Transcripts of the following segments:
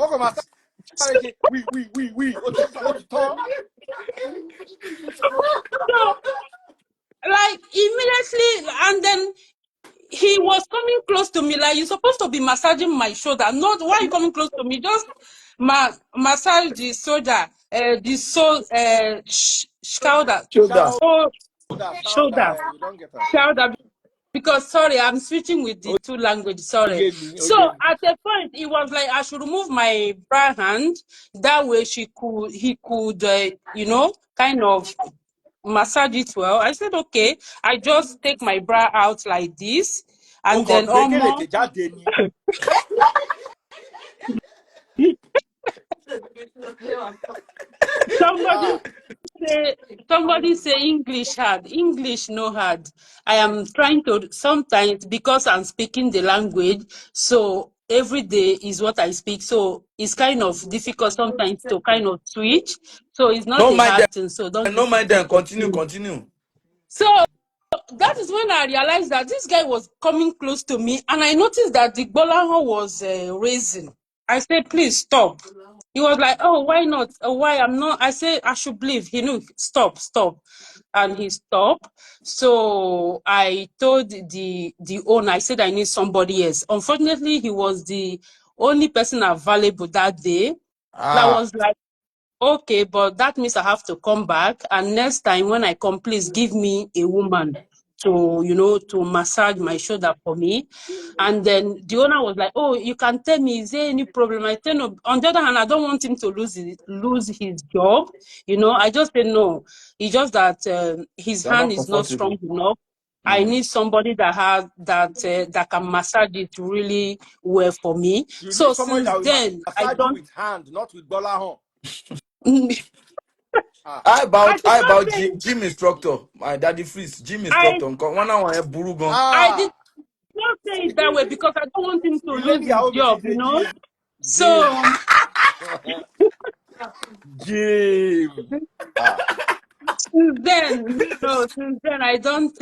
What come massage? We. So, like immediately, and then he was coming close to me, like you're supposed to be massaging my shoulder. Not why are you coming close to me? Just massage the shoulder, shoulder, shoulder, You don't get her. shoulder. Because sorry, I'm switching with the two languages. Sorry. So at a point, it was like I should remove my bra hand. That way, he could, kind of massage it well. I said, okay. I just take my bra out like this, and then almost somebody say English hard, English no hard. I am trying to sometimes because I'm speaking the language, so every day is what I speak. So it's kind of difficult sometimes to kind of switch. So it's not a hard thing. So don't No mind them. Continue. So that is when I realized that this guy was coming close to me, and I noticed that the Bolaho was raising. I said, please stop. He was like, oh, why not? Why I'm not? I said, I should leave. He knew, stop. And he stopped. So I told the owner, I said, I need somebody else. Unfortunately, he was the only person available that day. I was like, okay, but that means I have to come back. And next time when I come, please give me a woman to massage my shoulder for me. And then the owner was like, oh, you can tell me, is there any problem? I tell no. On the other hand, I don't want him to lose his job. I just said no. It's just that his hand is not strong enough. I need somebody that can massage it really well for me. So since then, I don't with hand, not with dollar. How about gym instructor? My daddy freeze gym instructor. I did not say it that way because I don't want him to lose his job, So since then I don't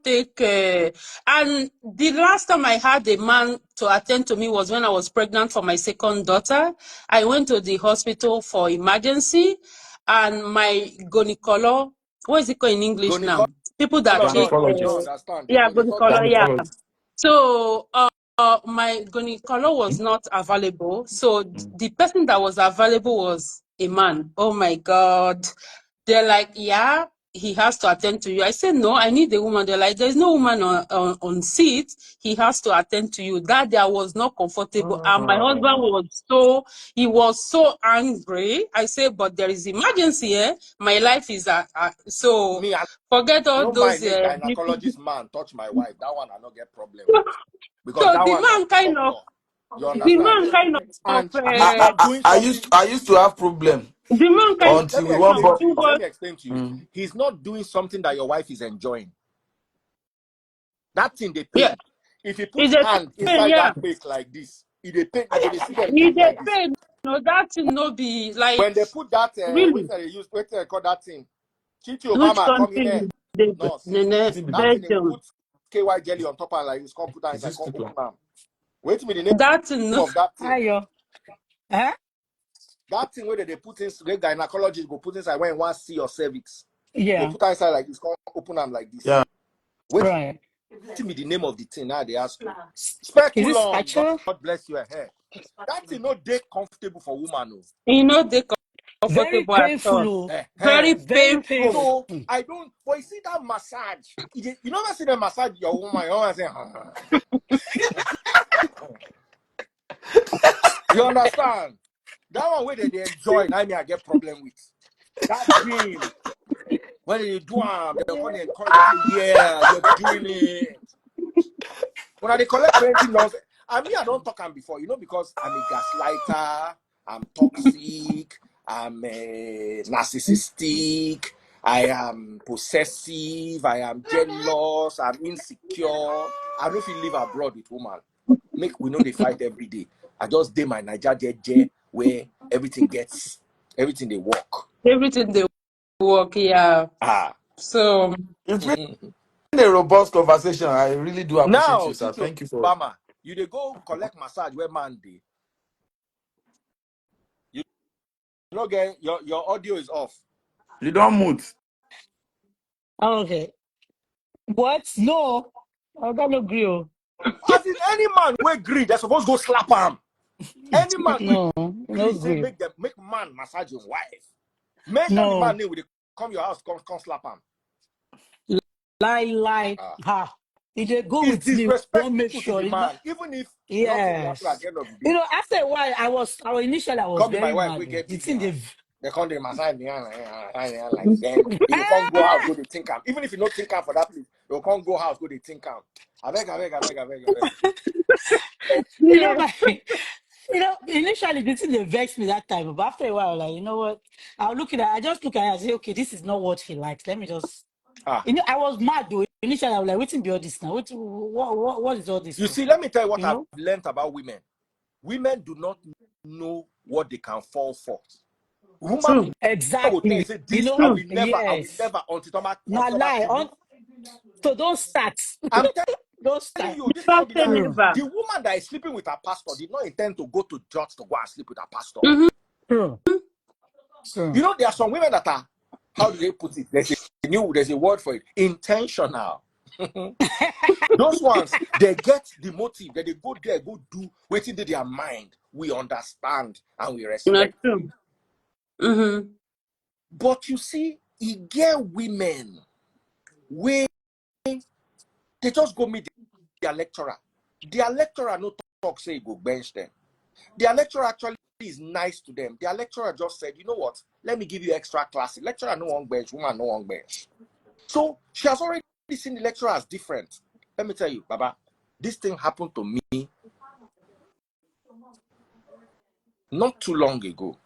take and the last time I had a man to attend to me was when I was pregnant for my second daughter. I went to the hospital for emergency, and my gynecologist, what is it called in English now? People that check gynecologist, yeah. So my gynecologist was not available. So the person that was available was a man. Oh my God. They're like, yeah, he has to attend to you. I said, no, I need a woman. They're like, there's no woman on seat. He has to attend to you. That day I was not comfortable. And my husband was so angry. I said, but there is emergency here. My life is forget all those. Gynecologist man touch my wife. That one I don't get problem with. Because so the man kind of, I used to have problem. The man kind until let me explain to you. He's not doing something that your wife is enjoying. That thing they pay. Yeah. If he puts hand inside that bake like this, it they pay. No, that thing no be like when they put that really? What they call that thing? Chichi Obama come here. No, that thing they put KY jelly on top and like this computer inside. Wait a minute. That thing of that thing. Huh? That thing where they put in the gynecologist go put inside when you want to see your cervix. Yeah. They put inside like this, open them like this. Yeah. Wait. Right. Tell me the name of the thing. Now they ask you. Speculum. God bless your hair. That thing not they comfortable for woman. They comfortable. Very painful. Very painful. So I don't. But you see that massage. You never see the massage your woman. You always say, You understand? That one where they enjoy, I mean I get problem with. That dream. When you do they're going to encourage you, yeah, you're doing it. When they collect parenting laws, I don't talk on before, because I'm a gaslighter, I'm toxic, I'm narcissistic, I am possessive, I am jealous, I'm insecure. I don't feel live abroad with woman. We know they fight every day. I just did my Nigeria where everything they work. Everything they work, yeah. So it's been a robust conversation. I really do appreciate you, sir. Thank you for Obama. You they go collect massage where man dey. No, girl, your audio is off. You don't mute. Okay. What? No. I don't agree. Oh. As in any man we agree, they're supposed to go slap him. Any man we No, no agree, say agree. make man massage his wife. Mention the man No. name with the come your house, come slap him. Lie. Ah. Ha. If they go It's with me, won't make disrespectful to sure. the It's not. man, even if nothing will happen at Yes. the end of the You day. know, after a while, initially I was Come be my very wife, mad we though. get The big thing hand. they They come to massage me like this. Then he will come go house, go to think him. Even if you not think him for that place, he will come go house, go to think him. I beg. you know, Yeah. my initially the thing they vexed me that time, but after a while, like, you know what? I just look at it and say, okay, this is not what he likes. Let me just Ah. I was mad though. Initially, I was like, waiting be all this now. What is all this You for? see, let me tell you what You I've know? learned about women. Women do not know what they can fall for. Woman True. will tell you, Exactly. say You this, know? I True. will Yes. never, until Not lie. to me. So don't start. I'm Don't telling start. you, this Never cannot be say that. True. never. The woman that is sleeping with her pastor did not intend to go to church to go and sleep with her pastor. Mm-hmm. True. You True. know, there are some women that are, how do they put it? There's a word for it, intentional. Those ones, they get the motive that they go there, go do waiting to their mind. We understand and we Not respect it. true. Mm-hmm. But you see, you get women where they just go meet their lecturer. Their lecturer no talk say go bench them. Their lecturer actually is nice to them. Their lecturer just said, you know what? Let me give you extra class. Lecturer no one bench, woman no one bench. So she has already seen the lecturer as different. Let me tell you, Baba, this thing happened to me not too long ago.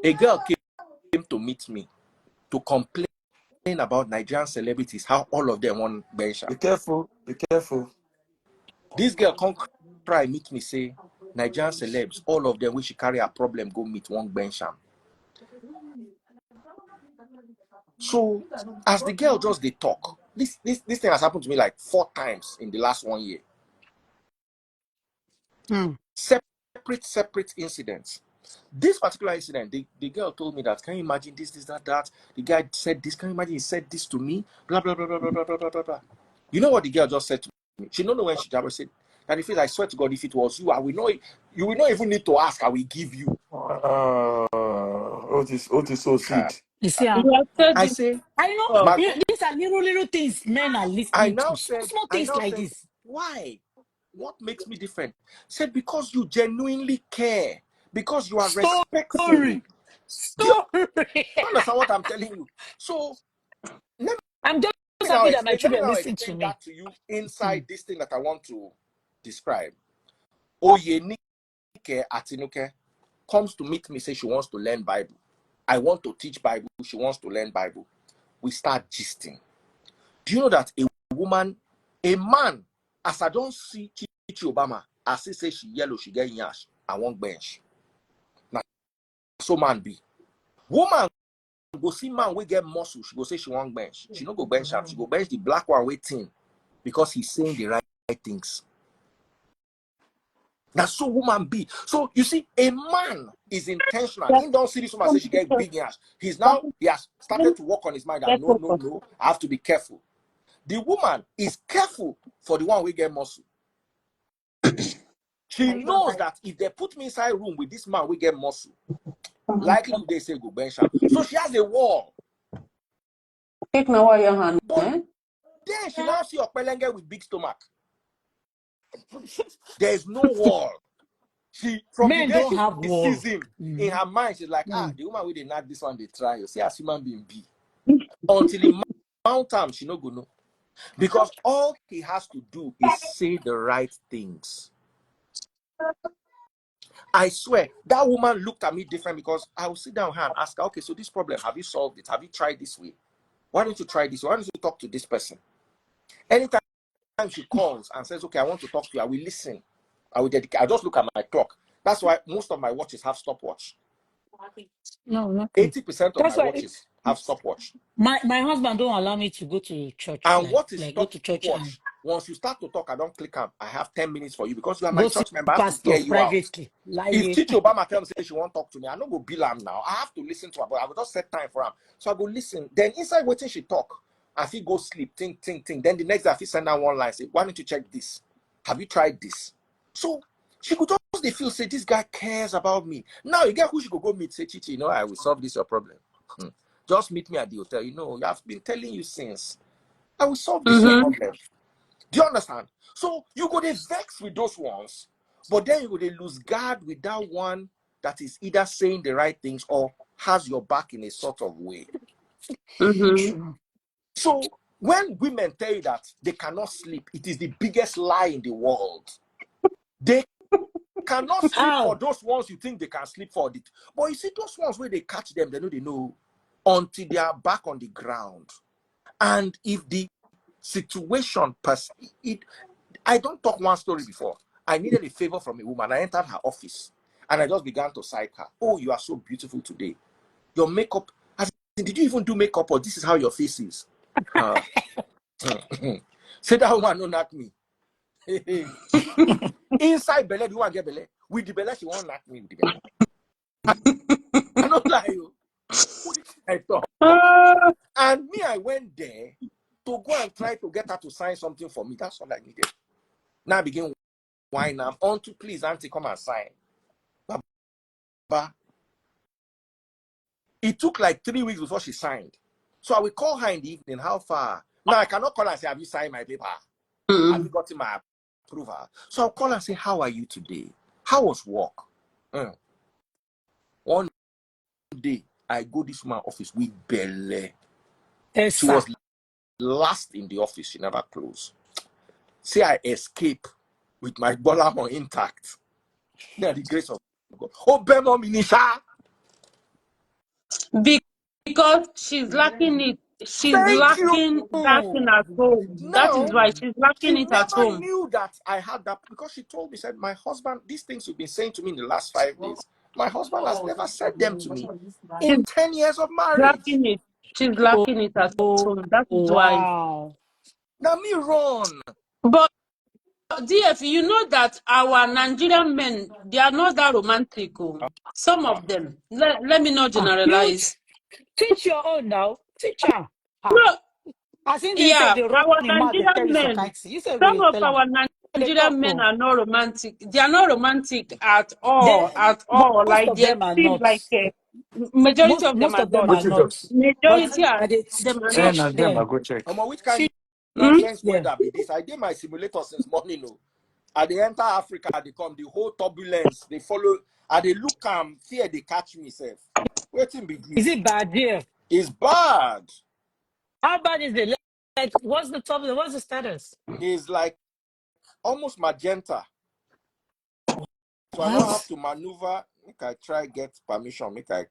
A girl came to meet me to complain about Nigerian celebrities, how all of them want bench her. Be careful. Be careful. This girl come cry meet me say, Nigerian celebs, all of them, when she carry a problem, go meet one bench her. So as the girl just they talk, this thing has happened to me like 4 times in the last 1 year. Separate incidents. This particular incident, the girl told me that, can you imagine this, that. The guy said this, can you imagine he said this to me? Blah, blah, blah, blah, blah, blah, blah, blah, blah. You know what the girl just said to me? She don't know when she just said, and if it, I swear to God, if it was you, I will know you will not even need to ask, I will give you. What is so sweet? You see, You have said I this say, I know before. my, these are little things men are listening to. Small I things now like said, this. why? What makes me different? Said, because you genuinely care, because you are respectful. Story. Do you Story. understand what I'm telling you? So let I'm just me now happy that my explain. Let me children now listen to explain me. that to you inside this thing that I want to describe. Oyenike Atinuke comes to meet me, say she wants to learn Bible. I want to teach Bible. She wants to learn Bible. We start gisting. Do you know that a man, as I don't see Chichi Obama, as he say she yellow, she get yash, I want bench. Now, so man be. Woman go see man we get muscle, she go say she want bench. She no go bench am, she go bench the black one waiting because he's saying the right things. That's so woman be. So you see, a man is intentional. That He don't see this woman say she get big ass. He has started to work on his mind that get no, no, focused. no, I have to be careful. The woman is careful for the one we get muscle. She knows that if they put me inside room with this man we get muscle, likely they say go bench am. So she has a wall. Take my wire your hand, But eh? then she now see Okpelenge with big stomach. There is no wall. She from the Men day don't she have wall. sees him in Mm. her mind, she's like, Mm. the woman with the knack this one they try. You see as human being be. Until he mount time, she no go know. Because all he has to do is say the right things. I swear, that woman looked at me different because I will sit down with her and ask her, okay, so this problem, have you solved it? Have you tried this way? Why don't you try this? Why don't you talk to this person? Anytime she calls and says, okay, I want to talk to you, I will listen. I will dedicate. I just look at my clock. That's why most of my watches have stopwatch. No, nothing. 80% of That's my why watches have stopwatch. my husband don't allow me to go to church, And like what is go to church and stopwatch? Once you start to talk, I don't click on. I have 10 minutes for you because you are my Go see church member. I have to pastor hear you out. privately. If Lie. Chichi Obama tells me she won't talk to me, I don't go bill him now. I have to listen to her, but I will just set time for him. So I go listen. Then inside waiting, she talk. I feel go sleep, think. Then the next day I feel send her one line, say, why don't you check this? Have you tried this? So she could just feel say this guy cares about me. Now you get who she could go meet, say, Chichi, I will solve this your problem. Just meet me at the hotel. I've been telling you since. I will solve this your problem. Do you understand? So you go to vex with those ones, but then you go to lose guard with that one that is either saying the right things or has your back in a sort of way. True. So when women tell you that they cannot sleep, it is the biggest lie in the world. They cannot sleep for How? those ones you think they can sleep for. But you see, those ones where they catch them, they know until they are back on the ground. And if the situation I don't talk one story before. I needed a favor from a woman. I entered her office and I just began to cite her. Oh, you are so beautiful today. Your makeup, did you even do makeup or this is how your face is? Say that woman, no, not me. Inside belly, you want to get belly? With the belly, she won't knock me with the belly. I don't lie you. I thought. And me, I went there to go and try to get her to sign something for me. That's all I needed. Now I begin whine. I'm on to please, auntie, come and sign. But it took like 3 weeks before she signed. So I will call her in the evening. How far? Now I cannot call her and say, have you signed my paper? Have you gotten my approval? So I'll call her and say, how are you today? How was work? One day, I go this woman's office with Belle. Yes, She was last in the office. She never closed. Say I escape with my bolamo intact. Now the grace of God. Oh, Bemo Minisha. Because she's lacking it. She's Thank you. lacking that thing at home. That is Now, why she's she lacking it at never home. knew that I had that because she told me, said, my husband, these things you've been saying to me in the last 5 days, my husband has never said them to me She's in 10 years of marriage. lacking it. She's Oh, lacking it at home. That is why. wow. Now, me run. But DF, you know that our Nigerian men, they are not that romantic. Some of them. Let me not You generalize. teach your own now. Teach them. No, As in they say yeah, they run our in mouth, they tell Nigerian you some men, kind thing. You say some we of tell them. our They talk Nigerian men to are not romantic. They are not romantic at all, they at all. most Like of they them are seem not. like majority of them Most are of them not. are What you talk? not. Majority I of did them are not. And teach again, I them. go check. Which kind of Hmm? Teach nonsense them. weather be this? I did my simulator since morning. No. At the enter Africa, they come, the whole turbulence, they follow, they look fear they catch me, self. Waiting be Is this. it bad here? It's bad. How bad is it? Like, what's the top? What's the status? It's like almost magenta. So I don't have What? to maneuver. Make I try get permission. Make I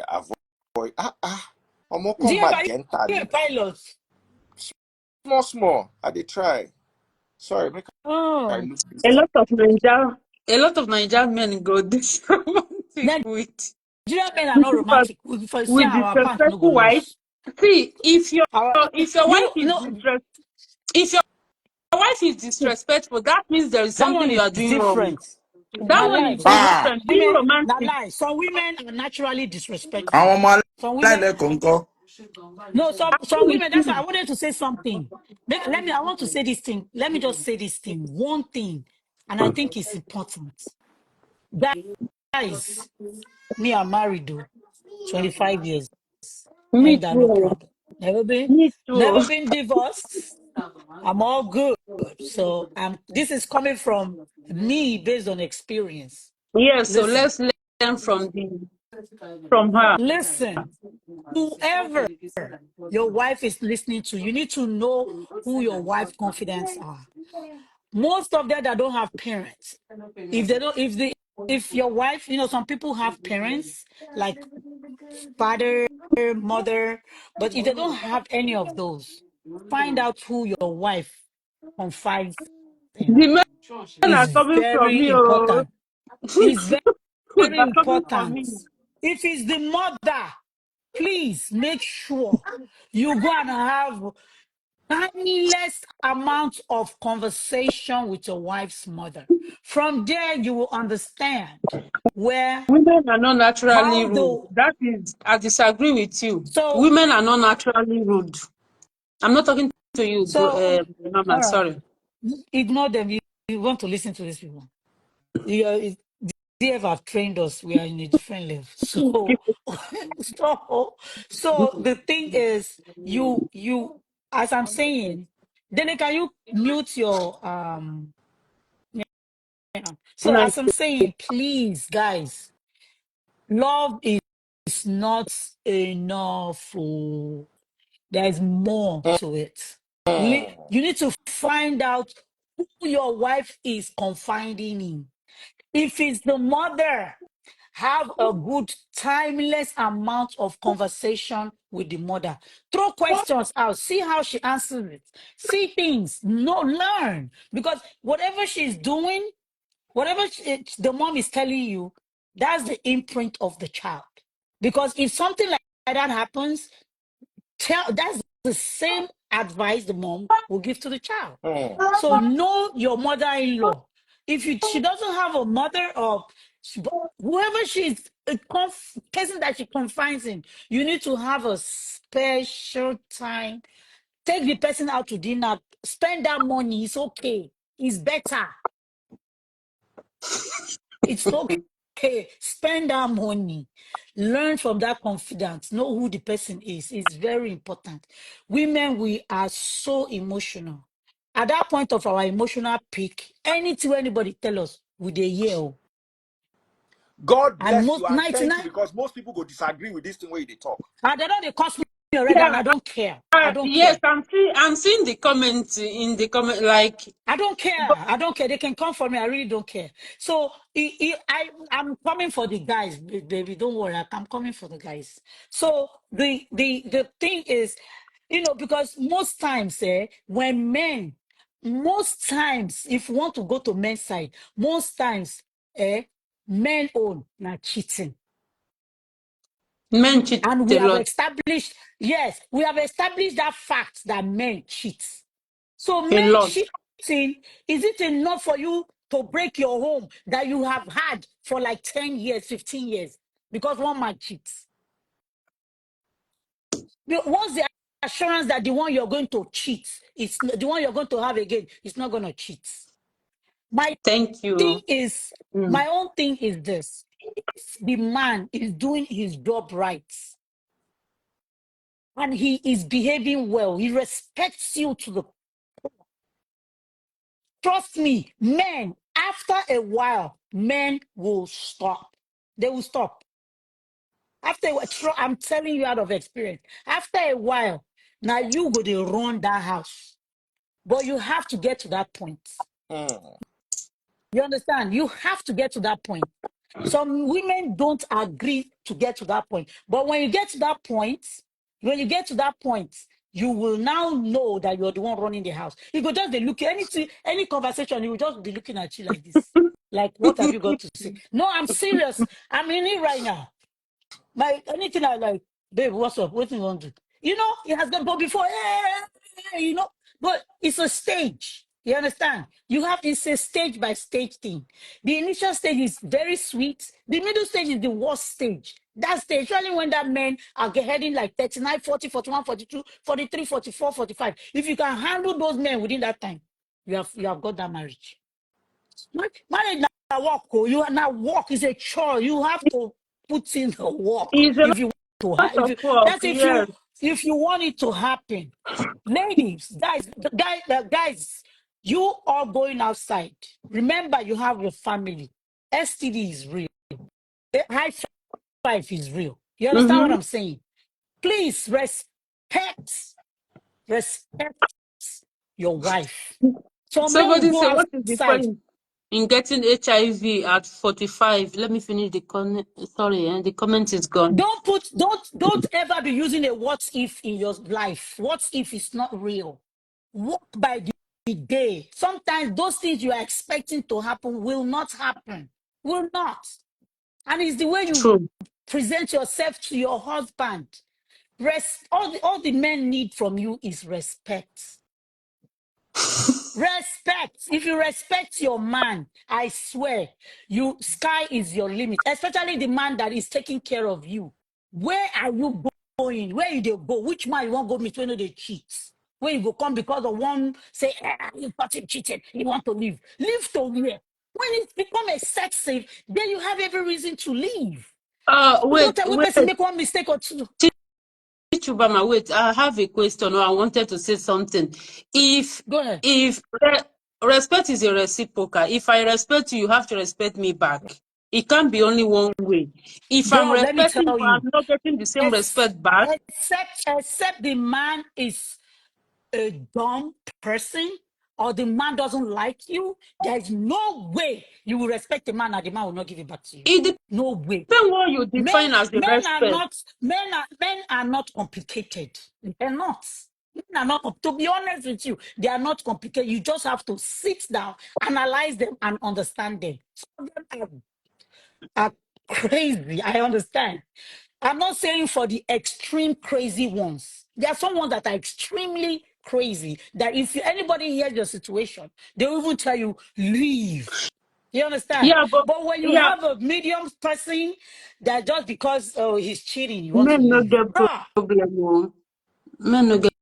avoid. I'm more Do come you have magenta. you a pilot? Small. I did try. Sorry, make I Oh, look this A thing. lot of Nigerian men go this romantic with Nigerian men are not romantic. If I see with our pants, no go disrespectful wife. loose. See, Our, if your you wife is know if your wife is disrespectful, that means there is that something one you is are doing wrong. different. That Now one lie, is Ah, different. Being women, now romantic. lie. Some women are naturally disrespectful. àwọn ọmọ Some women, aláìlẹ̀ kọ̀ọ̀kan. no, some With women. That's why I you. wanted to say something. Let me. I want to say this thing. Let me just say this thing. One thing, and I think it's important. Guys, me, I'm married though, 25 years. Me Ain't that no too. problem? Never been, Me too. never been divorced. I'm all good. So this is coming from me based on experience. Yes, so Listen, let's learn from her. listen, whoever your wife is listening to, you need to know who your wife confidants are. Most of them that don't have parents, if they don't, if your wife, some people have parents like father, mother, but if they don't have any of those, find out who your wife confides in. The men It's are coming from very me. Oh. important. It's very, very They're coming from important. me. If it's the mother, please make sure you go and have timeless amount of conversation with your wife's mother. From there, you will understand where, Women are not naturally how rude. the, That is, I disagree with you. so, Women are not naturally rude. I'm not talking to you, so, Mama, all right, sorry. ignore them. You want to listen to these people. You are, they have trained us. We are in a different level. So, so the thing is, as I'm saying, then can you mute your yeah. So Una- as I'm saying, please, guys, love is not enough. Oh. There is more to it. You need to find out who your wife is confiding in. If it's the mother, have a good timeless amount of conversation with the mother. Throw questions out. See how she answers it. See things. No, learn. Because whatever she's doing, whatever the mom is telling you, that's the imprint of the child. Because if something like that happens, that's the same advice the mom will give to the child. So know your mother-in-law. If she doesn't have a mother or whoever she's a person that she confides in, you need to have a special time. Take the person out to dinner. Spend that money. It's okay. It's better. It's okay. Spend that money. Learn from that confidence. Know who the person is. It's very important. Women, we are so emotional. At that point of our emotional peak, anything anybody tell us, we dey hear. Oh. God And bless you most and thank 99, you because most people go disagree with this thing where they talk. and they know they cost me already, and Yeah, I don't care. I don't yes, care. I'm seeing the comments in the comment, like, I don't care. I don't care. They can come for me. I really don't care. So I'm coming for the guys, baby. Don't worry. I'm coming for the guys. So the thing is, because most times, most times, if you want to go to men's side, most times, men own not cheating, men cheat and we a have lot, established, yes, we have established that fact that men cheat. So a men lot. cheating, is it enough for you to break your home that you have had for like 10 years, 15 years? Because one man cheats. What's the assurance that the one you're going to cheat, the one you're going to have again, is not going to cheat? My Thank thing you. is, Mm. my own thing is this. If the man is doing his job right and he is behaving well, he respects you to the, trust me, men, after a while, men will stop. They will stop. After a while, I'm telling you out of experience. After a while, now you go to run that house. But you have to get to that point. You understand? You have to get to that point. Some women don't agree to get to that point. But when you get to that point, when you get to that point, you will now know that you're the one running the house. You could just be looking, any conversation, you will just be looking at you like this. Like, what have you got to say? No, I'm serious. I'm in it right now. Anything I like, babe, what's up? What do you want to do? It has done, but before, but it's a stage. You understand? It's a stage by stage thing. The initial stage is very sweet. The middle stage is the worst stage. That stage, usually when that men are heading like 39, 40, 41, 42, 43, 44, 45. If you can handle those men within that time, you have got that marriage. Marriage now work. Oh, you are now work is a chore. You have to put in the work It's a if you want to. lot If of you work, that's yes. if you want it to happen, ladies, guys, you are going outside. Remember, you have your family. STD is real. High five is real. You understand what Mm-hmm. I'm saying? Please respect your wife. Some men will Somebody go say, what is the outside. point in getting HIV at 45? Let me finish the comment. Sorry, the comment is gone. Don't ever be using a what if in your life. What if is not real? Walk by the day. Sometimes those things you are expecting to happen will not happen. Will not. And it's the way you True. present yourself to your husband. All the men need from you is respect. Respect. If you respect your man, I swear, sky is your limit. Especially the man that is taking care of you. Where are you going? Where you dey go? Which man you want go meet when they cheat? Where you go come because of one say, you got him cheated. You want to leave. Leave to where? When it become a sex slave, then you have every reason to leave. Don't Wait, tell we wait. person make one mistake or two. Chubama, wait, I have a question, or I wanted to say something. If Go ahead. if re- respect is a reciprocal, if I respect you, you have to respect me back. It can't be only one way. If I'm Bro, let me respecting you, tell I'm you. not getting the same Ex- respect back. except the man is a dumb person or the man doesn't like you, there is no way you will respect the man and the man will not give it back to you. It No way. depends what you Men, define as the men are respect. not men are not complicated. They're not. Men are not. To be honest with you, they are not complicated. You just have to sit down, analyze them, and understand them. Some of them are crazy. I understand. I'm not saying for the extreme crazy ones. There are some ones that are extremely crazy. That if anybody hears your situation, they will even tell you, leave. You understand? Yeah, but But when you yeah, have a medium person that just because he's cheating, you want to men no leave. get Bruh, problem. Oh. Men no get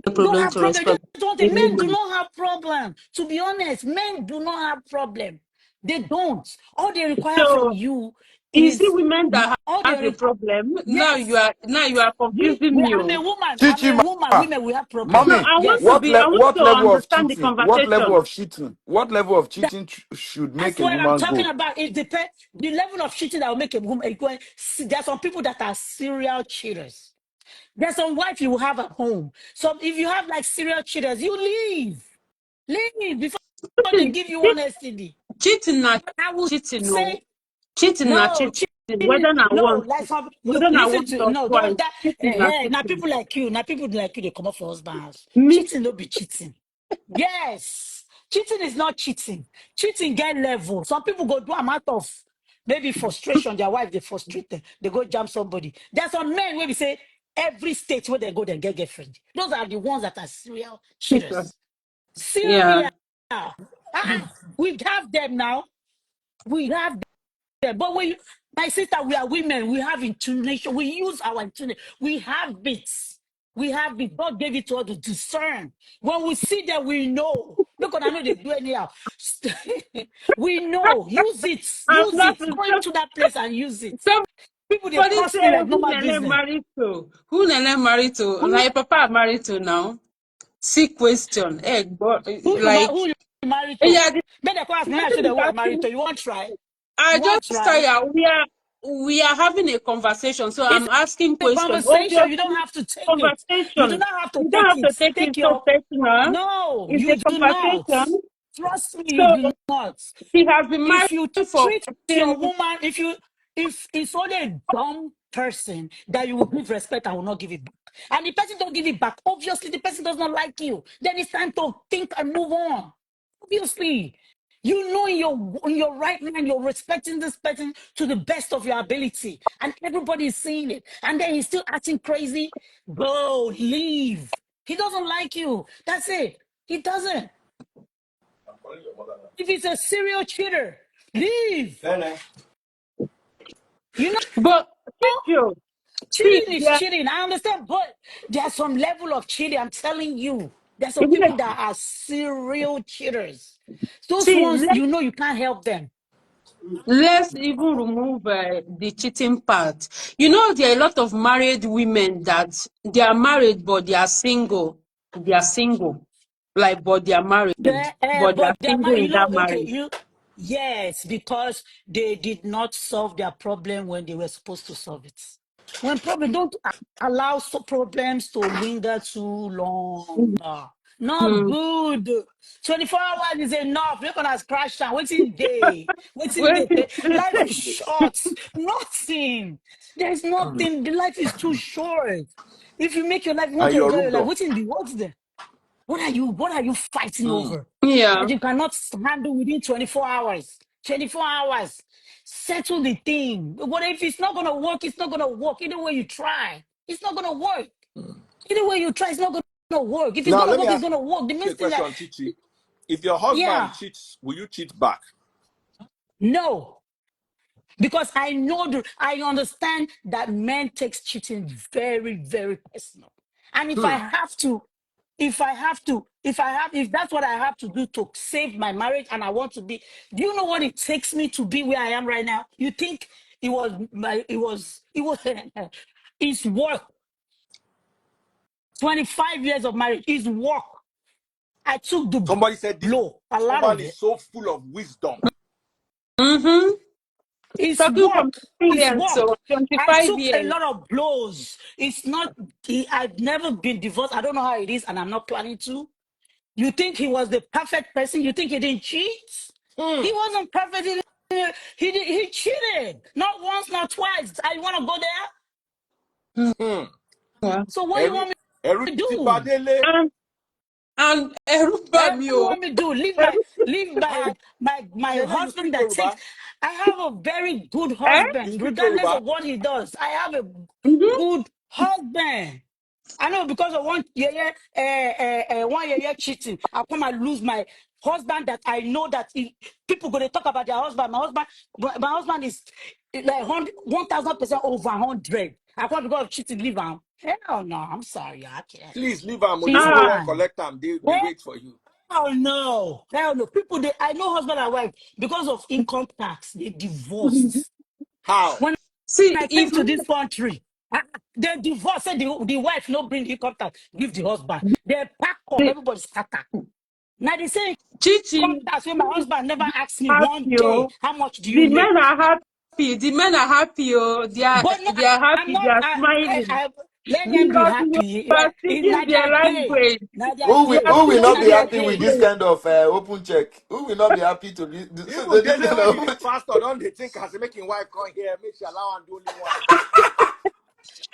you don't problem have to problem. respect Just want it. any Men do man. not have problem. To be honest, men do not have problem. They don't. All they require from So you is it is women that all has they a problem? yes. Now you are confusing me. I'm a Oh. woman. I'm Chichi, a woman. ma. Women, we have problem. No, Mommy, I want to Yes. be. I want what to level of understand the cheating? What level conversation. of cheating? What level of cheating should That's make a what I'm woman talking go? about. It depends. The level of cheating that will make a woman. There are some people that are serial cheaters. There's some wife you will have at home. So if you have like serial cheaters, you leave. Leave before they Cheating, give you one STD. cheating, not But I will cheating. No, say cheating, not no, cheating. cheating. Whether not No, once, like some whether not listen once to or no, twice, don't that cheating, not now cheating. people like you, they come up for husband house. Me, Cheating don't be cheating. Yes. Cheating is not cheating. Cheating get level. Some people go do a matter of maybe frustration. Their wife, they frustrated. They go jump somebody. There's some men where we say every state where they go, they get girlfriend. Those are the ones that are serial cheaters. yeah. Serial. We have them now. We have them. But my sister, we are women. We have intuition. We use our intuition. We have bits. We have it. God gave it to us to discern. When we see that, we know. Look, I know they do anyhow. We know. Use it. I'm Use it. laughing. Go into that place and use it. People they Somebody cost me say like who normal Nene business. married to? Who Nene married to? Who Like Papa married to now? See question. But like who you married to? yeah, Make the ask the me. I person show is them who I married asking. to. You want to try? I You want to just try? tell you we are having a conversation, so It's I'm asking a question. conversation. You don't Obviously, have to take it. You do conversation. not have to You don't take have it. to take Take it so your personal. no. It's You a do not. conversation. Trust me. You So do not. he has been married If you for treat your 15. woman, if it's only a dumb person that you will give respect, I will not give it back. And the person don't give it back. Obviously, the person does not like you. Then it's time to think and move on. Obviously, you know in your right mind, you're respecting this person to the best of your ability, and everybody is seeing it. And then he's still acting crazy. Go, leave. He doesn't like you. That's it. He doesn't. If he's a serial cheater, leave. You know, But you see, cheating is yeah, cheating. I understand, but there's some level of cheating. I'm telling you, there's some even people that are serial cheaters. Those see, ones, you know, you can't help them. let's even remove the cheating part. You know, there are a lot of married women that they are married, but they are single. They are single, like, but they are married, but they are But they're single in you that know, okay, marriage. yes, because they did not solve their problem when they were supposed to solve it. When problem don't allow problems to linger too long. No. Not Hmm. good. 24 hours is enough. You're gonna crash down. Waiting day. Waiting Wait, day. Life is short. Nothing. There's nothing. The life is too short. If you make your life, you want And to your enjoy room your life. door. What's the what's there? What are you fighting over? yeah. That you cannot handle within 24 hours. 24 hours. Settle the thing. What if it's not gonna work? It's not gonna work. Either way you try, it's not gonna work. Either way you try, it's not gonna gonna work. If it's Now gonna let me work, it's ask gonna work. The you next a thing question, Chichi. If your husband yeah, cheats, will you cheat back? no. Because I understand that men takes cheating very, very personal. And if I Hmm. have to, if that's what I have to do to save my marriage and I want to be, do you know what it takes me to be where I am right now? You think it's work. 25 years of marriage is work. I took the Somebody said this blow, a lot woman of is it. so full of wisdom. Mm-hmm. It's Talking from work. It's experience, work. so I 25 took a years. lot of blows. It's not, I've never been divorced. I don't know how it is, and I'm not planning to. You think he was the perfect person? You think he didn't cheat? Hmm. He wasn't perfect. He cheated. Not once, not twice. I want to go there. Hmm. Wow. So what you Eru want me Eru to ti do? badele. And Eruba What you Mio. want me to do? Leave How my Shede, you husband speak that takes. Yoruba? I have a very good Eh? You husband, speak regardless Yoruba? of what he does. I have a Mm-hmm. good husband. I know because of one cheating, I come and lose my husband that I know that people gonna talk about their husband. My husband is like 1,000% over 100. I come because of cheating, leave him. Hell no, I'm sorry, I can't. Please leave am. He's Oyinbo won't mine. collect am. They wait for you. Hell no. Hell no. People, I know husband and wife, because of income tax, they divorced. How? When See, I if came to this country, they divorced, said the wife no bring income tax, give the husband. They pack up, the everybody scatter. Now they say income Chichi tax when my husband never asked me one happy, day, oh. how much do you The make? men are happy. The men are happy, oh. But no, They are I'm happy. They not, are smiling. let them be Because you happy. are In speaking their Nadia day, Who language. Nadia who will, You day, are who will not speaking be their Nadia happy with day. this language. kind of open check? Who will not be happy to so Even this Dele, kind when of he be open check? pastor, don't they think as making wife come here, make she allow and do only one.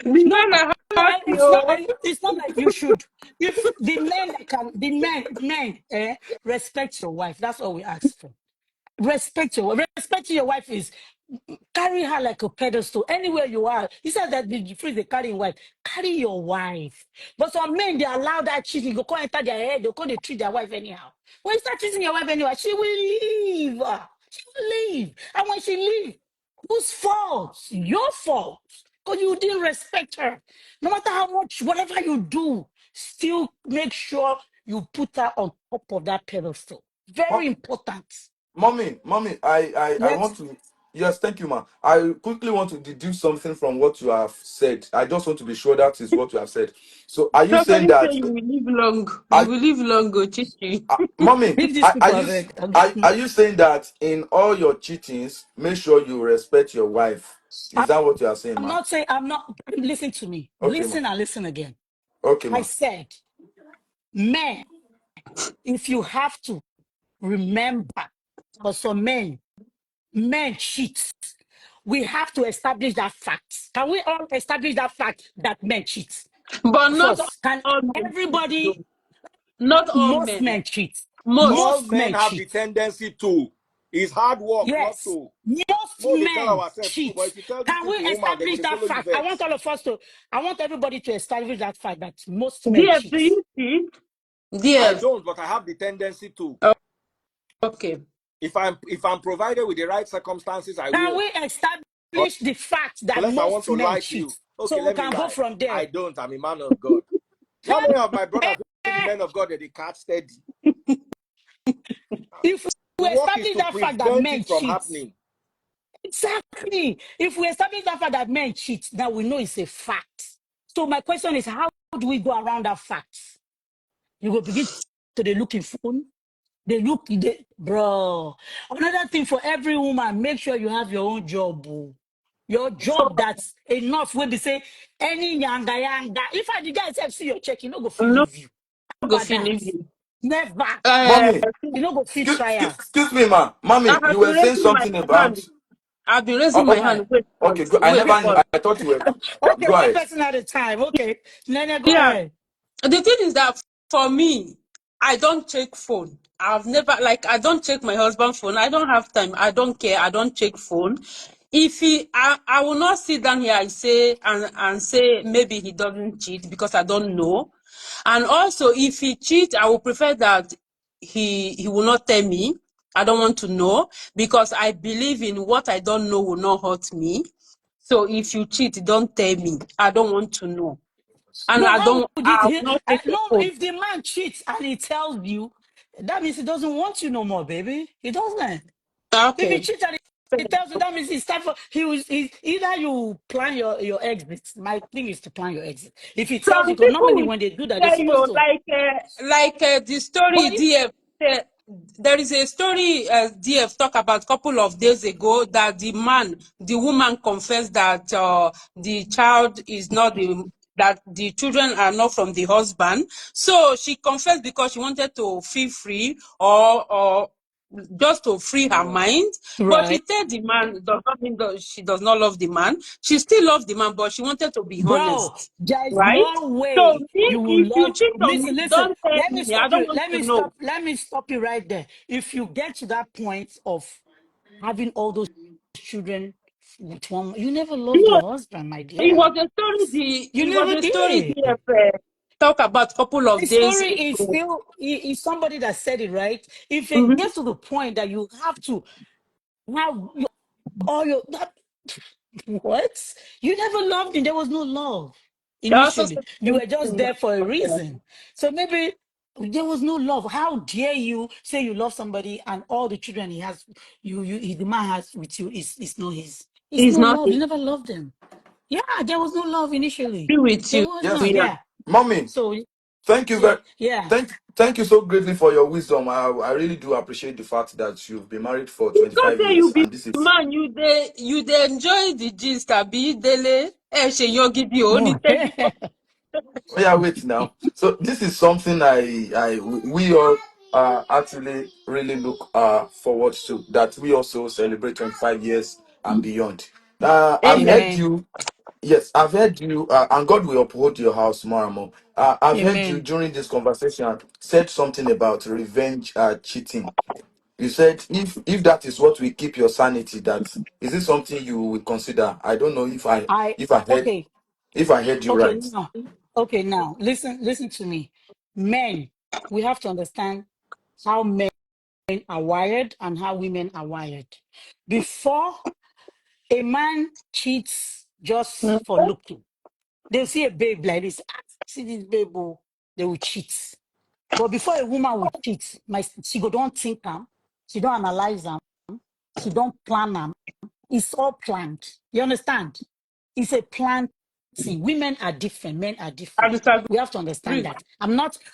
The No, men are happy, oh. it's not like you should. If the men can, respect your wife. That's all we ask for. Respecting your wife is carry her like a pedestal anywhere you are. He said that the free they carry wife. Carry your wife. But some men they allow that cheating go come enter their head. They go they treat their wife anyhow. When you start treating your wife anyhow, she will leave. She will leave. And when she leave, whose fault? Your fault. Because you didn't respect her. No matter how much, whatever you do, still make sure you put her on top of that pedestal. Very important. Mommy, I Yes. want to. Yes, thank you, ma. I quickly want to deduce something from what you have said. I just want to be sure that is what you have said. So, are you saying Somebody say that? you will live long. You Are, will live long, go Chichi. mommy, Leave these people avec. are you saying that in all your cheatings, make sure you respect your wife? Is that what you are saying, I'm ma? not saying I'm not. Listen to me. Okay, ma. Listen and listen again. Okay, I ma. said, men, if you have to remember, for some men cheat. We have to establish that fact. Can we all establish that fact that men cheat? But not First, can all men cheat, though. everybody? Not all Most men. men cheat. All Most. Most men men have the cheat. tendency to. It's hard work, not Yes, to. most More they tell men ourselves too, cheat. but if you tell this Can thing we to woman, they're establish going to that follow you fact? I want vex. all of us to, I want everybody to establish that fact that most men Dear, do cheat. you cheat? I Dear. don't, but I have the tendency to. Oh, okay. If I'm provided with the right circumstances, I Can will. we establish the fact that Unless I want most to men lie to cheat? you. Okay, So we let me can go lie. from I there. don't. I'm a man of God. How many of my brothers say the men of God that they can't steady? If The we work is establish to that fact that prevent men it from cheat, happening. exactly. If we establish that fact that men cheat, now we know it's a fact. So my question is, how do we go around that fact? You will begin to they look in phone. Bro. Another thing for every woman, make sure you have your own job. Oh. Your job For that's enough when they say any yanga yanga. If I the guys have see your check, you know go feel no leave you. How go about feel that? living. Never. Mommy, You know go feel try am. excuse me, ma. I Mommy, have you been were saying raising my something about. hand. I've been raising Oh, my oh, hand. Wait okay, first. good. I Wait never knew. first. I thought you were. Okay, Go one ahead. person at a time. Okay. Nene, go Yeah. ahead. The thing is that for me, I don't check phone. I've never like I don't check my husband's phone. I don't have time. I don't care. I don't check phone. If I will not sit down here and say maybe he doesn't cheat because I don't know. And also, if he cheats, I would prefer that he will not tell me. I don't want to know, because I believe in what I don't know will not hurt me. So if you cheat, don't tell me. I don't want to know. And No, I how don't, would I will it? not take your No, phone. if the man cheats and he tells you, that means he doesn't want you no more, baby. He doesn't. If he Okay. cheats and he tells you, that means it's time for either you plan your exit. My thing is to plan your exit. If he tells you, Some because people normally will when they do that, they're tell you, supposed to. like the story But DF. There is a story DF talk about a couple of days ago that the woman confessed that the child is not that the children are not from the husband. So she confessed because she wanted to feel free, or just to free her mind. But she right, said the man does not mean that she does not love the man. She still loves the man, but she wanted to be bro, honest, there is right? no So way me, you will if you love. cheat on me, Listen. don't tell Let me me. I stop don't you. want to know. Let me stop you right there. If you get to that point of having all those children with one, you never loved No, your husband, my it dear. was a story. You It was never a story. did. DF talk about a couple The of days story is ago. still is somebody that said it, right? If it Mhm. gets to the point that you have to have all your that what? You never loved him. There was no love They also initially. said You the were just same thing there for a about reason. So maybe there was no love. How dare you say you love somebody and all the children he has, the man has with you is not his. It's it's no not love. You never loved him. Yeah, there was no love initially. agree with There you. was Yes, none. Yeah. Yeah. mommy. So Thank you yeah, very yeah. thank you so greatly for your wisdom. I really do appreciate the fact that you've been married for It's not 25 say you years be and this is man, you dey enjoy the gist, abi dele. Ṣe yan gidi o ní Oh, tẹ́jú bọ́. oh yeah, wait now. So this is something we all actually really look forward to, that we also celebrate 25 years and beyond. I've heard Amen. amen. you. Yes, I've heard you, and God will uphold your house more and more. I've heard you Amen. during this conversation said something about revenge cheating. You said if that is what will keep your sanity, that is it something you will consider? I don't know I if I heard okay. if I heard you Okay, right. now. Okay, now. Listen to me. Men, we have to understand how men are wired and how women are wired. Before a man cheats just for Mhm. looking, they'll see a babe like this. "Ah, see this babe, oh," they will cheat. But before a woman will cheat, she go don't think am, she don't analyze am, she don't plan am. It's all planned. You understand? It's a planned thing. Women are different, men are I different. We have to understand disagree. that. I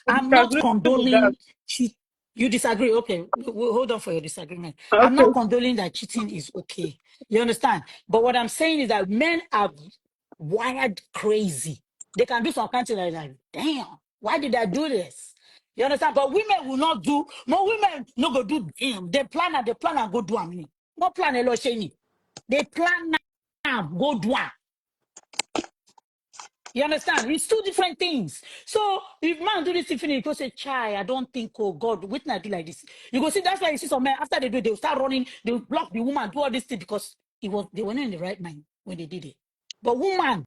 I'm not disagree with that. condoling cheat. You disagree? Okay, hold on for your disagreement. I'm Okay. not condoling that cheating is okay. You understand? But what I'm saying is that men are wired crazy. They can do some kind of like, damn, why did I do this? You understand? But women will not do. More women no go do damn. They plan and go do am. No plan a lot, Shani. They plan now, go do am. You understand? It's two different things. So if man do this thing, you go say, "Chai, I don't think, oh God, what can I do like this?" You go see. That's why you see some men after they do, they'll start running. They'll block the woman, do all this thing because they were not in the right mind when they did it. But woman,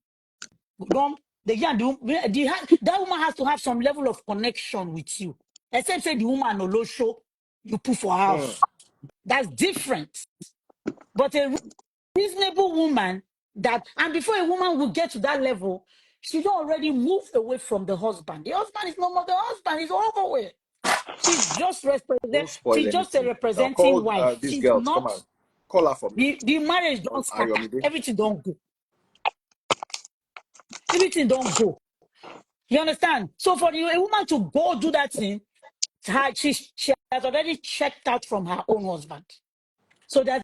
don't the young that woman has to have some level of connection with you. Except say the woman no low show you put for Hmm. house. That's different. But a reasonable woman and before a woman will get to that level, she don't already move away from the husband. The husband is no more the husband, is over with. Don't spoil She's just a anything. Now representing call wife. this She's girl to come not and call her for me. the marriage don't scatter. Ayomide. Everything don't go. Everything don't go. You understand? So for a woman to go do that thing, she has already checked out from her own husband. So there's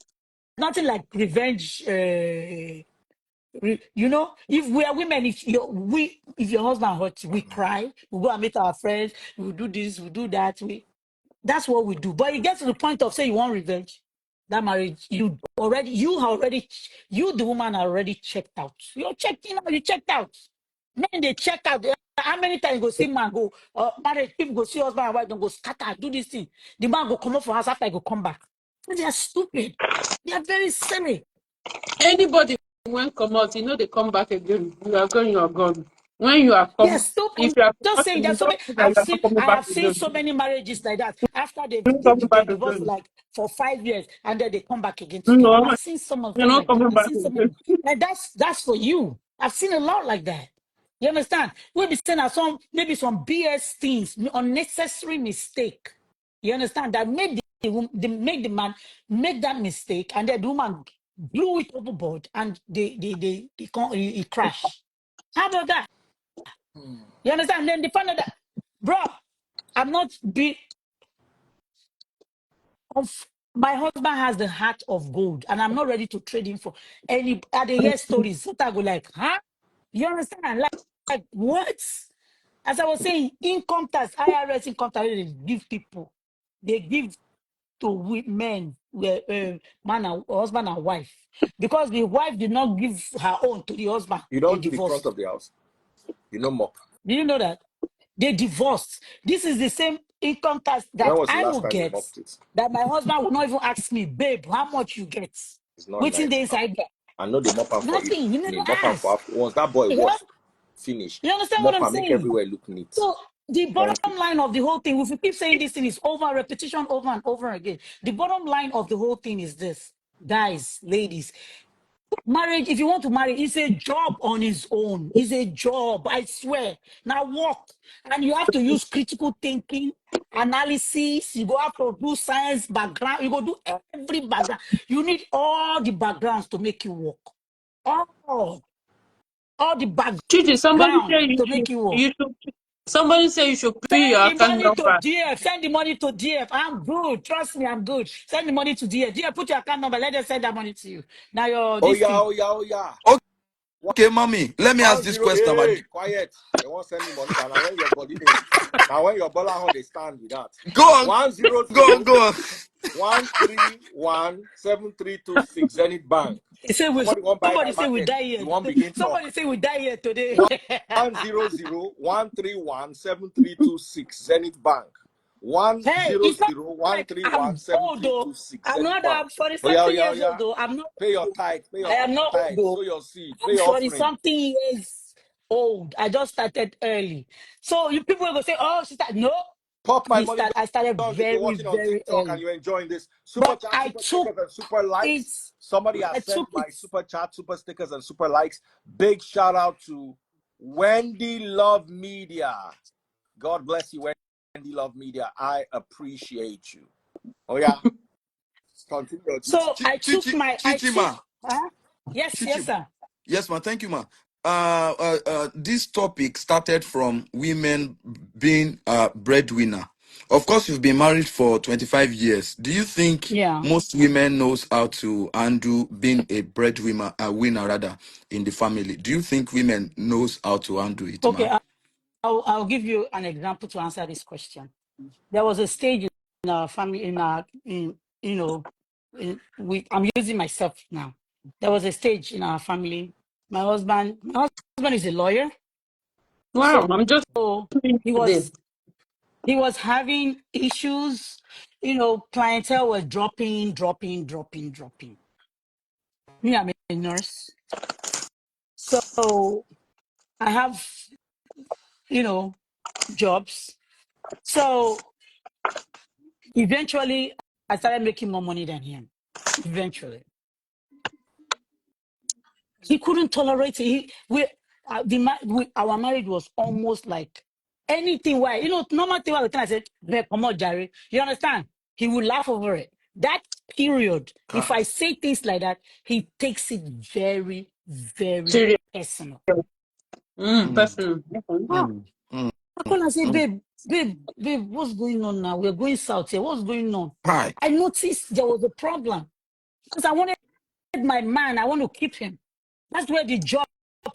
nothing like revenge. If we are women, if your husband hurts, we cry, we go and meet our friends, we do this, we do that. That's what we do. But it gets to the point of say you want revenge. That marriage, you, the woman, are already checked out. You're checking out, you checked out. Men, they check out. How many times you go see man go, marriage, people go see husband and wife, don't go scatter, do this thing. The man go come up for house after I go come back. They are stupid. They are very silly. Anybody when come out, they come back again. You are gone. When you are coming, Yes, no if problem. you are Just saying forgotten, there's you so don't many think that you are not coming I back have seen again. so many marriages like that. After You're not coming they back divorce again. like for 5 years and then they come back again together. No, I've seen some of you're them not like that. coming I've back seen so again. many. And that's for you. I've seen a lot like that. You understand? We'll be saying that some maybe some BS things, unnecessary mistake. You understand? That made make the man make that mistake, and then the woman blew it overboard and he crashed. How about that? You understand? Then they find out that, bro, I'm not be of my husband has the heart of gold, and I'm not ready to trade him for any other year stories. So I go like, huh? You understand? Like what? As I was saying, income tax, IRS income tax, they give people, they give to men, man and husband and wife, because the wife did not give her own to the husband. You They don't do the front divorced. of the house. You know mop. Do you know that? They divorced. This is the same income tax When that was the I last will time you get, mopped it? that my husband will not even ask me, babe, how much you get? It's not Waiting the nice now. inside there. I know they mop am for Nothing. You never evening, mop am for ask. after. Once that boy Yeah? washed, finished, You understand what mop I'm am, make saying? everywhere look neat. So the Thank you. bottom line of the whole thing, if we keep saying this thing is over, repetition over and over again. The bottom line of the whole thing is this, guys, ladies. Marriage, if you want to marry, it's a job on its own. It's a job, I swear. Now work. And you have to use critical thinking, analysis. You go have to do science background. You go do every background. You need all the backgrounds to make you work. All, all the Chichi, somebody background say to make you work. you should, somebody say you should put Send your the account money to number. DF. Send the money to DF. I'm good. Trust me, I'm good. Send the money to DF. DF, put your account number. Let them send that money to you. Now your Oh this yeah, thing. oh yeah, oh yeah. Okay, mommy, let me ask One this zero. question about. Hey, quiet. They won't send me money. Now when your body they, now when your ball how they stand with that. Go on, One zero go on, zero go on. 131 7326 Zenith Bank. He said we, Somebody won't buy somebody that say we market. die You here. won't begin talk. Somebody say we die here today. 100 131 7326 Zenith Bank. One Hey, zero it's not zero one like three I'm one seven old three though. two six I'm Zenith not Bank. Oh yeah, oh 40-something yeah, oh years old yeah. though. I'm not Pay your old. tithe, pay I your am not old tithe, sow though. your seed, pay I'm your 40 offering. something years old. I just started early. So you people will say, oh, she started. No, Pop my money I started down if you're very, watching on very TikTok and early. you're enjoying this. Super But chat, I super took stickers, and super it. likes. Somebody I has sent took my it. super chat, super stickers, and super likes. Big shout out to Wendy Love Media. God bless you, Wendy Love Media. I appreciate you. Oh yeah, continue your duty. So I took, Chichima, huh? Yes, Chichi. sir. Yes, ma. Thank you, ma. This topic started from women being breadwinner. Of course, you've been married for 25 years. Do you think Yeah. most women knows how to handle being a breadwinner, a winner rather, in the family? Do you think women knows how to handle it, Okay. ma? I'll give you an example to answer this question. There was a stage in our family, you know, I'm using myself now. There was a stage in our family. My husband is a lawyer, Wow, so I'm just he today. was he was having issues. Clientele was dropping. Me, I'm a nurse, so I have you know jobs. So eventually, I started making more money than him. Eventually, he couldn't tolerate it. Our marriage was almost like anything. Why? Normal thing. All the time I said, "Babe, come on, Jerry." You understand? He would laugh over it. That period, if I Kai. say things like that, he takes it very, very Serious. personal. Mm, Person. Ah, mm, mm, I call and say, mm. babe, what's going on now? We're going south here. What's going on? Kai. I noticed there was a problem because I wanted my man. I want to keep him. That's where the job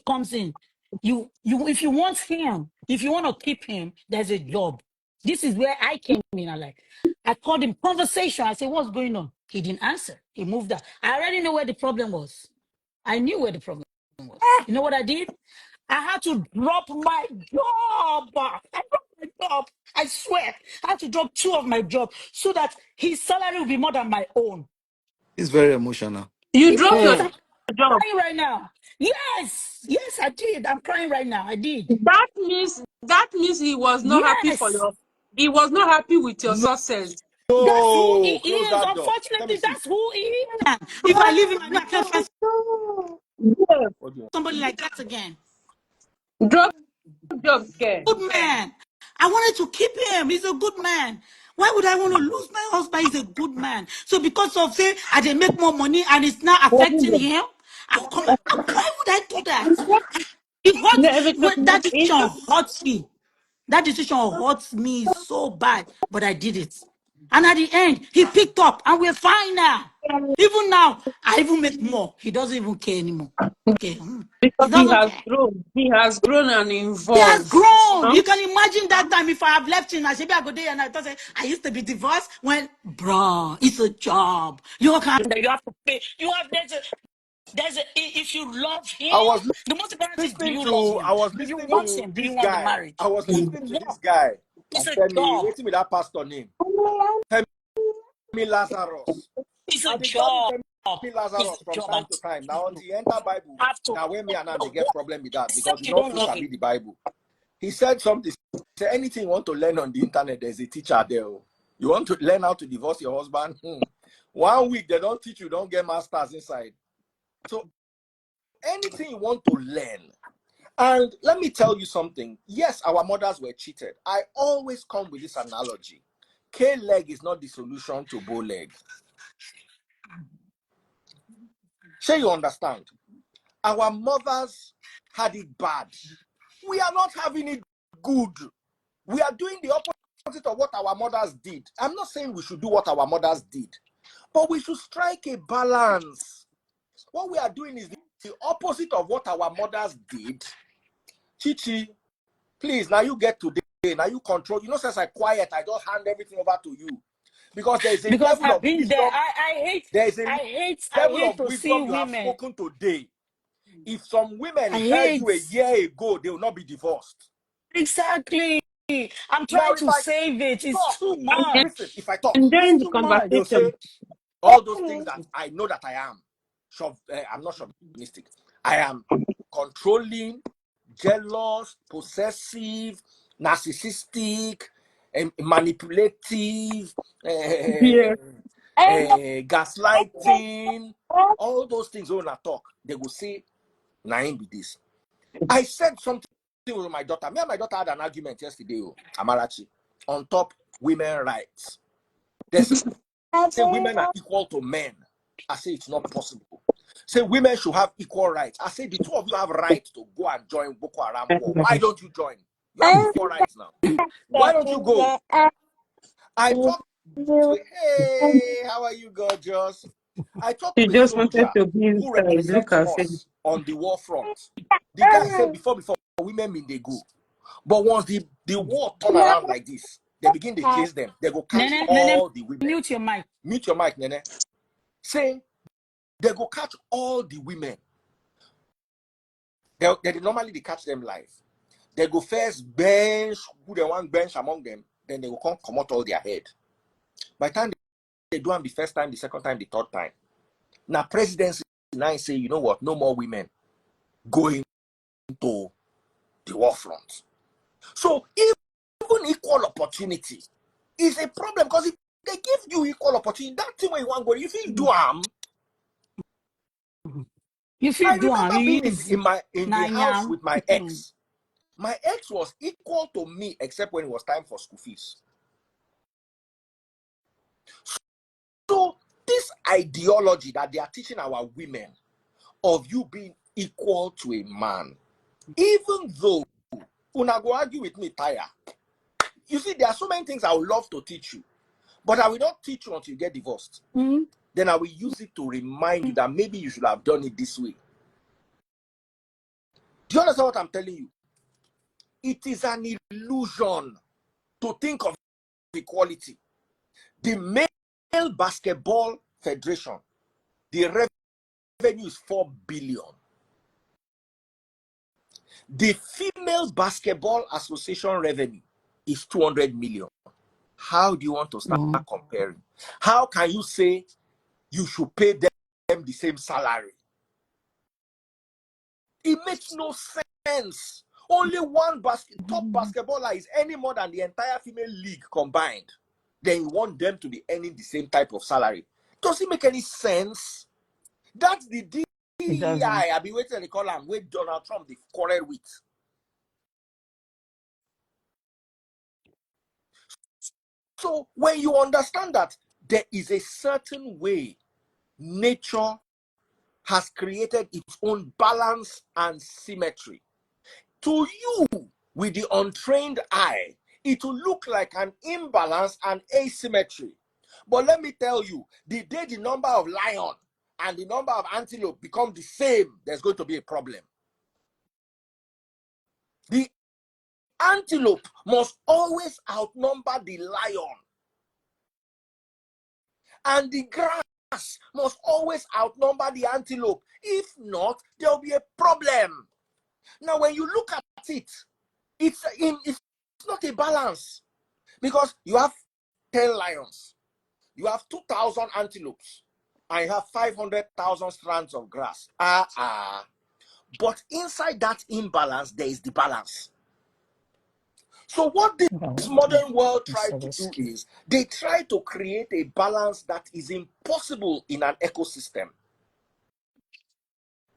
comes in. If you want him, if you want to keep him, there's a job. This is where I came in. I called him conversation. I said, what's going on? He didn't answer. He moved out. I already know where the problem was. I knew where the problem was. You know what I did? I had to drop my job. I dropped my job. I swear. I had to drop two of my jobs so that his salary will be more than my own. It's very emotional. You He drop moved. your Hmm. job. Are you right now? Yes. Yes, I did. I'm crying right now. I did. That means he was not happy for Yes. your. He was not happy with your No, success. That's who he no, close is. that door. Let me Unfortunately, see. that's who he is. If I leave him, I know I can't find Yeah. What do you want? somebody like that again. Drug job care. Good man. I wanted to keep him. He's a good man. Why would I want to lose my husband? He's a good man. So because of say I didn't make more money and it's not affecting him, I'll come. Why would I do that? It hurts. That decision hurts me. That decision hurts me so bad. But I did it. And at the end, he picked up and we're fine now. Even now, I even make more. He doesn't even care anymore. Okay. He Because he doesn't has care. grown. He has grown and He has evolved. grown. Huh? You can imagine that time if I have left him, I should be a good day and I thought I used to be divorced when, bruh, it's a job. You have to pay. If you love him, I was the most important thing is, do listening you love to him? Do you want him? Do you this want the guy. marriage? I was It's listening to this work. guy It's and a tell me, job. waiting with that pastor name. Me Lazarus. It's a And the daddy job. tell me It's Lazarus a from time job. to time. Now until he enter Bible, Have to now when me and him they no, get problem with that because except he you not don't too love him. sabi the Bible. He said something. He said anything you want to learn on the internet, there's a teacher there. Oh. You want to learn how to divorce your husband? 1 week they don't teach you, don't get masters inside. So anything you want to learn. And let me tell you something. Yes, our mothers were cheated. I always come with this analogy. K-leg is not the solution to bow leg. Sure, you understand? Our mothers had it bad. We are not having it good. We are doing the opposite of what our mothers did. I'm not saying we should do what our mothers did, but we should strike a balance. What we are doing is the opposite of what our mothers did. Chichi, please, now you get today. Now you control. You know, since I quiet, I just hand everything over to you. Because there is a Because level I've of been there. wisdom. There is a I level hate of to see wisdom you have women. spoken today. If some women I heard hate you a year ago, they will not be divorced. exactly. I'm Now, trying if to I save it. It's talk, too And then, much. listen, if I talk, and It's then the too much. they'll say conversation. all those things that I know that I am. I'm not chauvinistic. I am controlling, jealous, possessive, narcissistic, manipulative, Yeah. gaslighting, all those things when I talk, they will say, Naim be this. I said something with my daughter. Me and my daughter had an argument yesterday, Amarachi, on top women rights. They say women are equal to men. I say it's not possible. Say women should have equal rights. I say the two of you have rights to go and join Boko Haram war. Why don't you join? You have equal rights now. Why don't you go? I talked to, hey, how are you, gorgeous? I talked She to a just wanted soldier to be who inside. Look represents at it. us on the war front. The guy said before women mean they go. But once the war turn around like this, they begin to chase them. They go catch Nene, all the women. mute your mic. Mute your mic, Nene. Say they go catch all the women. They normally they catch them live. They go first bench who they want bench among them. Then they will come out all their head. By the time they do them the first time, the second time, the third time. Now presidency now say, you know what? No more women going to the war front. So even equal opportunity is a problem because if they give you equal opportunity, that thing where you want to go, you feel do You I feel do remember you being use in the house Nanyam. with my ex. My ex was equal to me except when it was time for school fees. So this ideology that they are teaching our women of you being equal to a man, even though una go argue with me, Taya. You see, there are so many things I would love to teach you, but I will not teach you until you get divorced. Then I will use it to remind you that maybe you should have done it this way. Do you understand what I'm telling you? It is an illusion to think of equality. The Male Basketball Federation, the revenue is 4 billion. The Female Basketball Association revenue is 200 million. How do you want to start comparing? How can you say you should pay them the same salary? It makes no sense. Only one top basketballer is any more than the entire female league combined. Then you want them to be earning the same type of salary. Does it make any sense? That's the It doesn't. DEI. I've been waiting to call him with Donald Trump, the quarrel with. So when you understand that there is a certain way nature has created its own balance and symmetry. To you, with the untrained eye, it will look like an imbalance and asymmetry. But let me tell you, the day the number of lion and the number of antelope become the same, there's going to be a problem. The antelope must always outnumber the lion, and the grass must always outnumber the antelope. If not, there will be a problem. Now, when you look at it, it's not a balance, because you have 10 lions, you have 2,000 antelopes, and you have 500,000 strands of grass. But inside that imbalance, there is the balance. So what this modern world tried to do is they try to create a balance that is impossible in an ecosystem.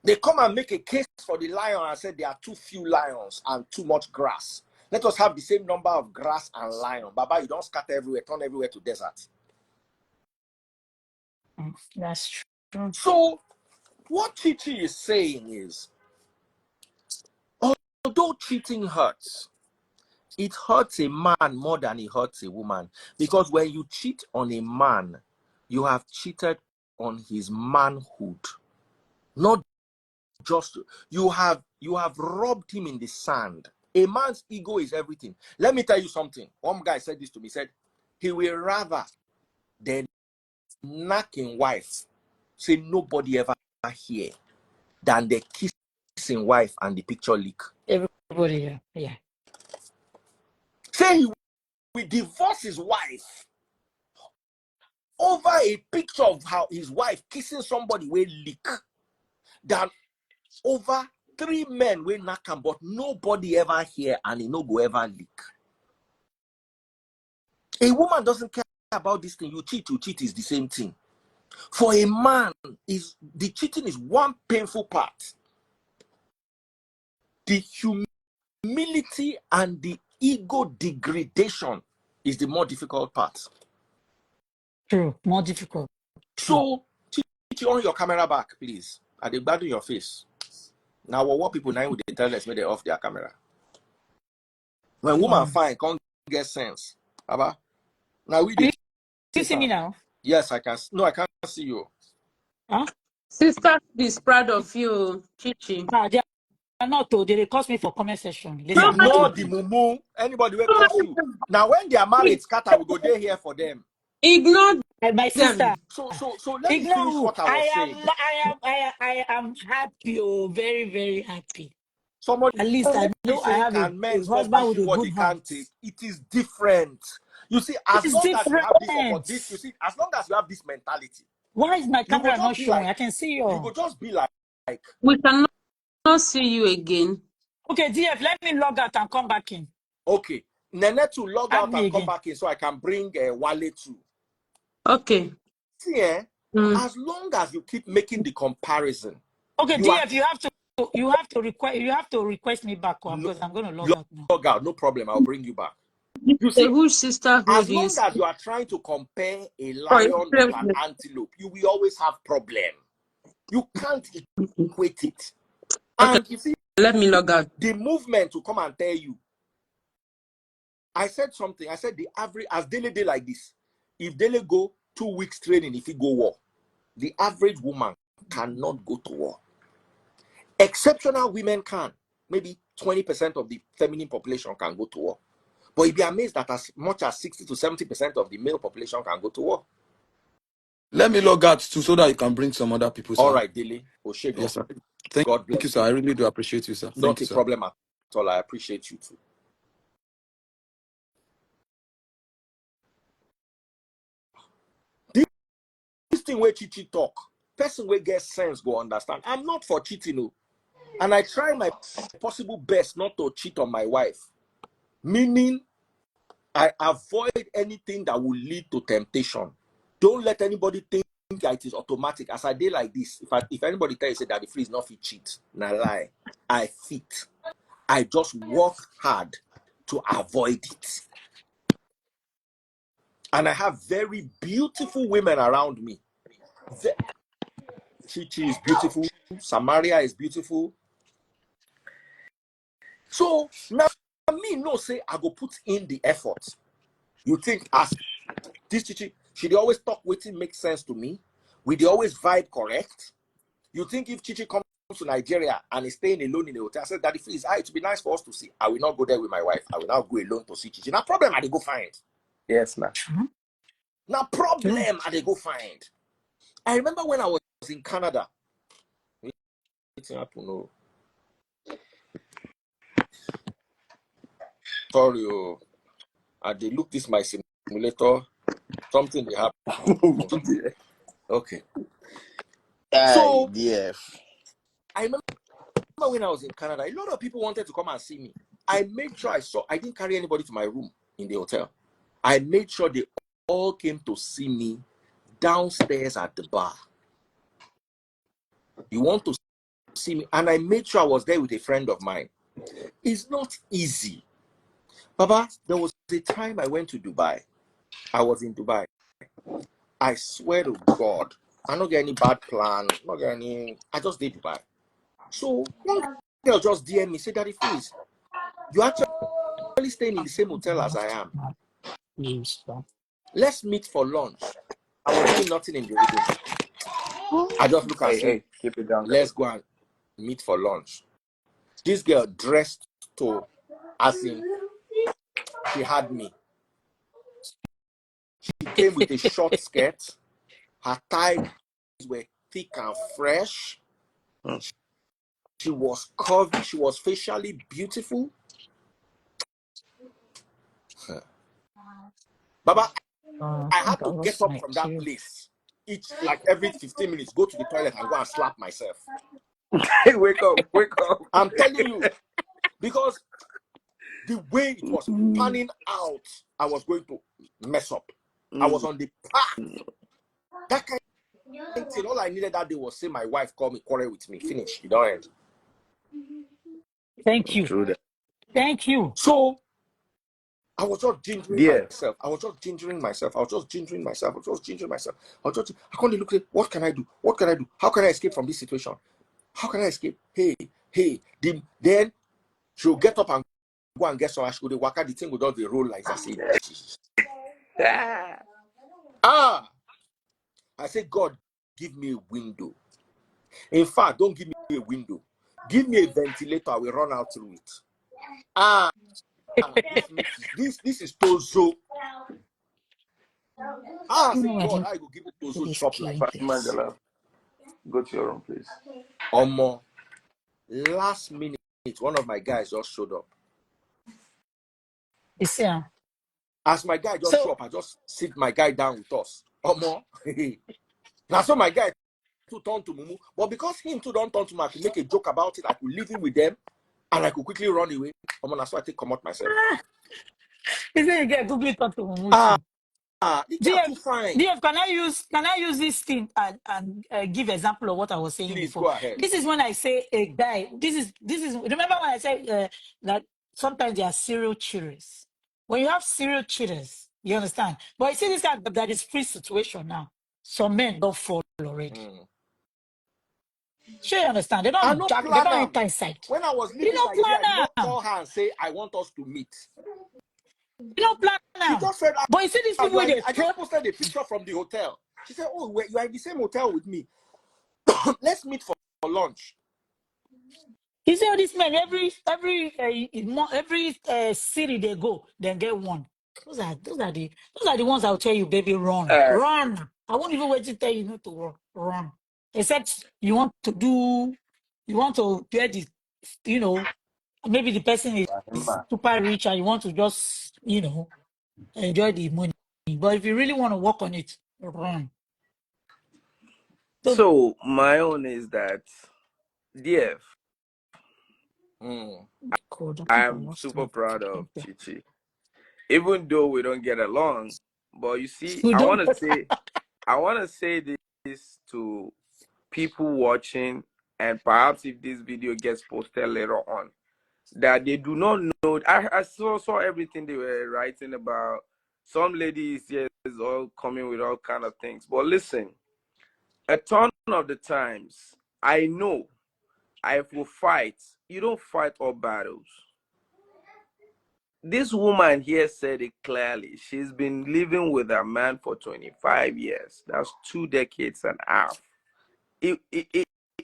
They come and make a case for the lion and say there are too few lions and too much grass. Let us have the same number of grass and lion. Baba, you don't scatter everywhere, turn everywhere to desert. That's true. So what Chichi is saying is, although cheating hurts, it hurts a man more than it hurts a woman. Because when you cheat on a man, you have cheated on his manhood. Not just, you have robbed him in the sand. A man's ego is everything. Let me tell you something. One guy said this to me, said, he will rather than knacking wife, say nobody ever hear, than the kissing wife and the picture leak. Everybody here, yeah. Say he will divorce his wife over a picture of how his wife kissing somebody will leak, than over 3 men will knock him, but nobody ever hear and he no go ever leak. A woman doesn't care about this thing. You cheat is the same thing. For a man, the cheating is one painful part. The humility and the ego degradation is the more difficult part. True, more difficult. True. So, Chichi, on your camera back, please. Are they bad in your face? Now, what people now would they tell us when they off their camera? When woman fine, can't get sense. Aba? Now we Can did. you see me now? Yes, I can. No, I can't see you. Huh? Sister is proud of you, Chichi. They are not told. They cost me for comment section. They say I'm not Ignore told. the mumu. Anybody will curse you. Now, when they are married, scatter, we go there here for them. Ignore My sister. them. So let me finish Ignore. what I was saying. I am happy. Oh, very, very happy. Somebody At least I know I saying, have can a men stop husband with taking a what good they heart. can't take? It is different. You see, as It's long as you different. have this opportunity, you see, as long as you have this mentality, Why is my you go camera not just be showing? like, I can see you you. go just be like, We cannot see you again. Okay, DF, let me log out and come back in. okay, Nene to log Add out me and come again. back in so I can bring Wale too. Okay. See, as long as you keep making the comparison, Okay, you are DF, you have to request me back because I'm going to log out now. log out, no problem. I'll bring you back. You The see, whose sisterhood as long is. as you are trying to compare a lion with an antelope, you will always have problem. You can't equate it. Okay, And you see, let me log out. the movement to come and tell you. I said something. I said the average, as Dele day like this, if Dele go 2 weeks training, if he go war, the average woman cannot go to war. Exceptional women can. Maybe 20% of the feminine population can go to war. But you'd be amazed that as much as 60 to 70% of the male population can go to war. Let me log out too so that you can bring some other people, sir. All right, Dele. Oshegon. Yes, sir. Thank God you, bless sir. you. I really do appreciate you, sir. Thank Not you, a sir. problem at all. I appreciate you too. This thing where Chichi talk, person where get sense go understand. I'm not for cheating. No. And I try my possible best not to cheat on my wife. Meaning, I avoid anything that will lead to temptation. Don't let anybody think that it is automatic. As I did like this, if anybody tell you say that the free is not fit cheat, nah lie. I fit. I just work hard to avoid it. And I have very beautiful women around me. Chichi is beautiful. Samaria is beautiful. So now me no say I go put in the effort. You think as this Chichi, she always talk waiting makes sense to me. We they always vibe correct. You think if Chichi comes to Nigeria and is staying alone in the hotel, I said, Daddy, please, it would be nice for us to see. I will not go there with my wife. I will now go alone to see Chichi. Now problem I they go find. Yes, now. Now problem I they go find. I remember when I was in Canada. No. Sorry, I they look this my simulator. Something they happen. Okay. So I remember when I was in Canada, a lot of people wanted to come and see me. I made sure I didn't carry anybody to my room in the hotel. I made sure they all came to see me downstairs at the bar. You want to see me? And I made sure I was there with a friend of mine. It's not easy. Baba, there was a time I went to Dubai. I was in Dubai. I swear to God, I don't get any bad plan. Not get any. I just did Dubai. So one girl just DM me, say, Daddy, please, you actually staying in the same hotel as I am. Let's meet for lunch. I was doing nothing in the room. I just look and say, keep it down, let's go and meet for lunch. This girl dressed to, as in, she had me. She came with a short skirt. Her thighs were thick and fresh. She was curvy. She was facially beautiful. Baba, I had to get up from that place. Like every 15 minutes, go to the toilet and go and slap myself. Hey, wake up. I'm telling you, because the way it was panning out, I was going to mess up. I was on the path. That kind of thing, all I needed that day was say my wife called me, quarrel with me. Finish. You don't end. Thank you. True that. Thank you. So I was just gingering Yeah. myself. I can't look at what can I do? What can I do? How can I escape from this situation? How can I escape? Hey. Then she'll get up and go and get some ash. The waka, the thing with all the roll like I say. I say, God, give me a window. In fact, don't give me a window. Give me a ventilator. I will run out through it. This is Tozo. Say God, I go give it Tozo chop like Mandela, go to your room, please. Last minute, one of my guys just showed up. Yeah. As my guy just show up, I just sit my guy down with us. Now so my guy to turn to Mumu, but because him too don't turn to me, I could make a joke about it. I could leave him with them, and I could quickly run away. So I take come out myself. Is it again? Google talk to Mumuchi. The girl too fine. DF, can I use this thing and give example of what I was saying Please before? go ahead. This is when I say a guy. This is. Remember when I said that sometimes they are serial cheaters. When you have serial cheaters, you understand. But you see this guy that is free situation now. Some men don't fall already. Sure, you understand. They I don't no jack. They plan don't them. enter inside. When I was You leaving don't Nigeria, I did plan not them. call her and say I want us to meet. You don't plan She them. just said, But you see these people they I just posted a picture from the hotel. She said, oh, you are in the same hotel with me. Let's meet for lunch. You see all these men, every city they go, then get one. Those are the ones I'll tell you, baby, run. I won't even wait to tell you not to run. Except you want to get the, maybe the person is super rich and you want to just, enjoy the money. But if you really want to work on it, run. So my own is that, yeah, Cool. I I think I am lost super him. proud of Thank you. Chichi, even though we don't get along. But you see, We don't. I want to say this to people watching, and perhaps if this video gets posted later on, that they do not know. I saw everything they were writing about. Some ladies, yes, all coming with all kind of things. But listen, a ton of the times, I know I will fight. You don't fight all battles. This woman here said it clearly. She's been living with a man for 25 years. That's 2 decades and a half. It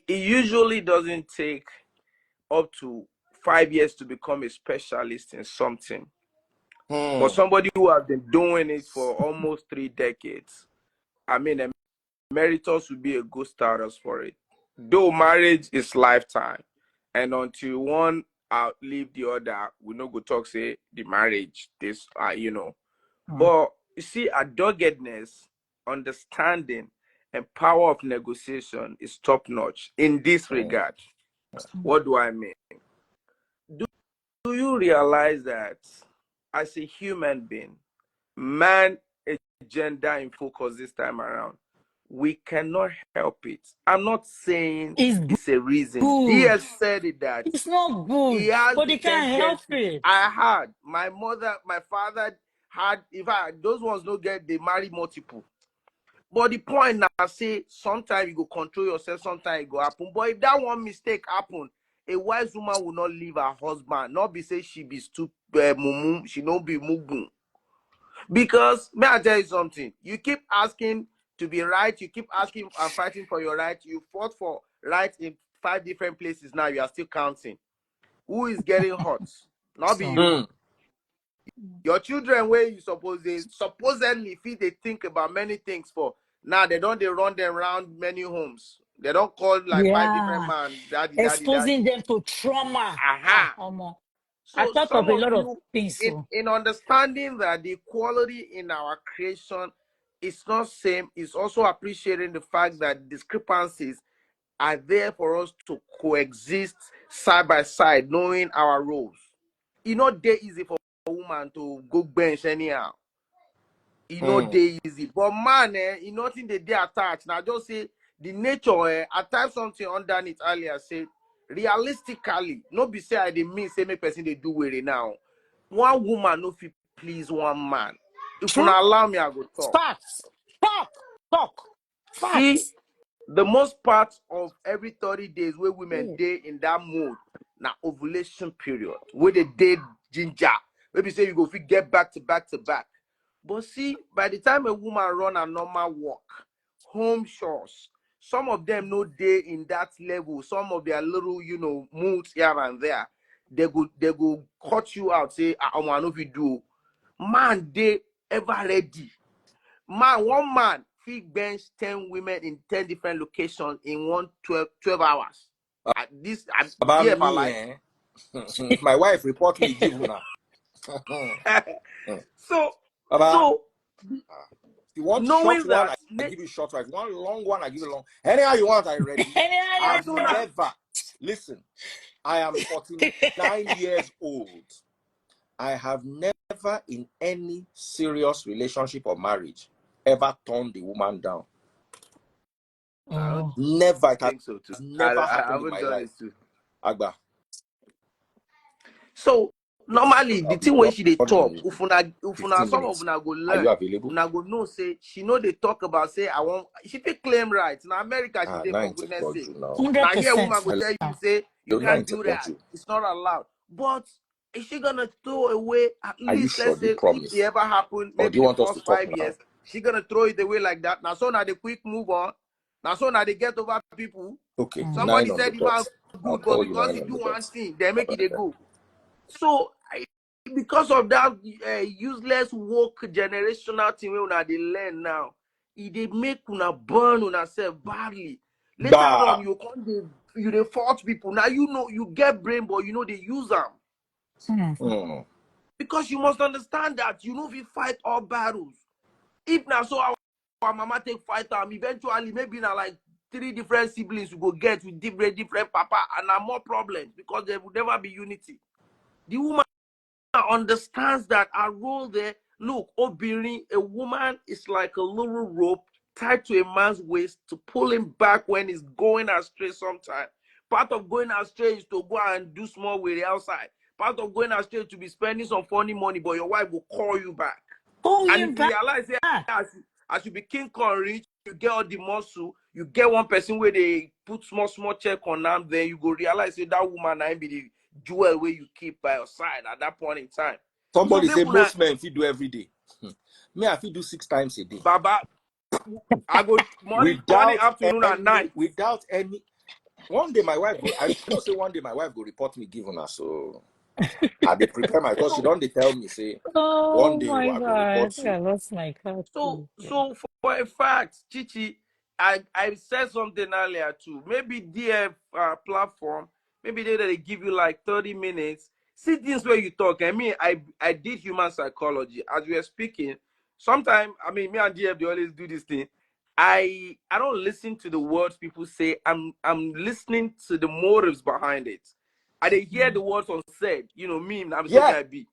usually doesn't take up to 5 years to become a specialist in something. But somebody who has been doing it for almost 3 decades, I mean, emeritus would be a good status for it. Though marriage is lifetime, and until one outlive the other, we no go talk say the marriage. This, But you see, a doggedness, understanding, and power of negotiation is top notch in this regard. What do I mean? Do you realize that as a human being, man is gender in focus this time around? We cannot help it. I'm not saying It's it's a reason. He good. has said it that It's not he good, has but the they can't help tendency. it. I had my mother, my father had. In fact, those ones don't get. They marry multiple. But the point now, say sometimes you go control yourself, sometimes it go happen. But if that one mistake happen, a wise woman will not leave her husband. Not be say she be stupid, mumu. She don't be mugu. Because may I tell you something? You keep asking to be right. You keep asking and fighting for your right. You fought for right in 5 different places. Now you are still counting. Who is getting hurt? Not be So, you. Your children, where you supposedly if they think about many things for now, they run them around many homes. They don't call like 5 different yeah, man, daddy, daddy, exposing daddy. them to trauma. Aha. I So thought of some a of lot of you, things. So. in understanding that the quality in our creation is not same, is also appreciating the fact that discrepancies are there for us to coexist side by side, knowing our roles. It's not that easy for a woman to go bench anyhow. It's not that easy. But man, nothing they attached. Now just say the nature, I type something underneath earlier, say realistically, no be say I didn't mean say make person they do with it now. One woman no fit please one man. If you True. not allow me, I go talk. Facts. Talk. See, Facts. the most part of every 30 days where women day in that mood, now ovulation period, where they date ginger. Maybe say you go fit get back to back to back. But see, by the time a woman run a normal walk, home chores, some of them no day in that level. Some of their little, moods here and there. They go cut you out. Say, I want if you do. Man, they ever ready. Man, one man fit bench 10 women in 10 different locations in 12 hours. This About be ever me, like. eh? My wife report me give una. so Baba, so you want short knowing one, that I give you short one. If you want long one, I give you long. Anyhow you want, I ready. I've so now never, listen, I am 49 years old. I have never in any serious relationship or marriage ever turned the woman down. I don't Never. It think so too. has I never happened in haven't my done life. it too. Agba. So normally the thing when she they talk, In if una 15 some of minutes. una go Are you learn, available? una go know say she know they talk about say I want she fit claim rights. Now America she did for Nine tech goodness sake. you now. 100%. Now here woman go tell you say you Hello, nine can't tech do that. you. It's not allowed. But is she gonna throw away at Are you least sure let's they say if it promise? ever happened, Or do maybe you the want us to first talk 5 years, now? she gonna throw it away like that. Now so now they quick move on. Now so now they get over people. Okay, 9 Somebody on the said the man dot. I'll good, but call you because 9 he on do the one dot. thing, they All make it right they then. go. So because of that useless woke generational thing wey una dey learn now, they make una burn una self badly. Later on, Bah. you dey fault people. Now you know you get brain, but you know they use them. Because you must understand that you know if you fight all battles. If now so our mama take fight eventually maybe now like 3 different siblings you go get with different papa, and more problems because there will never be unity. The woman understands that our role there. Look, Obiri, a woman is like a little rope tied to a man's waist to pull him back when he's going astray sometimes. Part of going astray is to go and do small with the outside. Part of going astray is to be spending some funny money, but your wife will call you back. Pull And him if you back. realize as you be king con rich, you get all the muscle, you get one person where they put small check on them, then you go realize that woman I be the jewel where you keep by your side at that point in time. So Somebody say people now, most men fit do every day. Me, I fit do 6 times a day. Baba, I go morning, Without afternoon, and any, night. without any. One day my wife go. I know say one day my wife go report me given her. So I dey prepare my cause she don't dey tell me say one Oh day my I go God. I report think you. I lost my card. So for a fact, Chichi, I said something earlier too. Maybe DF platform, maybe they give you like 30 minutes. See things where you talk. I mean, I did human psychology as we were speaking. Sometimes, I mean, me and DF they always do this thing. I don't listen to the words people say. I'm listening to the motives behind it. I dey hear the words unsaid. You know, me, I'm saying Yes. I be.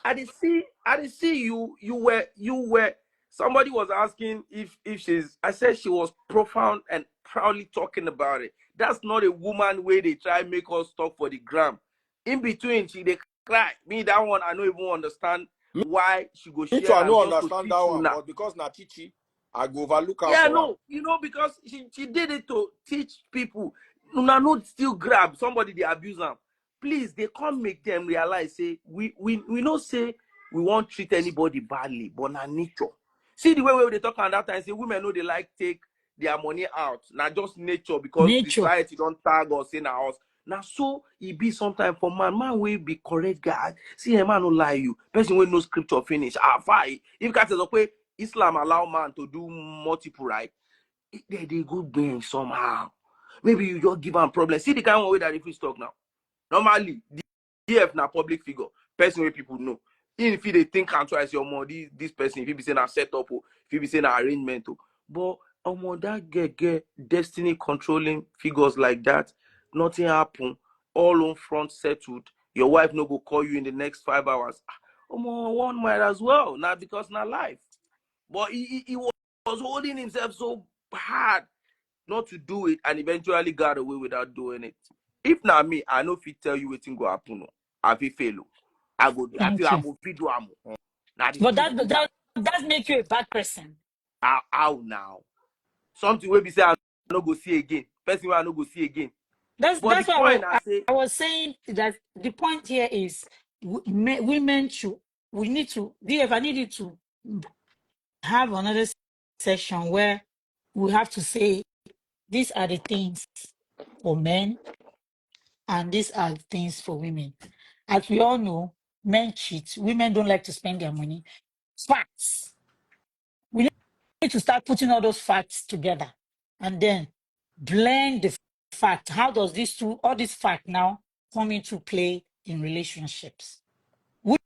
I did see you were somebody was asking if she's I said she was profound and proudly talking about it. That's not a woman way they try make us talk for the gram. In between she they cry. Me that one I don't even understand why she go Me too, share I them no just to understand that teach you one, now. but because na Chichi, I go overlook am Yeah, for am. no, because she did it to teach people. Una no still grab somebody they abuse them. Please, they can't make them realize say we not say we won't treat anybody badly, but na nature. See the way they talk on that time, say women know they like take their money out. Now just nature because the Nature. society don't tag us in our house. Now so it be sometime for man will be correct guy. See a man no lie you. Person will no scripture finish. Fine. If cat is okay, Islam allow man to do multiple, right? They go bring somehow. Maybe you just give them problem. See the kind of way that if we talk now. Normally, DF na public figure, person where people know. Even if they think and twice your more this person, if you be saying a setup, if you be saying an arrangement, but that get destiny controlling figures like that, nothing happen. All on front settled. Your wife no go call you in the next 5 hours. One might as well now because not life. But he was holding himself so hard not to do it and eventually got away without doing it. If not me, I know if he tell you what go happen. I feel fail. I Thank you. go feed am. Now the But truth that be that. that make you a bad person. How now? Something will be say I no go see again. Person I no go see again. But the That's why point I say, I was saying that the point here is women should we need to DF I need you to have another session where we have to say these are the things for men and these are the things for women. As we all know, men cheat. Women don't like to spend their money. Facts. We need to start putting all those facts together and then blend the fact. How does all this fact now come into play in relationships? Which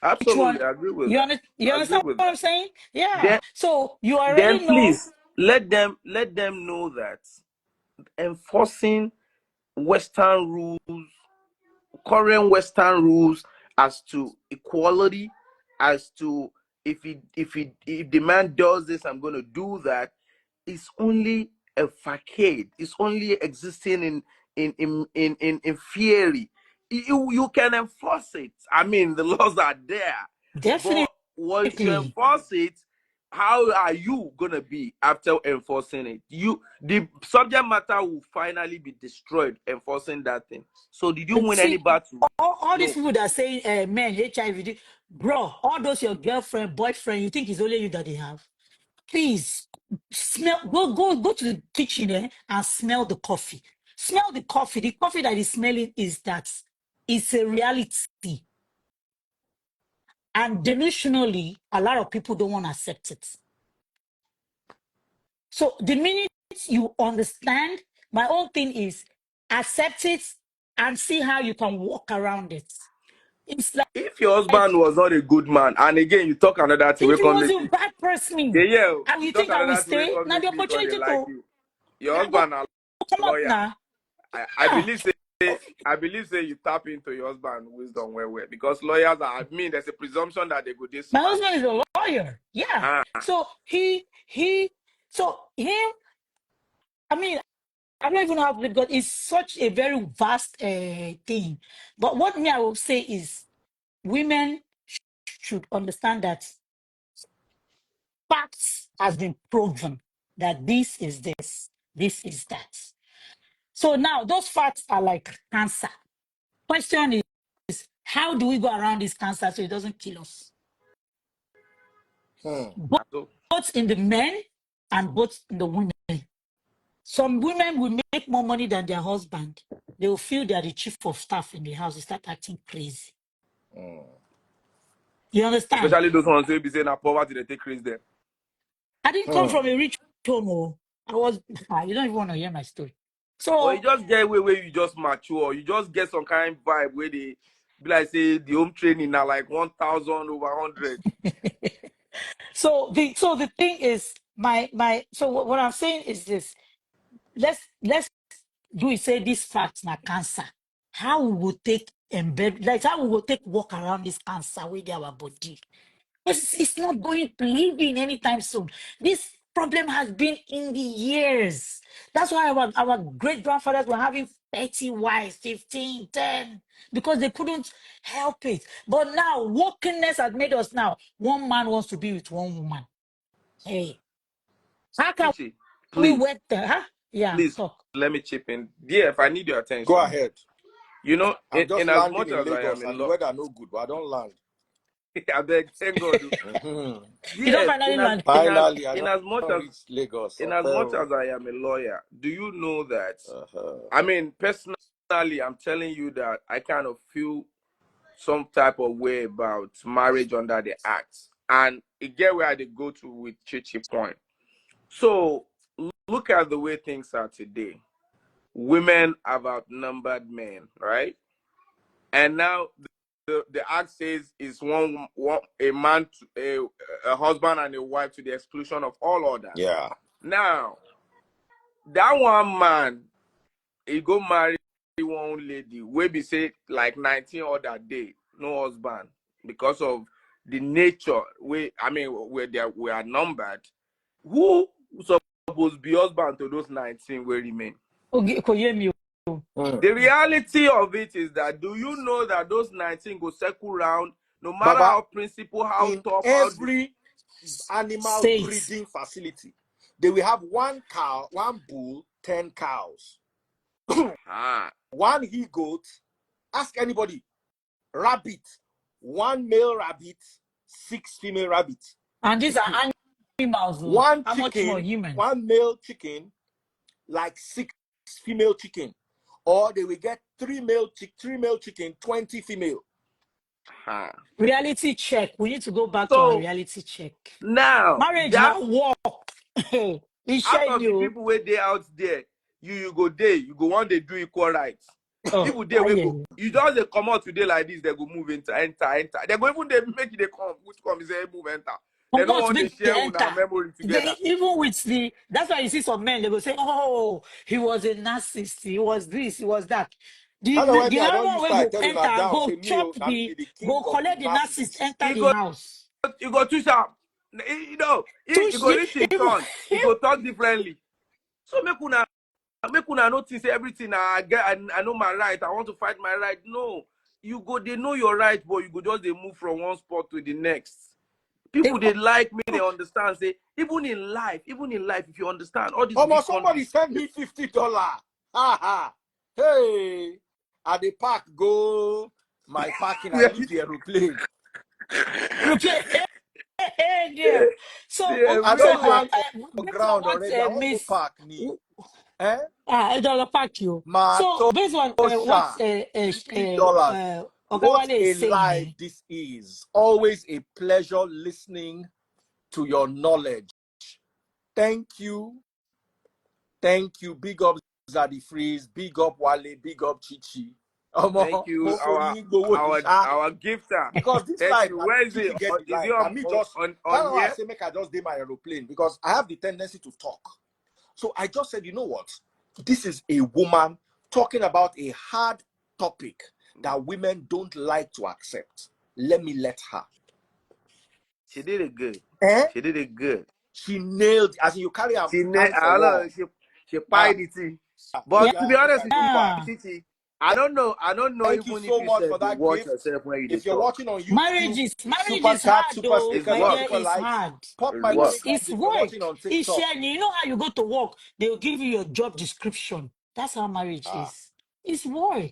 one? absolutely I agree with that. You I agree understand with what that. I'm saying? Yeah. Then So you then already know. please let them know that enforcing Western rules, current Western rules as to equality, as to if the man does this, I'm going to do that, is only a facade. It's only existing in theory. You can enforce it. I mean, the laws are there, Definitely. but once you enforce it, how are you gonna be after enforcing it? The subject matter will finally be destroyed enforcing that thing. So did you win any See, battle? all these No. people that say men, HIV, bro, all those your girlfriend, boyfriend, you think it's only you that they have? Please smell, go to the kitchen and smell the coffee. Smell the coffee. The coffee that is smelling is that it's a reality. And delusionally, a lot of people don't want to accept it. So the minute you understand, my own thing is accept it and see how you can walk around it. It's If your like husband was not a good man, and again you talk another thing, we if he come was make a me. bad person Yeah, and you you talk think I will another thing, we stay, come now make the me because they opportunity like to you. your husband a come up lawyer. now. I believe say you tap into your husband wisdom well because lawyers are. I mean, there's a presumption that they go this My smart. husband is a lawyer. Yeah. So so him. I mean, I don't even know how to because it's such a very vast thing. But what me I will say is, women should understand that facts has been proven that this is this is that. So now those facts are like cancer. Question is, how do we go around this cancer so it doesn't kill us? Both, So, both in the men and both in the women. Some women will make more money than their husband. They will feel they are the chief of staff in the house. They start acting crazy. You understand? especially those ones who be saying that poverty they take crazy them. I didn't come from a rich home. Oh. I was, you don't even want to hear my story. Or you So, just get away where you just mature. You just get some kind of vibe where they be like say the home training are like 1,000 over 100. so the thing is, so what I'm saying is this. Let's do we say this fact na cancer? How we will take embed, like how we will take walk around this cancer with our body? It's not going to leave in anytime soon. This problem has been in the years. That's why our great grandfathers were having 30 wives, 15, 10, because they couldn't help it. But now, wokenness has made us now. One man wants to be with one woman. Hey, how can Chichi, we please, wait there? Huh? Yeah, please talk. let me chip in. If I need your Go attention. ahead. You know, I'm just in as landing much in as I am Lagos in and the love, weather no good, but I don't land. I beg, thank God. Mhm. You don't Yes, finally land. Finally, I in as much don't as reach Lagos. in as much as I am a lawyer, do you know that? Uh-huh. I mean, personally, I'm telling you that I kind of feel some type of way about marriage under the act, and it get where they go to with Chichi point. So look at the way things are today. Women have outnumbered men, right? And now the act says is one a man a husband and a wife to the exclusion of all others. Yeah. Now that one man he go marry one lady wey be say like 19 other day no husband because of the nature where we are numbered. Who supposed be husband to those 19 wey remain? Koyemi. Mm. The reality of it is that do you know that those 19 go circle round no matter Baba, how principle, how in tough, how every animal Say it. breeding facility, they will have one cow, one bull, 10 cows, one he goat. Ask anybody. Rabbit, one male rabbit, 6 female rabbits. And these are animals. Oh. One How much more chicken, humans? one male chicken, like 6 female chicken. Or they will get 3 male chicken, 20 female. Reality check. We need to go back to our So reality check. now Marriage that now walk. It's out shame of the you. people where they out there, you go there, you go one day do equal rights. Oh, People there I will hear go. you. You just they come out today like this, they go move enter. They go even they make it they come, which come is say move enter. They Come don't on, want to make the share with our enter. memory together. Even with the, that's why you see some men, they go say, oh, he was a narcissist, he was this, he was that. I know The me, I other don't one use will I go tell you now enter, down, go say me, chop I'm be the king go of the collect the narcissist, narcissists. enter the house. You go too sharp. You know, you Touch go the, reach in even, turn, you go talk differently. So make una notice everything. I know my right. I want to fight my right. No, you go. They know your right, but you go just they move from one spot to the next. People they like me. They understand. Say even in life, if you understand all these big Almost somebody countries. send me $50. Ha ha. Hey, at the park, go my parking, I leave the aeroplane. replay, yeah. So, I No don't so, go. park on based on ground what already. I want to go Miss, park me. Eh? it's all pack you. So, based on what Matosha, $50. What Ogawale is a saying, life this is. Always a pleasure listening to your knowledge. Thank you. Thank you. Big up Zaddy Freeze. Big up Wale. Big up Chichi. Thank you, our gifter. Because this Thank life, you. now Where is it? Chichi get the Is life. it Now me just, on that's why I here? say make I just do my aeroplane. Because I have the tendency to talk. So I just said, you know what? This is a woman talking about a hard topic that women don't like to accept. Let me let her. She did it good. Eh? She did it good. She nailed, as in you carry a stand for I wall. know she pied it. But to Yeah. be honest with you, Super. Chichi, I don't know Thank you even if so you much said for you that watch gift. yourself when you If did you're talk. watching on Marriage YouTube, is super hard chat, super though, It's sticker, my or work. dear. super It's likes. hard. Pop It's my work. money It's cards if you're watching work. on It's TikTok. sharing. You know how you go to work, they'll give you your job description. That's how marriage Ah. is. It's work.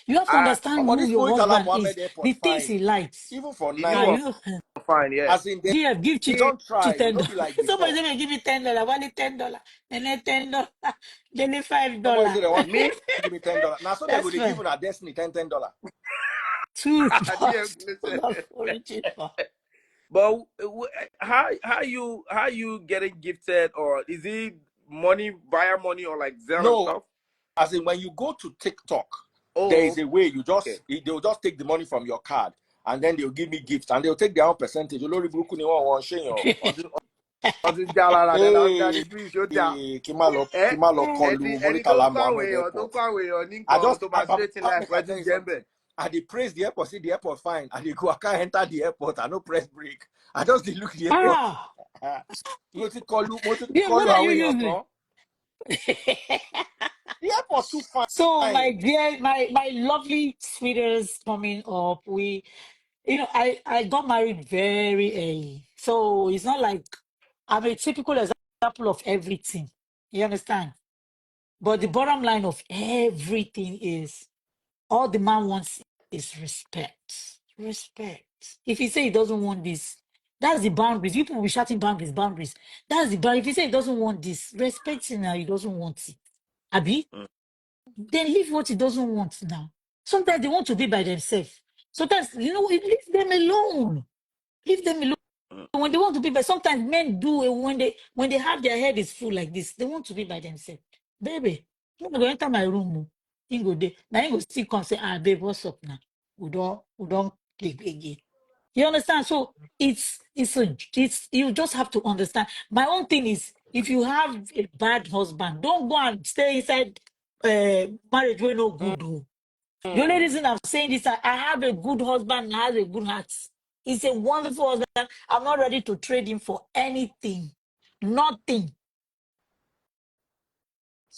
You have to I understand But who this your Muritala husband is, Mohammed the Airport things fine. he likes. Even for the new Ah, night. one you fine, yeah. As in GF give they Chichi don't try. They don't $10. be like Somebody before. say "May give me $10, only $10, then $10, then $5." Somebody say they want Me? give me $10. Now so they go That's they give fine. our destiny $10. GM, listen. $2 for original. But how you getting gifted, or is it money via money or like Zelle and No, stuff? as in when you go to TikTok, there Oh, is a way you okay. they'll just take the money from your card and then they'll give me gifts and they'll take their own percentage. Olórí burúkú ni wọ́n ṣe yàn. Ọtí jalala Hey, daddy please ó jà. kí má lọ kọlu Ẹni tó Muritala kó àwọn Muhammed èèyàn Airport. ní I nǹkan just tó máa straight in life make I pẹ̀lú tell you something. jẹ́mbẹ̀. I dey praise the airport, see the airport fine. I dey go, I can't enter the airport. I no press brake. I just dey look the airport. Ah, Mo ti kọlu yeah, what are you àwọn èèyàn using? tán. The airport too So my fine. dear, my lovely sweeters coming up, I got married very early. So it's not like I'm a typical example of everything. You understand? But the bottom line of everything is all the man wants is respect. Respect. If he say he doesn't want this, that's the boundaries. People will be shouting boundaries, boundaries. That's the boundary. If he say he doesn't want this, respect him now. He doesn't want it. Abi, then leave what he doesn't want now. Sometimes they want to be by themselves. Sometimes, leave them alone. Leave them alone. When they want to be by, sometimes men do it when they have their head is full like this, they want to be by themselves. Baby, you go enter my room. You go there. Now you go still come say, babe, what's up now? We don't click again. You understand? So it's you just have to understand. My own thing is if you have a bad husband, don't go and stay inside marriage where no good. Oh. The only reason I'm saying this, I have a good husband and has a good heart. He's a wonderful husband. I'm not ready to trade him for anything. Nothing.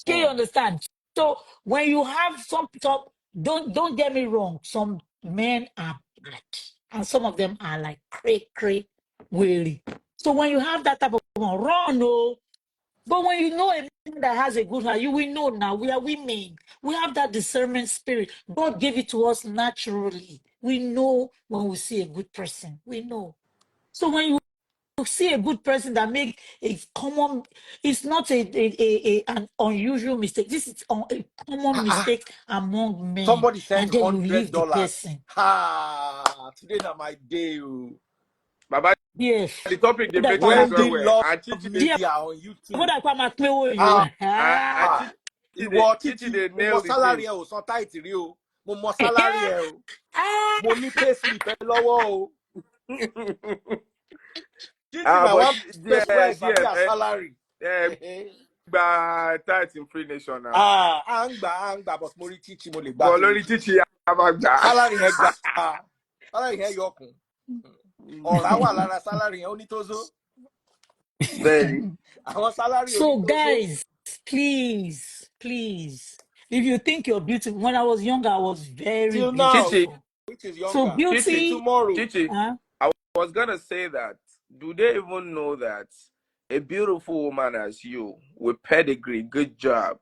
Do you understand? So when you have some don't get me wrong. Some men are bad, and some of them are like cray weary. So when you have that type of one, run, no. But when you know a man that has a good heart, you will know now. We are women. We have that discernment spirit. God gave it to us naturally. We know when we see a good person. We know. So when you see a good person that make a common, it's not an unusual mistake. This is a common mistake among men, Somebody and send then you leave the $100. person. Ha! Today not my day. Oh. Baba, Yes. the topic they What I make call my sense Wendy well pay. well. Love And Chichi they Dear, Media on what YouTube. I call my pay you. Ah, ah. Chichi Chichi, they mo mọ nail the salary thing. ẹ o, san tight rí o. Mo mọ salary ẹ o. Ah. Mo ní payslip ẹ lọ́wọ́ o. Chichi, Ah, my but one place where yeah, I sabi GF, her salary. tight inflation now. À ń gbà, but mo rí Chichi, mo lè gbà But torí lórí Chichi. Chichi abagba. Salary yẹn ga. Salary yẹn yọkùn. Ọ̀rá wà lára salary yẹn, ó ní Tózó. Very. Àwọn salary ò ní So, Tózó. guys, please, if you think you're beautiful, when I was younger, I was very Till now, Chichi, beautiful. which is So, younger. Chichi, beauty, Tomorrow. Chichi. huh? I was gonna say that. Do they even know that a beautiful woman as you with pedigree, good job?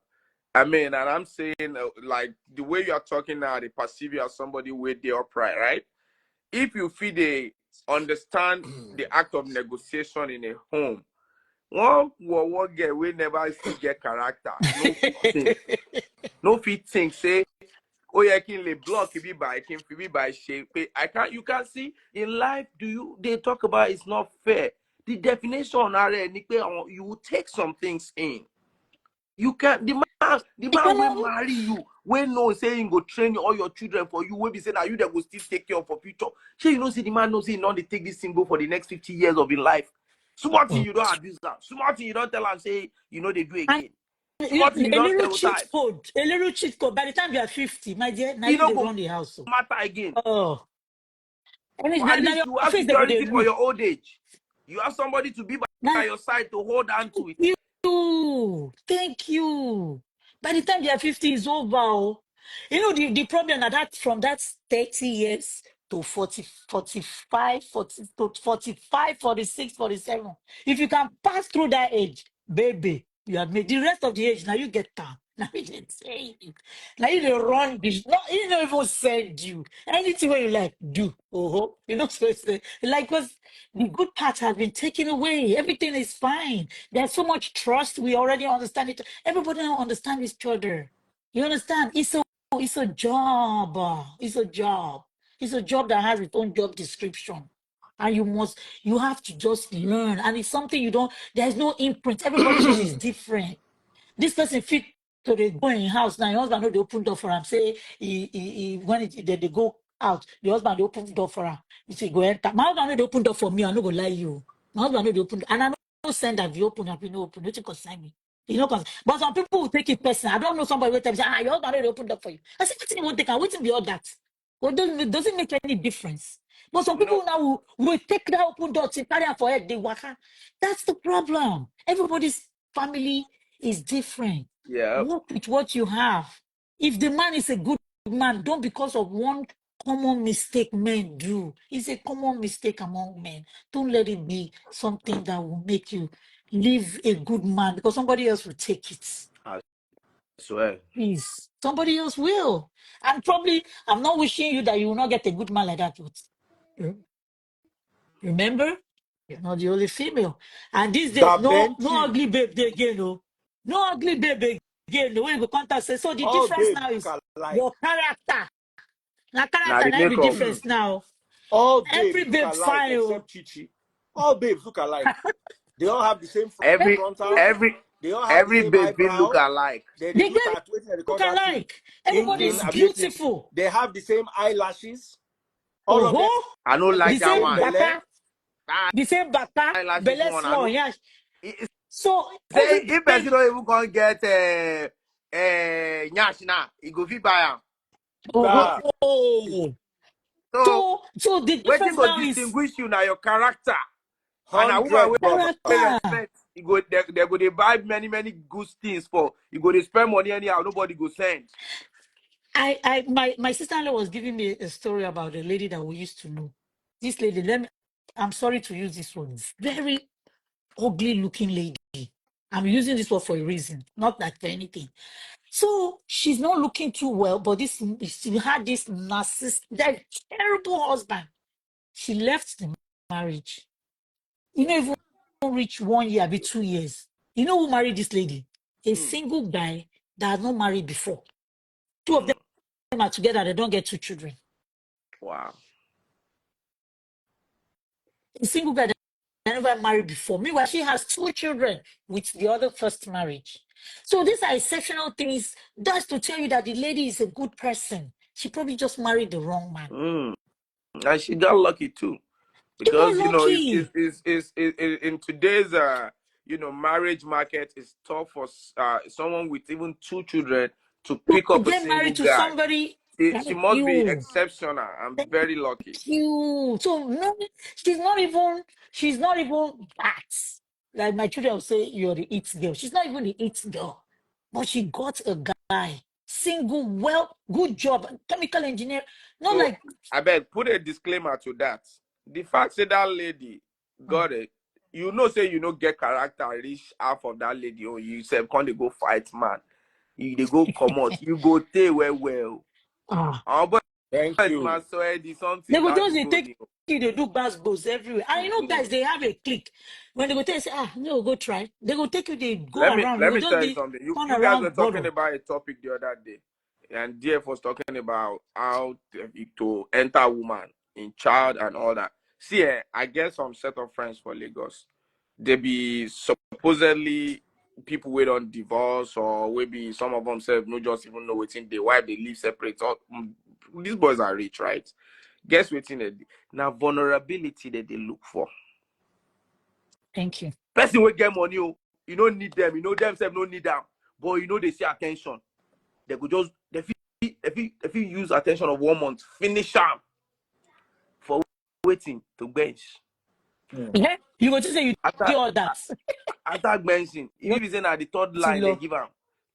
I mean, and I'm saying like the way you are talking now, they perceive you as somebody with the upright, right? If you feel they understand the act of negotiation in a home, one will get we never still get character. No fit think. No fit think. Say, oh yeah, can lay block be by can be by shape. I can't you can see in life, they talk about it's not fair. The definition are you will take some things in. You can the man will Economic, marry you. When no saying go train all your children for you, will be saying that you that will still take care of for future. Sure, you know, see the man knows he not they take this single for the next 50 years of his life. Small thing Oh. you don't abuse them. Small thing you don't tell them say you know they do And again. Small thing you a don't little cheat stereotype. code, a little cheat code. By the time you are 50, my dear, now You you know they go run the house. So. matter again. Oh, and But at now least your you have face they go security they for look. your old age. You have somebody to be Now by your side to hold on to it. thank you. By the time they are 50, it's over. Oh. You know the problem that from that 30 years to 40, 45, 40 to 45, 46, 47. If you can pass through that age, baby, you have made the rest of the age. Now you get down. Now you didn't say it. Now you don't run this. No, you don't even send you. Anything where you like, do. Oh, you know, so it's like, because the good part has been taken away. Everything is fine. There's so much trust. We already understand it. Everybody now understand each other. You understand? It's a job. It's a job. It's a job that has its own job description. And you have to just learn. And it's something you don't, there's no imprint. Everybody's own is different. This person fit to the go in house now. Your husband know they open door for him. Say when they go out, the husband they open door for him. You say go enter. My husband know they open door for me. I no go lie you. My husband know they open, and I no send that you open up, you no open. Nothing concern me. You know, but some people will take it personal. I don't know somebody will tell me, say, your husband know they open door for you. I say, what you won't take? I waiting be all that. Well, doesn't make any difference. But some No, people now will take that open door to carry her for head. They waka. That's the problem. Everybody's family is different. yeah. Work with what you have. If the man is a good man, don't because of one common mistake men do. It's a common mistake among men. Don't let it be something that will make you leave a good man because somebody else will take it. I swear. Please. Somebody else will. And probably, I'm not wishing you that you will not get a good man like that. But remember, you're not the only female. And these days, Da no Vinci. ugly babe there again, no. No ugly babe again. The way you contact say, so the All difference babes now look is alike. your character. Now Now character the now be makeup. difference now. All Every babes look babe alike fine. Oh. except Chichi. All babes look alike. They all have the same Every frontal. every They all have the every same baby look eyebrow. alike. They The do girl tattooing and they call look that thing. alike. Everybody's Aviating. beautiful. They have the same eyelashes. All of them Oh, I don't have the like the that same same one. belly. baka, That the same baka, eyelashes belly one. I small, know. yeah. It- So Say every if babe, person don't even gonna get nyash now, he go fit buy am. Nah, oh. So So the wetin difference go now is distinguish you now your character. And a woman 100 brother. wey character. respect, they go they buy many good things for. You go they spend money anyhow. Nobody go send. My sister-in-law was giving me a story about a lady that we used to know. This lady, I'm sorry to use this word, very ugly looking lady. I'm using this word for a reason, not that for anything. So she's not looking too well, but she had this that terrible husband. She left the marriage. You know, even reach 1 year, be 2 years. You know who married this lady? A Hmm. single guy that had not married before. Two of Hmm. them are together, they don't get two children. Wow. A single guy that never married before. Meanwhile, she has two children with the other first marriage. So these are exceptional things. That's to tell you that the lady is a good person. She probably just married the wrong man. Hmm. And she got lucky too. She got Because lucky. in today's marriage market, it's tough for someone with even two children to pick To up a get married single to guy. somebody She like must be you. exceptional. I'm very lucky. You. So no, she's not even that. Like my children will say, you're the it girl. She's not even the it girl. But she got a guy, single, well, good job, chemical engineer. Not So like I bet put a disclaimer to that. The fact that that lady got it, say you know get character reach half of that lady, or you say can't they go fight man. You they go come out, you go stay well. ah. Our Thank boys you. man so They something go that just do they go take you, they do basketballs everywhere. And you know, guys, they have a clique. When they go tell you, say, no, go try. They go take you, they go let me around. You let go me just tell you be something. You turn guys were around talking bottle. about a topic the other day, and DF was talking about how to enter woman in child and all that. See, I get some set of friends for Lagos. They be supposedly people wait on divorce, or maybe some of them say no just even know within the wife they live separate. These boys are rich, right? Guess within it now vulnerability that they look for. Thank you. Person will get money, you don't need them, themselves don't need them, but they see attention. They could just if you use attention of 1 month, finish them for waiting to bench. Yeah, you go to say you After do all that. benching, if you say at the third Too line they low. give them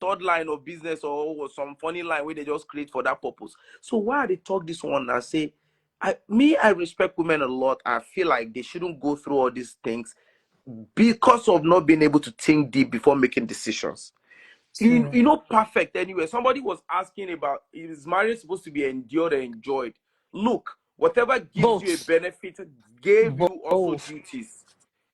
third line of business or some funny line where they just create for that purpose. So why they talk this one and say, I respect women a lot. I feel like they shouldn't go through all these things because of not being able to think deep before making decisions. Perfect anyway. Somebody was asking about, is marriage supposed to be endured or enjoyed? Look, whatever gives you a Both. benefit gave you also Both. duties.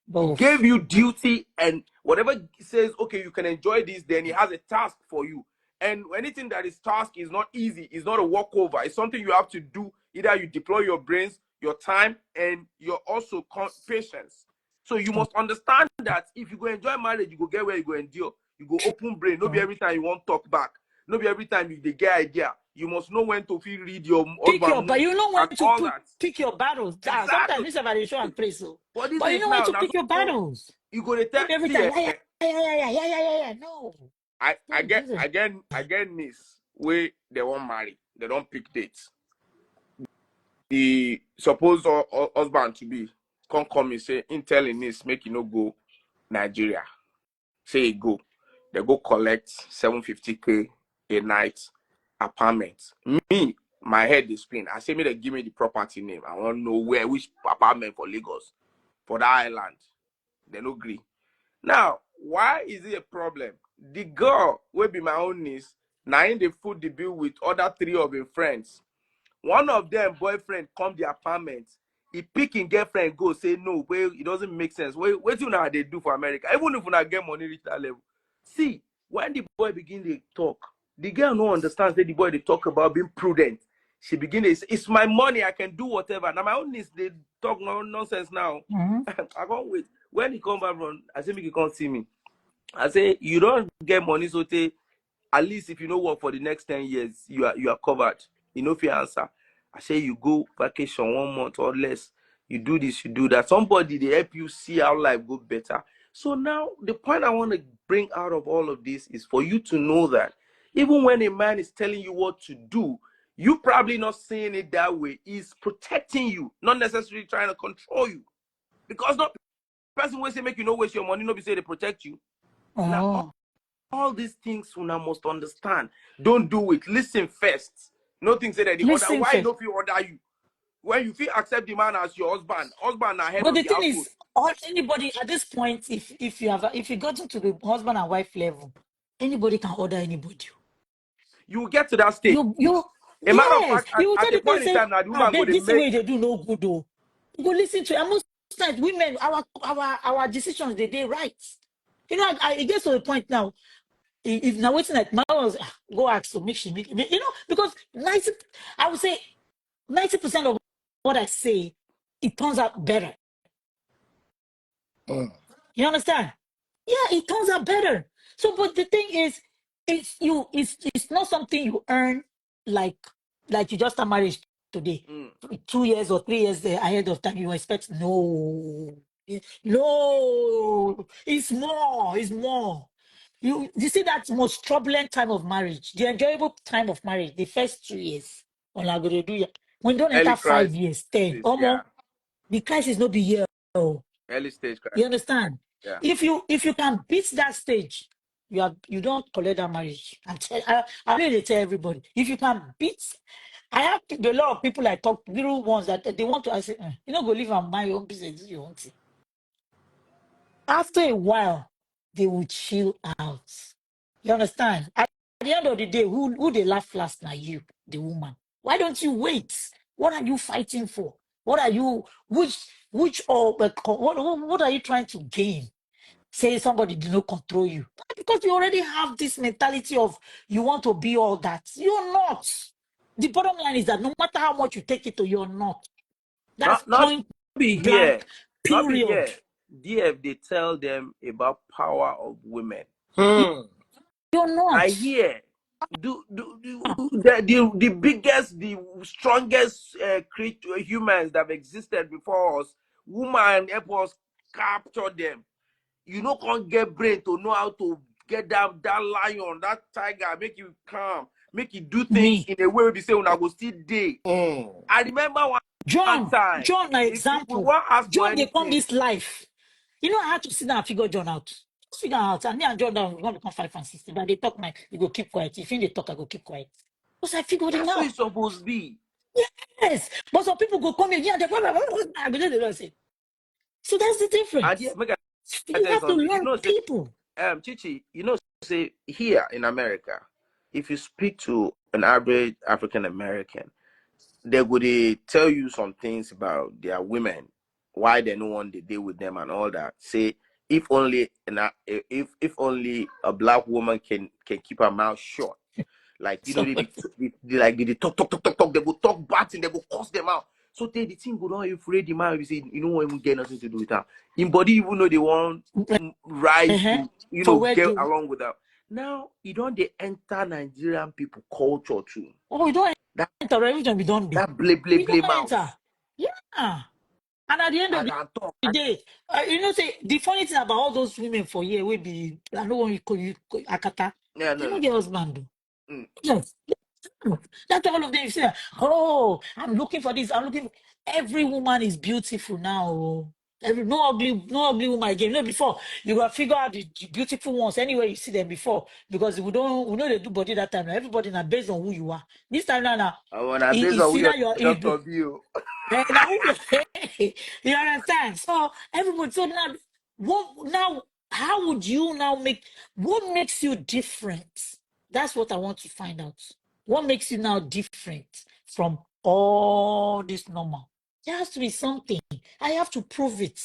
Both. Gave you duty, and whatever says, okay, you can enjoy this, then he has a task for you. And anything that is task is not easy, it's not a walkover, it's something you have to do. Either you deploy your brains, your time, and your also patience. So you must understand that if you go enjoy marriage, you go get where you go endure. You go open brain. No be every time you want talk back. No be every time they get idea. You must know when to feel read your husband But mood you know when and to all that. pick your battles. Sometimes Exactly. this about the show and praise so. But this But you is know when now. to Now pick your so battles. you go to tell. Not every See, time. Yeah. No. I Don't get do that. I get I get niece where they won't marry. They don't pick dates. The supposed husband to be come and say, in telling niece, make you no go Nigeria. Say he go. They go collect 750K a night apartment. Me, my head is spin. I say me they give me the property name. I want to know which apartment for Lagos, for the island. They no agree. Now, why is it a problem? The girl will be my own niece. Now in the food the bill with other 3 of his friends. One of them boyfriend come the apartment. He pick him girlfriend go say no. Well, it doesn't make sense. What you know they do for America? Even if you not get money reach that level. See, when the boy begin to talk, the girl no understands that the boy they talk about being prudent. She begin to say, it's my money, I can do whatever. Now my own niece they talk no nonsense now. Mm-hmm. I can't wait. When he come back from, I say make he come see me. I say you don't get money, so at least if you no work for the next 10 years, you are covered. You know if you answer. I say you go vacation 1 month or less. You do this, you do that. Somebody they help you see how life go better. So now the point I want to bring out of all of this is for you to know that even when a man is telling you what to do, you probably not seeing it that way. He's protecting you, not necessarily trying to control you. Because not person will say make you no waste your money, no be say they protect you. Now Oh. all these things una must understand. Don't do it. Listen first. Nothing say that the other. Listen Why first. no feel order you? When you feel accept the man as your husband ahead But of the the thing household. is, anybody at this point, if you got into the husband and wife level, anybody can order anybody. You will get to that stage. You A matter of yes, fact, you will at tell a the point person in say, time now, the I woman go beg to this make way they do no good though. You go listen to it. And most times women, our decisions they right. You know, it gets to a point now. If now waiting like man was go ask to make she make because 90 I would say 90% of what I say it turns out better. You understand? Yeah, it turns out better. So, but the thing is, it's not something you earn like you just a marriage today, Mm. 2 years or 3 years ahead of time. You expect no, it's more, it's more. You see that most turbulent time of marriage, the enjoyable time of marriage, the first 2 years. When I go to do when you don't Early enter crisis, 5 years, 10, yeah. the crisis no be here. Oh. Early stage You crisis, understand? yeah. If you can beat that stage, you don't collect that marriage. I really tell everybody if you can beat. I have a lot of people I talk little ones that they want to. I say, you know, go live and mind your own business. If you want it. After a while, they will chill out. You understand? At the end of the day, who they laugh last now? You, the woman. Why don't you wait? What are you fighting for? What are you? Which or what are you trying to gain? Say somebody did not control you because you already have this mentality of you want to be all that. You're not. The bottom line is that no matter how much you take it to, you're not. That's Not point be here. blank. Not be Period. here. DF they tell them about power of women. You're I not. hear the biggest, the strongest creature humans that have existed before us, woman help us capture them. You no can't get brain to know how to get that lion, that tiger, make you calm, make you do things Me, in a way we say when I go still day. I remember one time, John, my if we example. want ask for John, they come anything, this life. You know, I had to sit down and figure John out. Just figure out. And me and John, we're going to become 5 and 6. But they talk, my, you go keep quiet. If you they talk, I go keep quiet. Because I figured him that's what out. it's supposed to be. Yes. But some people go come in here and they go, say. So that's the And difference. yeah, make I You tell you have to something. You learn know, say, people. Chichi, you know, say here in America, if you speak to an average African American, they would tell you some things about their women, why they don't want to deal with them and all that. Say if only if only a black woman can keep her mouth shut. Like you know, So, they talk, they go talk bad and they go cuss them out. So the thing go not afraid the man you say you don't want even get nothing to do with her. In body, even though they want rise uh-huh. to For where get do along with her. Now you don't they enter Nigerian people culture too. we don't That enter religion, we don't do. that We play don't mouth. enter. Yeah. And at the end I of can talk. the day, you know, say the funny thing about all those women for here will be I don't want you call you akata. Yeah, They no, don't no. get husband. Though. Mm. Yes. That's all of them say, oh, I'm looking for this. I'm looking. Every woman is beautiful now. Oh. No ugly woman again. You know, before you gotta figure out the beautiful ones anywhere you see them before. Because we know they do body that time. Everybody now based on who you are. This time now, I wanna based on it's who either your you're doctor view. now, you understand? So everybody, so now, how would you now what makes you different? That's what I want to find out. What makes you now different from all this normal? There has to be something. I have to prove it.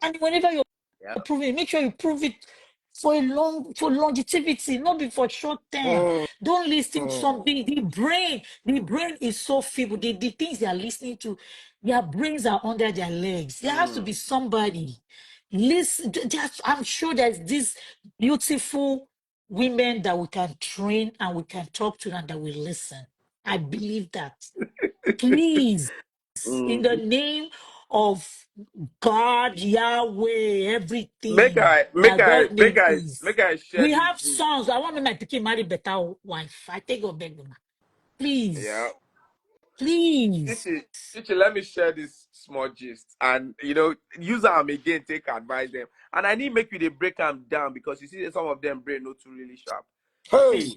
And whenever you're Yeah. proving it, make sure you prove it for longevity, not be for short term. Mm. Don't listen to something. The brain is so feeble. The things they are listening to, their brains are under their legs. There has to be Mm. somebody. Listen, I'm sure there's these beautiful women that we can train and we can talk to and that will listen. I believe that. Please, in the Mm. name of God, Yahweh, Make everything I make that I God name make I is. make I share We this have gist. sons. I want me my pikin marry better wife. I take your beg una. Yeah. Please, please. Chichi, let me share this small gist and use them again, take advise them. And I need make you they break them down because you see some of them brain not too really sharp. See,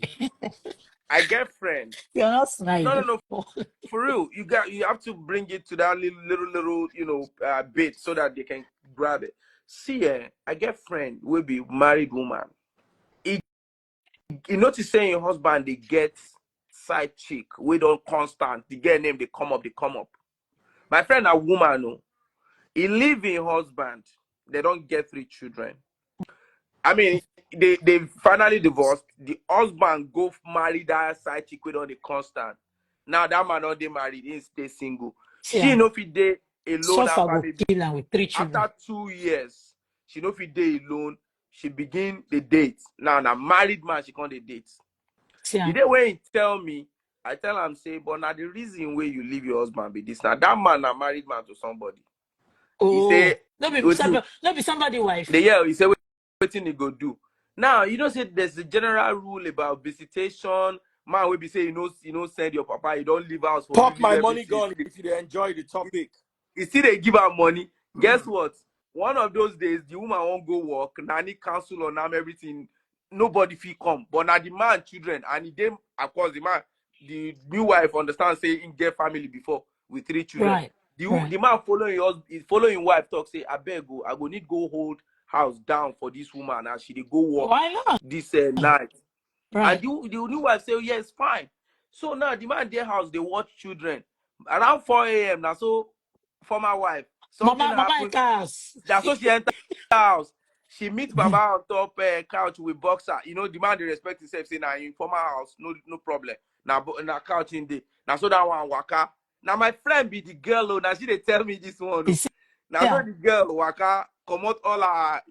I get friend. You're not No, no, smiling. no, for real. You have to bring it to that little bit so that they can grab it. See, I get friend will be married woman. You notice saying your husband they get side chick, we don't constant. The girl name they come up, they come up. My friend a woman, no, he leave in husband. They don't get 3 children. I mean, they finally divorced. The husband go marry that side chick with on the constant. Now that man not they married, he stay single. See, She no fit day alone suffer after go maybe kill am with 3 children. after 2 years. She no fit day alone. She begin the date. Now married man, she can't the date. See, The day when he tell me, I tell him say, but now the reason why you leave your husband be this. Now that man a married man to somebody. He say, oh, no be somebody the wife. year he say wetin he go do. Now say there's a general rule about visitation. Man will be say you know send your papa, you don't leave house for you Pop leave my money everything. gun if you enjoy the topic. You see they give her money. Guess what? One of those days the woman won't go work, nanny cancel on them everything. Nobody feel come. But now the man children and he dem of course the new wife understand say he get family before with 3 children. Right, The right. man following wife talk say I beg go I go need go hold house down for this woman as she dey go work Why not? this night. And Right. the new wife say, yes, fine. So now the man their house, they watch children. Around 4 a.m. Now so former wife, something Mama happened. Ekas. That's so she enter the house. She meet Baba on top couch with boxer. The man they respect himself, say now in former house, no problem. Now couch in the now so that one waka. Now my friend be the girl, now she they tell me this one. You Oh. see, Now so the girl waka come out all her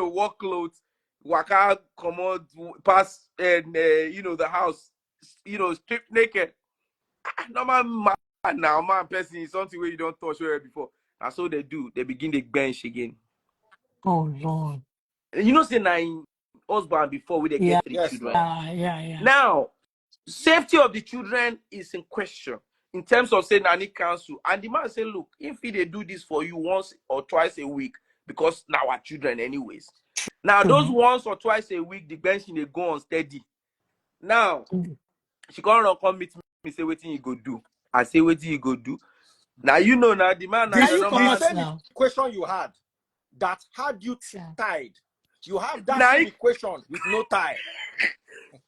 work clothes, waka come out pass and the house, strip naked. Normal man now man person is something where you don't touch where before. And so they do, they begin the bench again. Oh Lord. You know, say nine husband before we they Yeah. get three Yes, children. now. Yeah. Now, safety of the children is in question in terms of say nanny council. And the man say, look, if they do this for you once or twice a week, because now our children anyways. Now those True. once or twice a week, the bench they go on steady. Now she come meet me, say what you go do. I say what you go do. Now you know now the man now The, Now the you come the normal. out same now. equation you had that had you Yeah. tied, you have that Now same equation with no tie.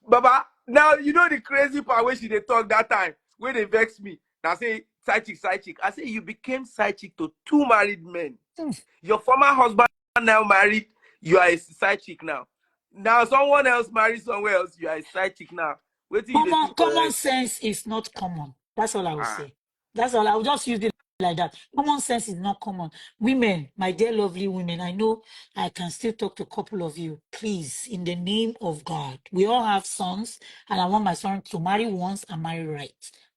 Baba, now you know the crazy part where she they talk that time when they vex me. Now say side chick, side chick. I say you became side chick to two married men. Hmm. Your former husband now married, you are a side chick now. Now someone else married somewhere else, you are a side chick now. Wait till you they do for Common life. sense is not common. That's all I will Ah, say. That's all. I will just use it like that. Common sense is not common. Women, my dear lovely women, I know I can still talk to a couple of you. Please, in the name of God, we all have sons, and I want my son to marry once and marry right.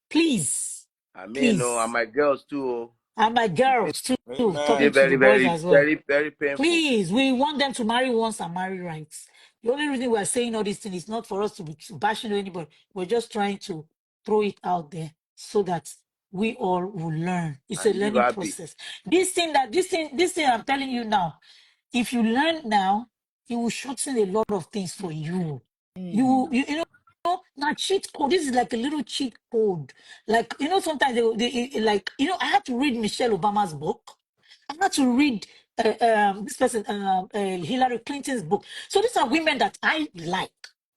Please, I mean, no, and please. my girls too. Oh. And my They girls too, they talking Amen. to the very, boys very, as well. very, very painful. Please, we want them to marry once and marry right. The only reason we're saying all these things is not for us to be bashing anybody. We're just trying to throw it out there so that we all will learn. It's a And live learning happy. process. This thing I'm telling you now, if you learn now, it will shorten a lot of things for you. You know, now cheat code. This is like a little cheat code. Like, sometimes I had to read Michelle Obama's book. I had to read this person, Hillary Clinton's book. So these are women that I like,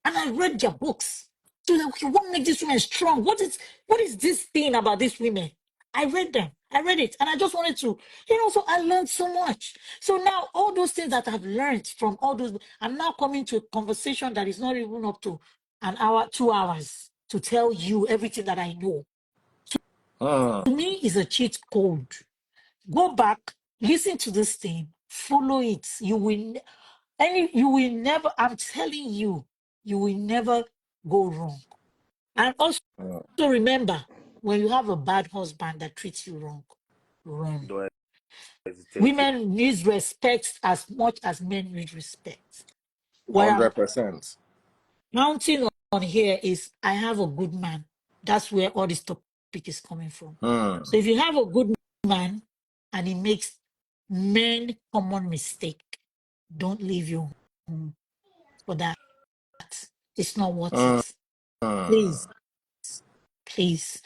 and I read their books. So like, okay, what makes these women strong? What is this thing about these women? I read them. I read it, and I just wanted to, So I learned so much. So now all those things that I've learned from all those, I'm now coming to a conversation that is not even up to an hour, 2 hours to tell you everything that I know. Mm. To me, is a cheat code. Go back, listen to this thing, follow it. You will never, I'm telling you, you will never go wrong. And also Mm. remember, when you have a bad husband that treats you wrong, run. Don't hesitate. Women need respect as much as men need respect. What I'm 100%. counting on here is I have a good man. That's where all this topic is coming from. Mm. So if you have a good man and he makes men common mistake, don't leave your home for that. It's not worth Mm. it. Please, please.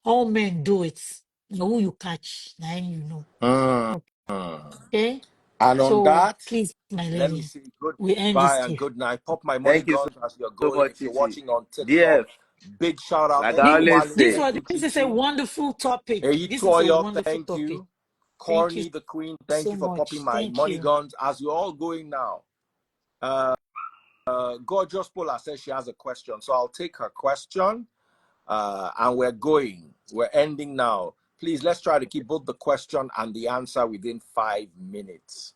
All men do it. Now who you catch, now you know. Mm. Mm. Okay? And on So that, please, my let me lady, say we end this goodbye and here. good night. Pop my money Thank you so, guns as you're so going. much, If you're Chichi. watching on TikTok, DF, big shout out. like Thank I you, always Wale. say. Thank you, This is a Chichi. wonderful topic. Eyi This is a Toyo, wonderful thank topic. you. Thank you Corny the Queen, thank so you for popping much. my Thank money you. guns. As you're all going now, Gorgeous Pola says she has a question. So I'll take her question and we're going. We're ending now. Please, let's try to keep both the question and the answer within 5 minutes.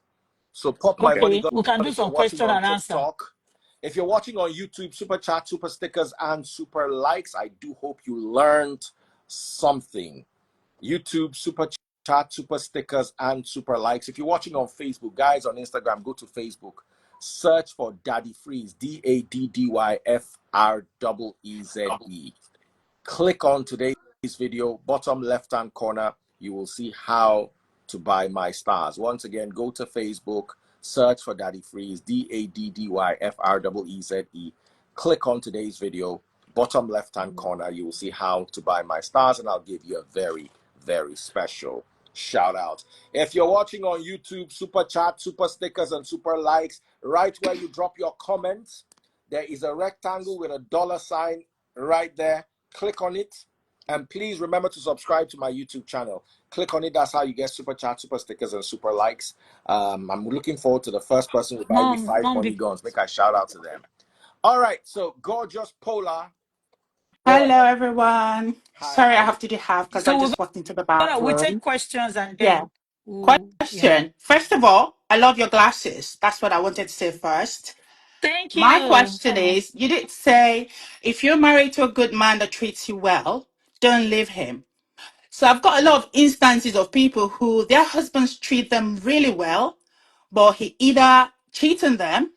So pop my Okay. money Okay, gun we can do if you're some watching question on and answer. TikTok. If you're watching on YouTube, super chat, super stickers, and super likes. I do hope you learned something. YouTube, super chat, super stickers, and super likes. If you're watching on Facebook, guys, on Instagram, go to Facebook. Search for Daddy Freeze, DADDYFREEZE. Click on today's video, bottom left-hand corner, you will see how to buy my stars. Once again, go to Facebook, search for Daddy Freeze, DADDYFREEZE. Click on today's video, bottom left-hand corner, you will see how to buy my stars, and I'll give you a very, very special shout out. If you're watching on YouTube, super chat, super stickers, and super likes, right where you drop your comments, there is a rectangle with a dollar sign right there. Click on it, and please remember to subscribe to my YouTube channel. Click on it. That's how you get super chat, super stickers, and super likes. I'm looking forward to the first person who buy me five Mom, money guns. Make I shout out to them. All right, so Gorgeous Polar, go Hello, ahead. everyone. Hi, Sorry, how I you have to do doing? half because I so just walked into the we take bathroom. questions and Yeah. then yeah. Question. First of all, I love your glasses. That's what I wanted to say first. Thank My you. question is, you did say if you're married to a good man that treats you well, don't leave him. So I've got a lot of instances of people who their husbands treat them really well, but he either cheats on them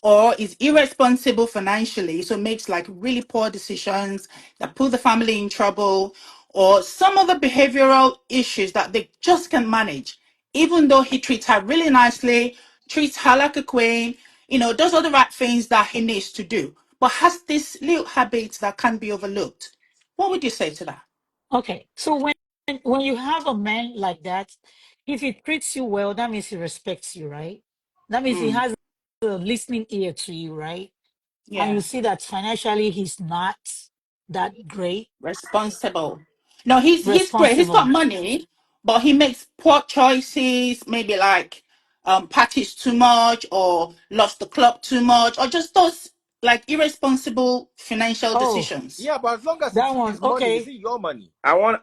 or is irresponsible financially, so makes like really poor decisions that put the family in trouble, or some other behavioral issues that they just can't manage, even though he treats her really nicely, treats her like a queen, does all the right things that he needs to do, but has these little habits that can't be overlooked. What would you say to that? Okay, so when you have a man like that, if he treats you well, that means he respects you, right? That means he Mm, has a listening ear to you, right? And you yeah. see that financially he's not that great, Responsible. No, he's great. He's got responsible. money, but he makes poor choices. Maybe like parties too much, or lost the club too much, or just does like irresponsible financial Oh, decisions. Yeah, but as long as that it's one. his money, is Okay. it your money? I want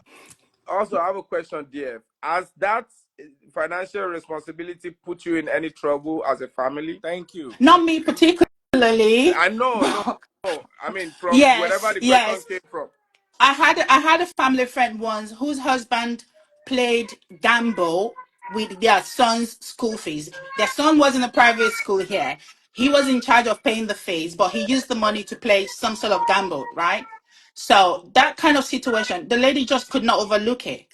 also I have a question, dear. Has that financial responsibility put you in any trouble as a family? Thank you. Not me particularly, I know, no, but no. I mean, from wherever yes, the question yes. came from. I had a family friend once whose husband played gamble with their son's school fees. Their son was in a private school here. He was in charge of paying the fees, but he used the money to play some sort of gamble, right? So that kind of situation, the lady just could not overlook it.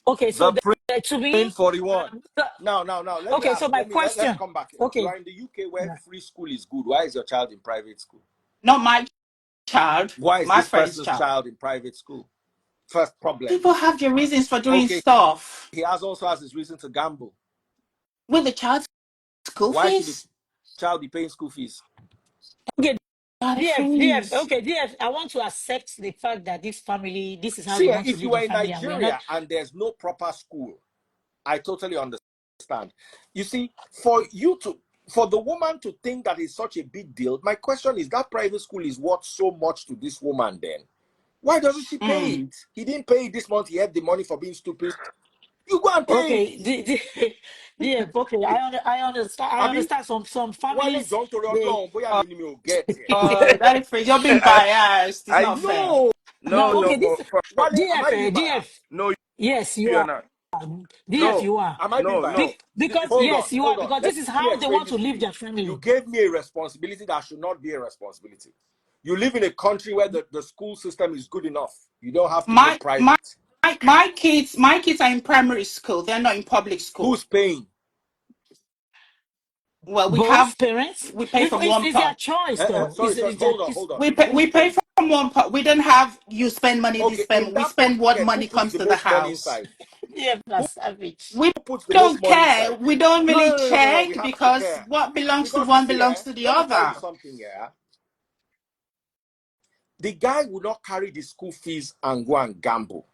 Okay, so The to Plain me, 41. Now, let me okay, so ask. my Let's question. come back here. You Okay. are in the UK where free school is good. Why is your child in private school? Not my child, Why is my this friend's person's child. child in private school? First problem. People have their reasons for doing Okay, stuff he also has his reason to gamble. with the child's school Why should the fees. child be paying school fees? Okay, God, DF. freeze. Okay, DF. I want to accept the fact that this family, this is how See, they want to if you live are their in family, and we are not. Nigeria and there's no proper school, I totally understand. You see, for the woman to think that is such a big deal, my question is that private school is worth so much to this woman then. Why doesn't she pay Mm. it? He didn't pay it this month, he had the money for being stupid. You go and pay it. Okay, DF. Okay, I understand. I Abi, understand. Some Wale families John Tory they. Long, boy, I mean, me will get here. That freeze. You're being I, biased. It's I, not fair. No, no, Now, no. okay, this Wale, am DF, I being DF. biased? No, Yes, you you're are. not. DF, No, you are. Am I being no, no. biased? Because Hold on, yes, you are. hold on. Because Let this is me how they explain want this to to live you. their You family. gave me a responsibility that should not be a responsibility. You live in a country where the school system is good enough. You don't have to go My my private. my kids are in primary school. They're not in public school. Who's paying? Well, Both parents. we pay from one It's their pot. choice, though. Sorry, Their, hold on. We Who's pay paying? from one pot. We don't have you spend money, this Okay, in spend. We that spend what pocket, who money puts comes the to the most money house. inside? DF Who are savage. We puts the most don't money care. inside? We don't No, really no. We check have to because care. what belongs to Because you one see, belongs to the let me tell you other. something here. The guy would not carry the school fees and go and gamble.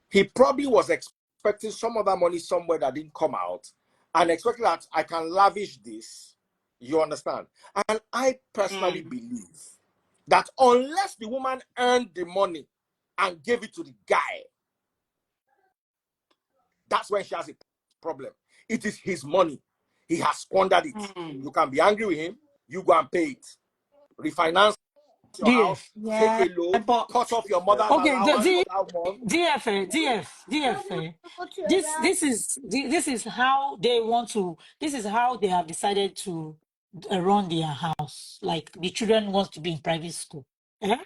He probably was expecting some other money somewhere that didn't come out and expecting that I can lavish this. You understand? And I personally Mm. believe that unless the woman earned the money and gave it to the guy, that's when she has a problem. It is his money. He has squandered it. Mm. You can be angry with him. You go and pay it. Refinance your house, DF. take Yeah, a loan, but cut off your mother's Okay, allowance for that month. DF. This is how they want to. This is how they have decided to run their house. Like the children want to be in private school. Eh?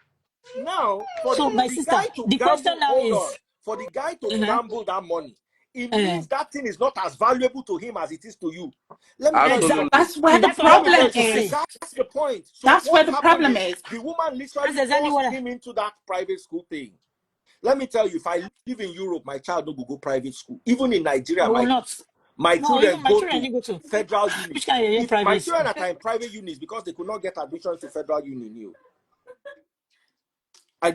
Now, for So my the sister, guy to the question gamble, now hold on, is, for the guy to uh, gamble that money, it uh, means that thing is not as valuable to him as it is to you. Let me tell you exactly. Absolutely. something. that's where the That's what I Let me tell problem you wanted to something. is. say. That's the point. So That's where what the happened problem is is. the woman That's literally exactly forced what. him into that private school thing. Let me tell you, if I live in Europe, my child don't go private school. Even in Nigeria, I will not. my No, even children my go children to didn't go to federal which unis. kind of If my private children school. are in private unis because they could not get admission to federal uni,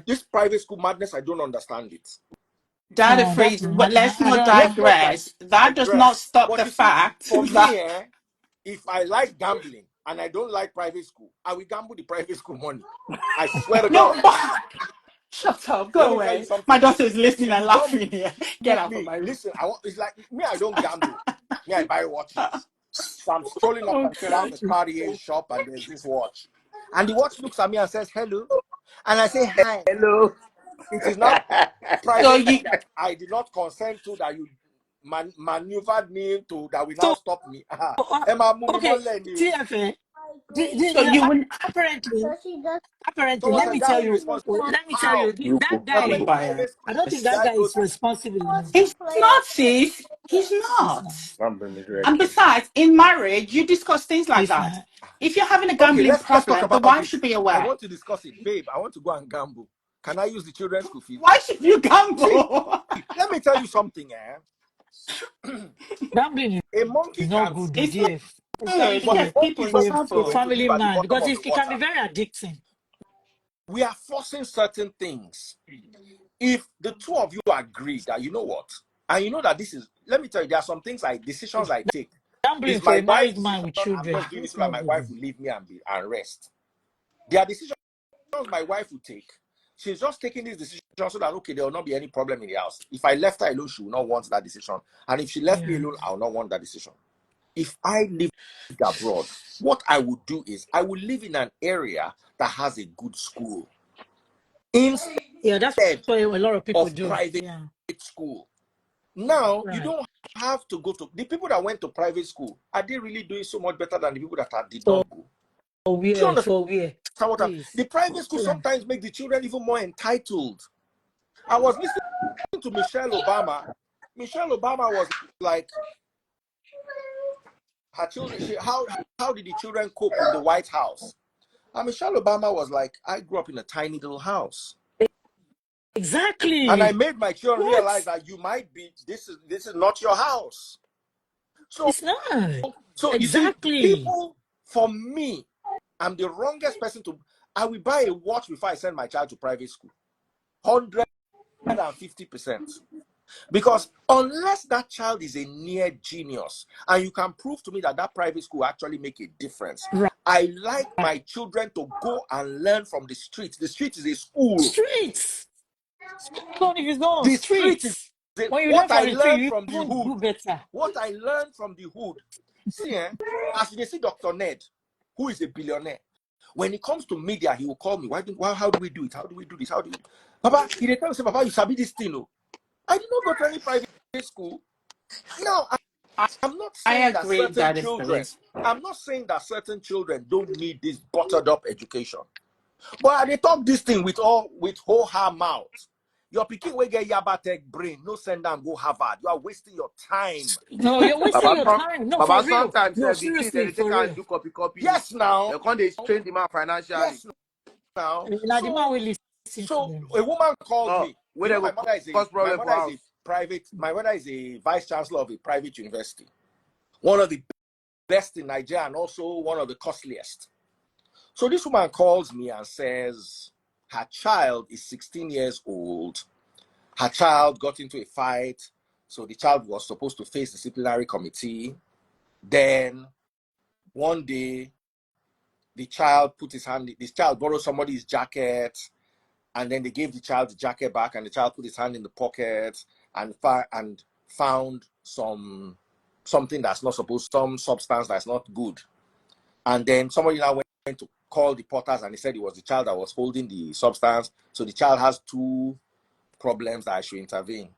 this private school madness, I don't understand it. Data No, freeze. that's But mad. let's I not don't. Let's not digress. That does not digress. stop But the you see, fact for that me, if I like gambling and I don't like private school, I will gamble the private school money. I swear to no. God. Shut up. Let Go me tell you away. My something. daughter is listening Till and you don't laughing here. Get meet out of me, my room. listen, it's like me, I don't gamble. Me, I buy watches. So I'm strolling up Oh and down God. the Cartier shop and there's this watch. And the watch looks at me and says, hello. And I say, hi. Hello. It is now So private you that I did not consent to that you. maneuvered me into that will now So, stop me. okay, TFA. So you will Apparently, So let was a me guy tell you. irresponsible? Let me tell How? you. That I'm be in guy. quiet. private school. I don't think that Guy guy goes is responsible enough. He's not, sis. He's He's not. not. And besides, in marriage, you discuss things like He's that. not. If you're having a Okay, gambling let's talk problem, the about wife this. should be I aware. want to discuss it. Babe, I want to go and gamble. Can I use the children's school fees? Why should you See, gamble? let me tell you something, Gambling A monkey is not can good, It's DF. good. Especially It but gets for, monkey people is in for, not a, a going trouble. to live family at the man bottom because of the it can water. be very addicting. We are forcing certain things. If the two of you agree that, you know what, and you know that this is, let me tell you, there are some things decisions I take. Gambling Is for my a wife's married man decision. with I'm children. just doing it It's so that not my good. wife will leave me and rest. There are decisions my wife will take. She's just taking this decision so that, okay, there will not be any problem in the house. If I left her alone, she will not want that decision. And if she left me Yeah. alone, I will not want that decision. If I lived abroad, what I would do is I would live in an area that has a good school instead Yeah, that's what a lot of people of do. private Yeah. school. Now, you Right. don't have to go to the people that went to private school. Are they really doing so much better than the people that did For not go? Do you where? understand For where? what Please. the private school Yeah. sometimes make the children even more entitled? I was listening to Michelle Obama. Michelle Obama was like, her children, how did the children cope in the White House? And Michelle Obama was like, I grew up in a tiny little house. And I Exactly. made my children realize What? that you might be, this is not your house. So, It's not. you see, Exactly. people, for me, I'm the wrongest person to, I will buy a watch before I send my child to private school. 150%. Because unless that child is a near genius and you can prove to me that private school actually make a difference, Right. I like my children to go and learn from the streets. The street is a school. Streets. Even if it's not on The street is streets. When you learn what I from the tree, learned you from the even hood. do better. What I learned from the hood. See, as you see Dr. Ned, who is a billionaire, when it comes to media, he will call me. How do we do it? How do we do this? How do we? Papa, he tell me, Papa, you sabi this thing. Oh. I did not go to any private school. Now, I'm not I saying that agree certain that is the children, least. I'm not saying that certain children don't need this buttered up education. But they talk this thing with whole her mouth. Your picking will get yabatek brain. No send them go Harvard. You are wasting your time. No, you're wasting your time. No, for Baba, real. sometimes No, the thing seriously, they take for and real. do copy. Yes, now. They can't they train the man financially. Yes, now. Now the man will listen to So them. a woman called No, me. where You they know, go cause problem for house. my mother is a vice chancellor of a private university. One of the best in Nigeria and also one of the costliest. So this woman calls me and says her child is 16 years old. Her child got into a fight. So the child was supposed to face disciplinary committee. Then one day, this child borrowed somebody's jacket, and then they gave the child the jacket back, and the child put his hand in the pocket and found something that's not supposed, some substance that's not good. And then somebody now went to call the porters, and he said it was the child that was holding the substance. So the child has two problems that I should intervene.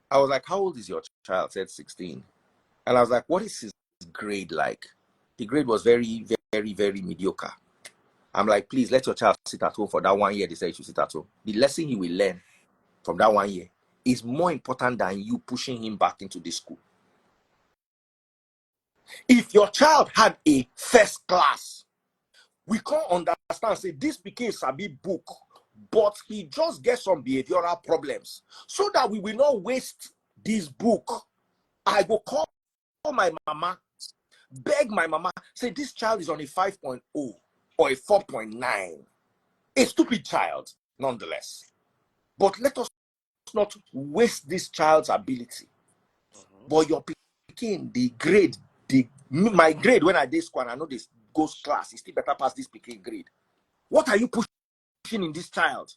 I was like, how old is your child? Said 16. And I was like, what is his grade like? The grade was very, very, very mediocre. I'm like, please let your child sit at home for that 1 year. They said he should sit at home. The lesson he will learn from that 1 year is more important than you pushing him back into the school. If your child had a first class, we can't understand, say this became Sabi book, but he just gets some behavioral problems. So that we will not waste this book. I will call my mama, beg my mama, say this child is on a 5.0 or a 4.9. A stupid child, nonetheless. But let us not waste this child's ability. But your picking, the grade, my grade when I did school, and I know this goes class, is still better past this picking grade. What are you pushing in this child?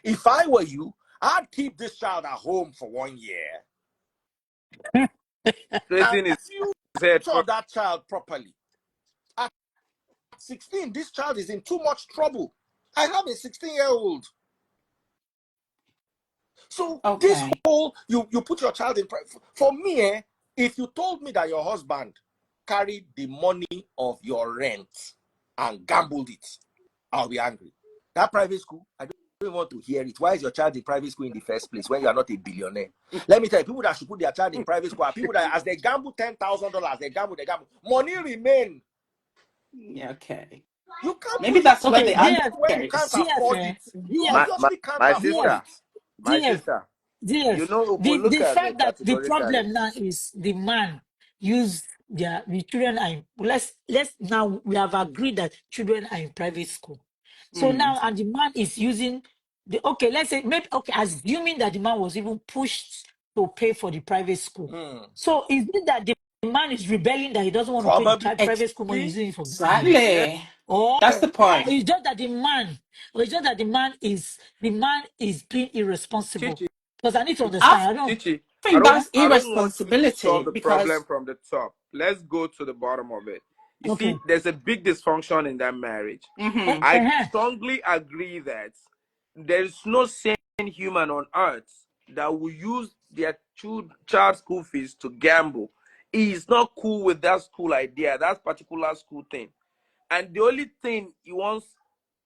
If I were you, I'd keep this child at home for 1 year and Straighten his head tutor first. that child properly. At 16, this child is in too much trouble. I have a 16-year-old. So this Okay. whole you put your child in for me, if you told me that your husband carried the money of your rent and gambled it, I'll be angry. That private school, I don't even want to hear it. Why is your child in private school in the first place when you are not a billionaire? Let me tell you, people that should put their child in private school are people that as they gamble $10,000, they gamble. Money remain. Yeah, okay. You can't Maybe put your that's where money the Okay, in anger DF, school where you can't is. DF, afford it. You DF, obviously can't my afford DF, sister, it. my DF, sister. You DF. know, if we look The at fact it that the categorically, problem now is the man use the children are in, let's now we have agreed that children are in private school. So Mm. now and the man is using the okay, let's say maybe okay, assuming that the man was even pushed to pay for the private school. So is it that the man is rebelling that he doesn't want to pay the Probably. private school money, he's using it for gambling? Yeah. Exactly. Or That's the point. it's just that the man, or it's just that the man is being irresponsible. Chichi, Because I need to I understand. I don't. Chichi, think Yeah. that's I don't want you to solve irresponsibility the problem because from the top. Let's go to the bottom of it. You see, Okay. there's a big dysfunction in that marriage. mhm, I Uh-huh. strongly agree that there is no sane human on earth that will use their child school fees to gamble. He is not cool with that school idea, that particular school thing. And the only thing he wants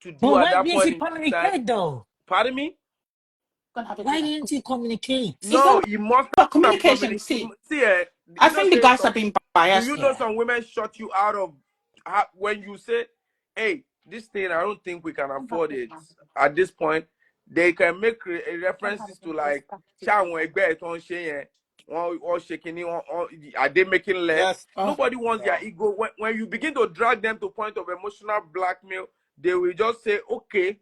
to do But at why that didn't point he in time, communicate though? pardon me? gonna have a Why dinner. didn't he communicate? It's No, not you must about have communication. communicated. See, See, I you know, think the say guys are some. being Do biased you know here. some women shut you out of when you say, "Hey, this thing, I don't think we can afford it." At this point, they can make references to like, "Ṣé àwọn ẹgbẹ́ ẹ̀ tó ń ṣe yẹn, wọ́n ṣe kíní, are they making less?" Yes. Oh, Nobody wants their Yeah. ego. When you begin to drag them to point of emotional blackmail, they will just say, "Okay."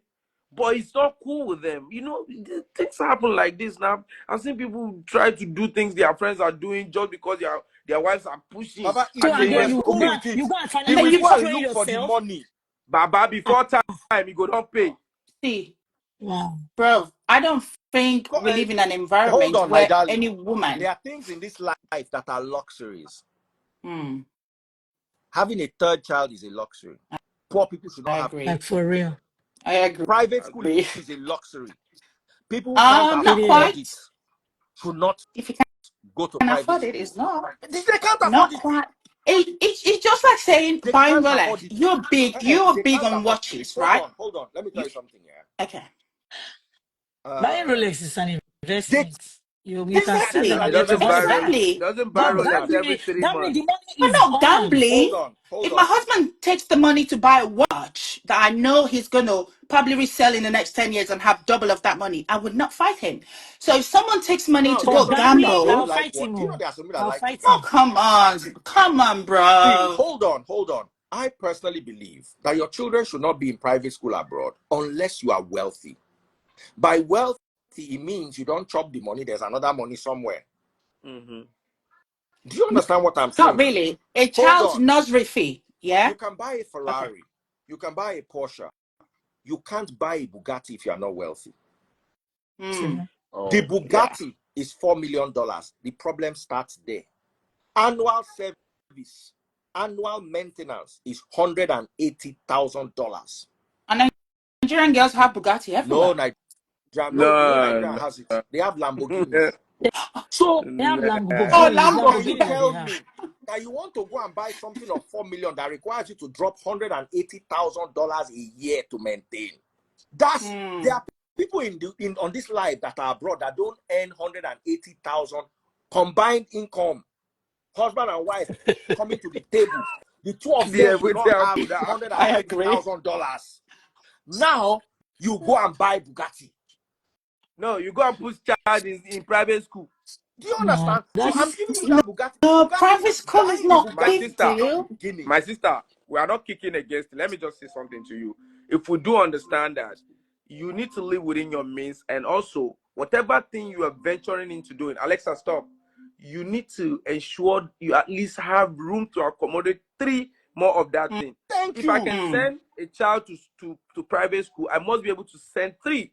But it's not cool with them. You know, things happen like this now. I've seen people try to do things their friends are doing just because their wives are pushing. Baba, So if And he and they then was just, you cool go okay, and with it, you go and he and then will finally you go got and destroy look for the yourself. money. Baba, before time, you go don't pay. see, Wow. bro. I don't think we live in an Hold environment on, my where darling. any woman. There are things in this life that are luxuries. Hmm, Having a third child is a luxury. Poor people should I not have agree. Like for real. I agree. private school is a luxury. People who can't Not It is. afford it quite. should not If you go to can private afford it, school. it's not. They can't afford Not it. quite. It's just like saying They buying can't afford Rolex. it. You're They big can't on afford. watches, Hold right? on, hold on. Let me tell You you something here. okay? Buying Uh, Rolex is an they investment. You can sell them Exactly, He at the end of doesn't the buy day. Rolex. He exactly. doesn't buy do you But Rolex understand? every three that means months. the money We're is not gone. Hold gambling. on, hold If my on. husband takes the money to buy a watch that I know he's going to probably resell in the next 10 years and have double of that money, I would not fight him. So if someone takes money No, to there are For go some people gambling, that gamble, don't I'll like fight what. him. Do you know Oh. there are some people that I'll like to fight oh, him. gamble? come on, See, bro. hold on. I personally believe that your children should not be in private school abroad unless you are wealthy. By wealthy, it means you don't chop the money, there's another money somewhere. Mm-hmm. Do you understand what I'm Not saying? really. A Hold child's on. nursery fee, yeah? You can buy a Okay. Ferrari, you can buy a Porsche. You can't buy a Bugatti if you are not wealthy. Mm, True. The Oh, yeah. Bugatti is $4 million. The problem starts there. Annual service, annual maintenance is $180,000. And Nigerian girls have Bugatti No, everywhere. Nigeria, no, you know Nigeria no, has it. They have Lamborghinis. no, So They have no. Oh, Lamborghini. It's how can Lambo. you Lamborghini that they tell have. me that you want to go and buy something of 4 million that requires you to drop $180,000 a year to maintain? There Mm. are people in on this life that are abroad that don't earn 180,000 combined income. Husband and wife coming to the table. The two of them Yeah, will with not have that. hundred and I eighty agree. thousand dollars. Now you go and buy Bugatti. No, you go and put child in private school. Do you No, understand? So I'm that's giving you No, that Bugatti. no, Bugatti, private school is buying the not My Bugatti big sister, is not the deal. beginning. my sister, we are not kicking against it. Let me just say something to you. If we do understand that, you need to live within your means, and also whatever thing you are venturing into doing, Alexa, stop. You need to ensure you at least have room to accommodate three more of that thing. Thank If I you. can Mm. send a child to private school, I must be able to send three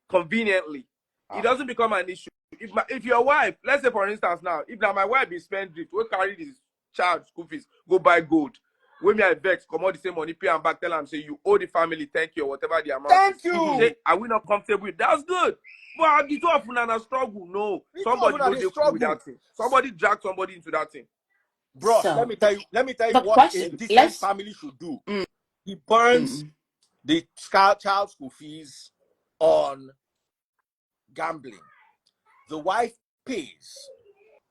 conveniently. It Ah. doesn't become an issue. If your wife, let's say for instance now, if now my wife is spendthrift, we carry this child school fees, go buy gold. When me I vex, come out the same money, pay and back, tell them say you owe the family, thank you, or whatever the amount is. Thank Mm-hmm. you. Say, are we not comfortable with that's good. But the two of them are struggle. No, The two of somebody them are know they they cool with struggle. that thing. Somebody drag somebody into that thing. Bros, let So me tell you. Let me tell you the what a question, decent let's family should do. He burns the child school fees on gambling. The wife pays,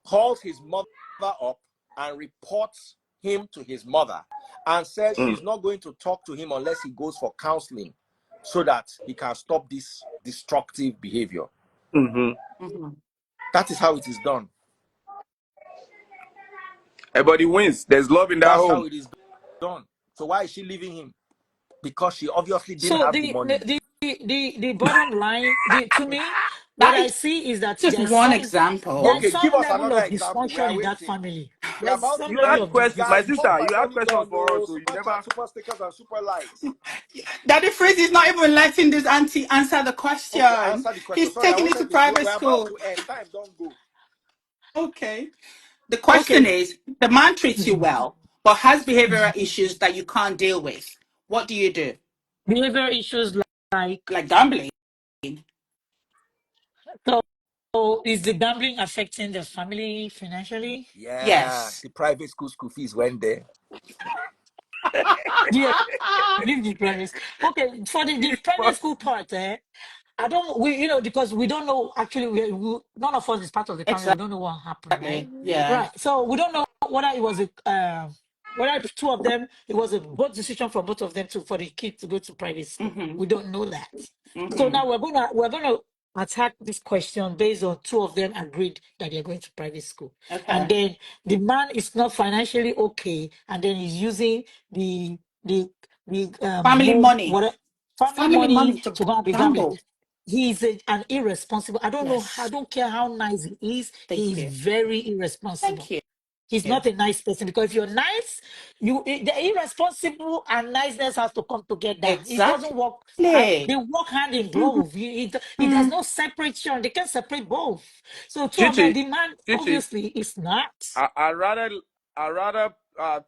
calls his mother up and reports him to his mother, and says she's not going to talk to him unless he goes for counseling so that he can stop this destructive behavior. That is how it is done. Everybody wins. There's love in that That's how home. it is done. So why is she leaving him? Because she obviously didn't So have the money. the bottom line, to me, what that I is see is that just one example. Okay, there's give some us level another of example. We are dysfunction in that waiting. family. We're There's about some You level had of questions, my guys, dysfunction. sister. super You had early questions done, for us, no so you super never. chat, super stickers, and super likes. Daddy Freeze is not even letting this auntie answer the Okay, question. answer the question. He's Sorry, I taking it to wanted to go. private We're about school. to end. Time don't go. Okay. The question Okay. is, the man treats you well, but has behavioral issues that you can't deal with. What do you do? Behavior issues like, Like gambling. so is the gambling affecting the family financially? Yeah, Yes. the private school fees went there. Yeah, leave the premise. Okay, for the private school part, I don't, because we don't know, actually, none of us is part of the family. We don't know what happened, right? Exactly. Yeah. Right. So we don't know whether it was whether the two of them, it was a both decision for both of them for the kid to go to private school. Mm-hmm. We don't know that. So Mm-hmm. now we're gonna attack this question based on two of them agreed that they're going to private school, and Okay. then the man is not financially okay, and then he's using the Family home money. whatever family Family money money to to go and be gambling. gamble. He's an irresponsible. I don't know. I Yes. don't care how nice he is. He Thank is you. very Thank irresponsible. you. He's not a nice person, because if you're nice, the irresponsible and niceness has to come together. It doesn't Exactly. work. They work hand in Mm-hmm. glove. It there's no separation. They can't separate both. So two of them, Chichi, the man Chichi. obviously is not. I rather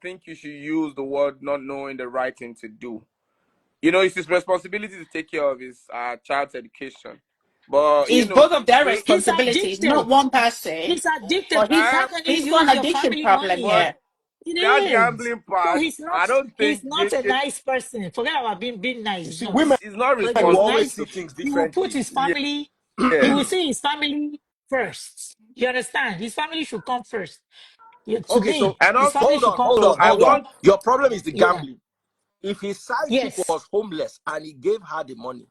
think you should use the word not knowing the right thing to do. You know, it's his responsibility to take care of his child's education. But It's you know, both of their he, He's responsibilities, not addicted. one person. He's addicted. But Please, he's how uh, can you he's got use an your addiction family problem money? but here. It that is. gambling So part, he's not. I don't He's think not a nice person. Forget about being nice. You He's see, not. women it's not But if he will was responsible always nice, see to. things he will put differently. his family. He will Yeah. see his family first. You understand? His family should come first. Yeah, to Okay, so me, And his also, family should come first. I But yeah, want Your problem is the yeah, gambling. If his side chick yes. was homeless and he gave her the money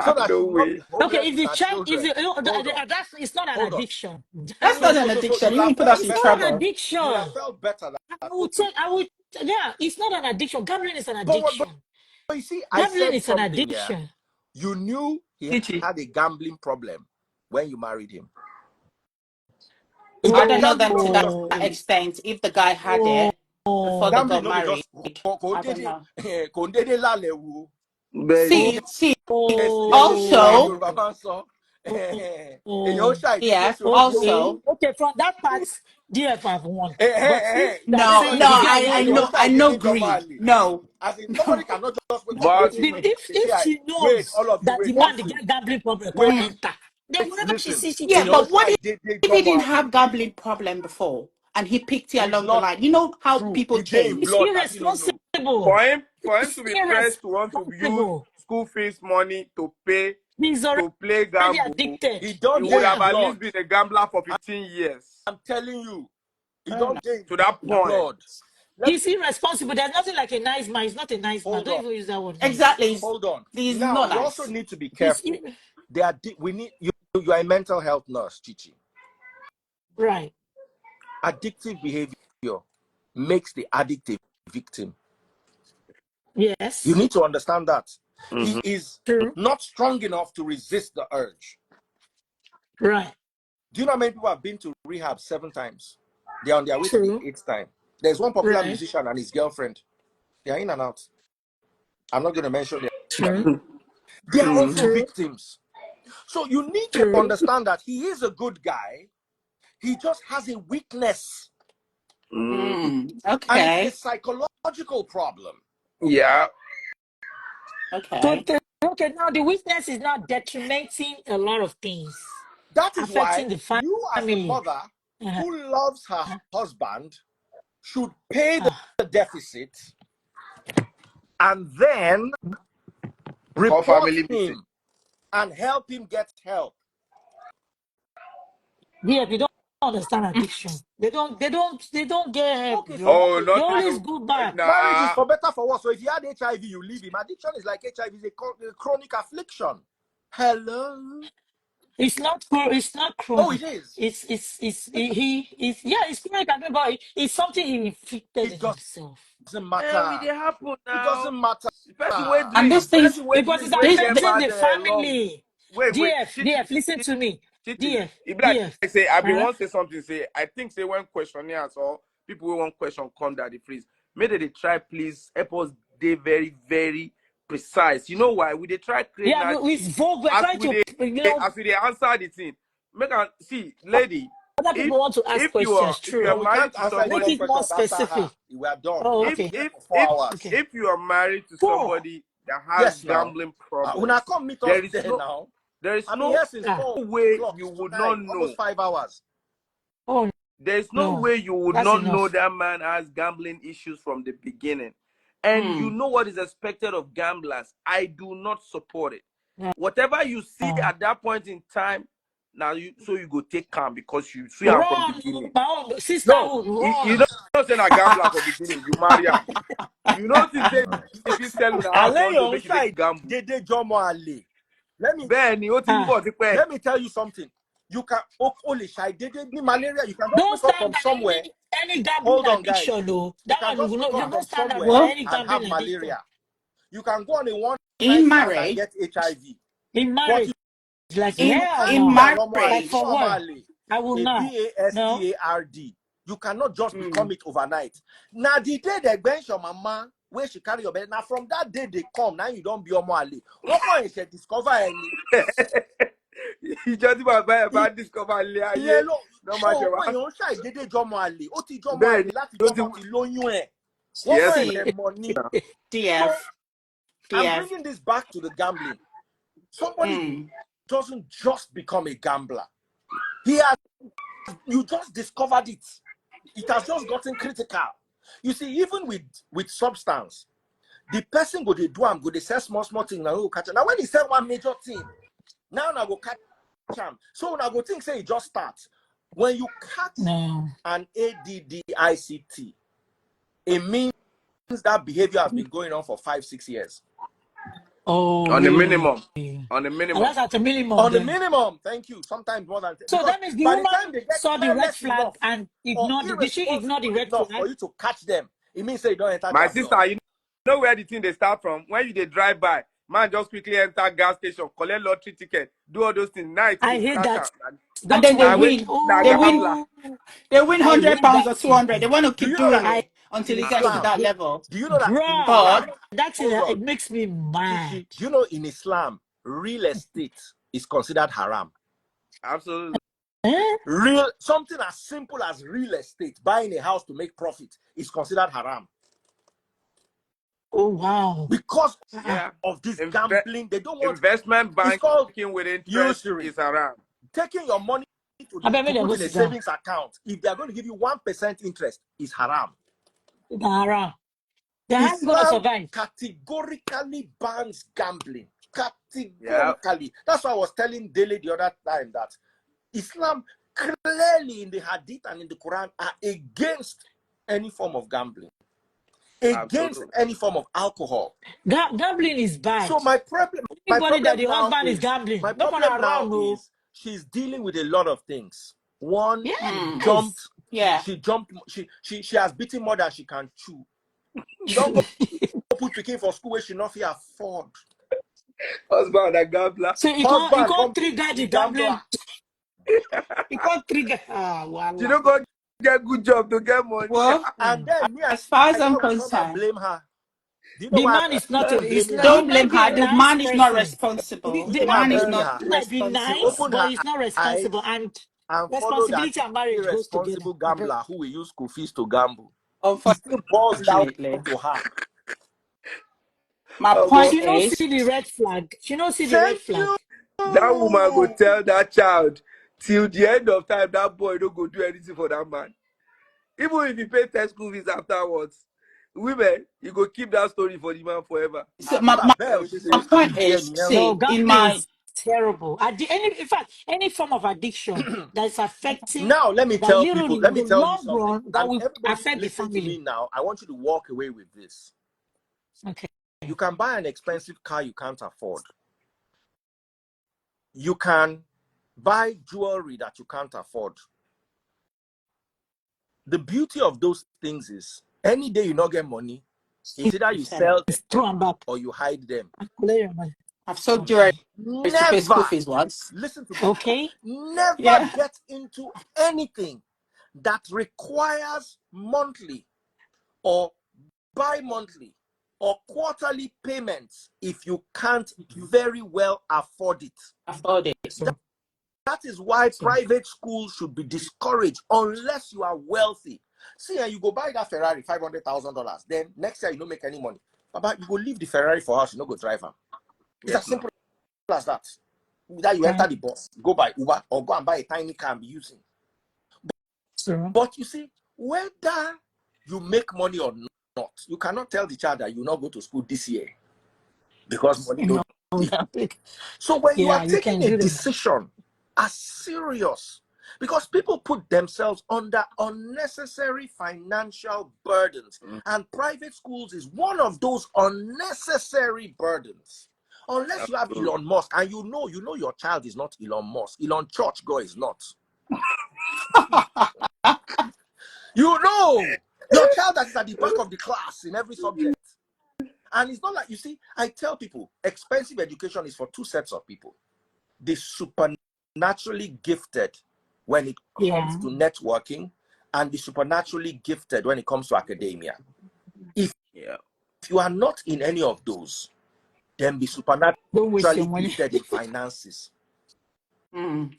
so that she no will not be way. Okay, homeless if with the her child, if children. the, Hold on, that's it's not an hold on. addiction. That's Gambling not is an So, addiction. you He would have won't put us felt it's in better. not an trouble. You would have addiction. felt better I that would okay. say, yeah, it's not an addiction. Gambling is an But addiction. you see, I Gambling said is an something, yeah. addiction. You knew he Chichi. had a gambling problem when you married him. I A don't know Oh, them gambling to no be just that oh, extent. If the guy had it before they gambling got no be married, just I don't know. kondede lalewu. But oh, See, Yes, also, Yorùbá máa ń sọ. oh, Èèyàn ó oh. yeah, ṣàìdíyèsí onílé Okay, owó. also, okay. From that part, DF have won. But if that no, say no, the guy I knows Èèyàn ó know, that, I know ṣàìdédé jọmọ greed. àlè. No, As in, no. somebody cannot just wake up but waiting. if she Wait, knows all of you, that wait, the man the listen. get gambling problem can't Wait, enter, then whenever she listen. sees it, Yeah, Èèyàn ó but what ṣàìdédé if he jọmọ didn't àlè. have gambling problem before and he picked you It's along the not line? You know how true. people It's there in it's change. blood that you don't know. irresponsible. for him It's to be pressed to want to use irresponsible. school fees money to pay He's to play already gamble, addicted. He he don't would dey in have Yeah. at least blood. been a gambler for 15 years I'm telling you. He Fair don't enough. dey in to that point. blood. Let He's irresponsible. There's nothing like a nice man. He's not a nice man. hold Don't on. even use that word nice. Exactly. Hold on. He's Now not we also nice. need to be He's careful. We need you. You are a mental health nurse, Chichi. right. Addictive behavior makes the addict a victim. You Yes. need to understand that he Mm-hmm. is True. not strong enough to resist the urge. Right. Do you know how many people have been to rehab 7 times? They're on their way to the True. 8th time. There's one popular Right. musician and his girlfriend. They are in and out. I'm not going to mention their True. name. They are also True. victims. So you need to True. understand that he is a good guy. He just has a weakness. And it's a Okay. psychological problem. Yeah. So Okay. Okay, now the weakness is now detrimenting a lot of things, That is why affecting the you, as a family. mother Uh, who loves her uh, husband, should pay uh, the deficit and then Call report family meeting. him and help him get help. yeah, they don't understand addiction. They don't get help, Okay, bro. Oh, somebody, They not always you. go back. marriage is Nah. for better for worse. So if you had HIV, you leave him. Addiction is like HIV, is a chronic affliction. Hello? It's not Oh, it chronic. is. It's chronic, but it's something he inflicted It in doesn't himself. We matter. they happen It now. doesn't matter. The person will And drink. these things, Person will Because drink. it's We this, get this affecting bad the lungs. family. Wait. DF, listen to me. Chichi. DF, It be like DF. I say, I be Huh? want say something. Say I think say when questionnaires or people who want question come that they freeze. Maybe they try please help us. They very very precise. You know why? We they try create Yeah, now with Vogue, we're as trying we to, they you know, as we they answer the thing. Make a see, lady. other If people want to ask you are questions. True. But we can't married to answer any Make more somebody, it more questions after her. specific. We are done. Oh, We have if been okay. here if for 4 if hours. Okay. if you are married to Four. somebody that has Yes, now. gambling When I problems, come meet us there is there no now. there is I've been no here since Ah. 4 way o'clock you would not tonight, almost know. 5 hours. Oh, There is no no. way you would That's not know enough. that man has gambling issues from the beginning. And you mm, know what is expected of gamblers. I do not support it. No. Whatever you see at that point in time, now you go take calm because you see him from Run. beginning. My own No, sisterhood, you run. don't say a gambler for beginning, you marry him. You know to say if you sell in a house one day, Aleyon make you dey side, gamble. Dede Jomo Ale. Let me Bẹ́ẹ̀ni, ó ti ń Ah. bọ̀ tipẹ́. let me tell you something. You can only shy Dede ni malaria. You can just Don't wake up stand from by somewhere. any gambling Hold on, guys. addiction, though. You That can one, you just will wake not, up you from don't stand somewhere by well, any and have gambling addiction. malaria. You can go on a one night in stand and marriage, get HIV. In But marriage, it's like if you hell can't be in no. an Like omale, marriage, you for know what? omale, I will a not. No. bastard. You cannot just mm, become it overnight. Now the day they bench your mama, where she carry your bed, now from that day they come, now you don't be omale. What point is she discover any? Ìjọ tí bàbá ẹ̀ bá discover ilé ayé Ìyẹn ló ló máa ṣe so wá. pé èèyàn ń ṣàìdédé jọmọ àlè ó ti jọmọ àlè Bẹ́ẹ̀ni, láti ó ti jọkọ ti lóyún ẹ wọn kàn yes ẹsẹ see, mọ ni. So DF, I'm DF, bringing this back to the gambling. Somebody mm, doesn't just become a gambler. He has you just discovered it. It has just gotten critical. You see, even with substance, the person go they do am go they sell small thing now go catch am. Now when he sell one major thing, now I go catch am. So now go think say it just starts. When you catch No. an ADDICT, it means that behavior has been going on for 5-6 years. Oh, on the really? minimum. On the And minimum. that's at a minimum On the then. minimum, thank you. Sometimes more than So because that means the by the woman time they get saw the red careless flag enough and or ignored it. Did she ignore the irresponsible red enough for flag? you to catch them, it means they don't enter My their blood. sister, you know where the thing they start from? When you they drive by, man just quickly enter gas station, collect lottery ticket, do all those things. Night I they hate cash that. out. and Don't then they Now worry. wait, win, now they win, gambler. Oh, they win I hundred hate pounds that or two thing. hundred. They want to Do keep you know doing that I, it in until it gets to Islam? that level. Do you know that in bruh, But Islam? that is, Hold it on, makes me mad. Chichi. Do you know in Islam, real estate is considered haram? Absolutely. Eh? Real something as simple as real estate, buying a house to make profit, is considered haram Oh, wow. because Uh-uh. Yeah. of this Inve- gambling. They don't want. investment It's called banking with interest usury. is around. Taking your money I bet me to they put go in a sit down. savings account, if they are going to give you 1% interest, is haram. Dara. Then how you gonna Islam survive? categorically bans gambling. Yeah, Categorically. That's why I was telling Dele the other time that Islam clearly in the Hadith and in the Quran are against any form of gambling, against absolutely. any form of alcohol. Gambling is bad. So my Anybody that problem the now husband is is gambling, don't wanna run, no. she's dealing with a lot of things. One, mm, Yes. yeah, she has beaten more than she can chew. She don't go put picking for school where she not fit afford. Husband and gambler. So you Husband can't come trigger the gambler. gambling. You can't trigger. Ah, She voila. don't go get good job to get money. well, And Hmm. then me, as far as I I'm now will come and concerned, blame her. Do you know The why man is not a, I'm it's blaming not, he her? don't blame might be a her. The nice man is not person. responsible. Do you The know why I'm man is The blaming not her? man might be She responsible. nice, opened but her he's not eyes responsible. And and followed an responsibility and marriage goes together. irresponsible gambler who will use school fees to gamble. It still boils down Unfortunately, to her. My Omo, point She don't is, see the red flag. She don't see the red Thank flag. you. that woman go tell that child till the end of time that boy don't go do anything for that man. Even if you pay 10 school fees afterwards, women, you go keep that story for the man forever. so Ah, Papa They Bell, will she say, my say point school dear is, No, see, in gambling my is terrible. In fact, any form of addiction that is affecting Now let me that tell little people, in let me the tell you long something. run that And will everybody affect the listening to me family. now, I want you to walk away with this. Okay. You can buy an expensive car you can't afford. You can buy jewelry that you can't afford. The beauty of those things is any day you not get money, it's either you sell It's true and back. or you hide them. Collect your money. I've sold jewelry Okay. to pay school Never, fees once. listen to me, Okay. never Yeah, get into anything that requires monthly or bi-monthly or quarterly payments if you can't very well afford it. afford it. That is why So private schools should be discouraged unless you are wealthy. See, and you go buy that Ferrari, $500,000. Then next year you don't make any money. But you go leave the Ferrari for us, you don't go drive them. It's as yes, simple as that. That you enter right. the bus, go buy Uber or go and buy a tiny car and be using. So But you see, whether you make money or not, you cannot tell the child that you will not go to school this year because money no, don't dey. that- So when you are yeah, you taking can a do that. decision as serious, because people put themselves under unnecessary financial burdens, and private schools is one of those unnecessary burdens. Unless you have absolutely. Elon Musk, and you know your child is not Elon Musk. Elon Church God is not. You know your child that is at the back of the class in every subject. And it's not like, you see, I tell people expensive education is for two sets of people: the supernaturally gifted when it comes Yeah. to networking, and the supernaturally gifted when it comes to academia. If Yeah. you are not in any of those, then be Don't waste your supernaturally money. gifted in finances. Mm.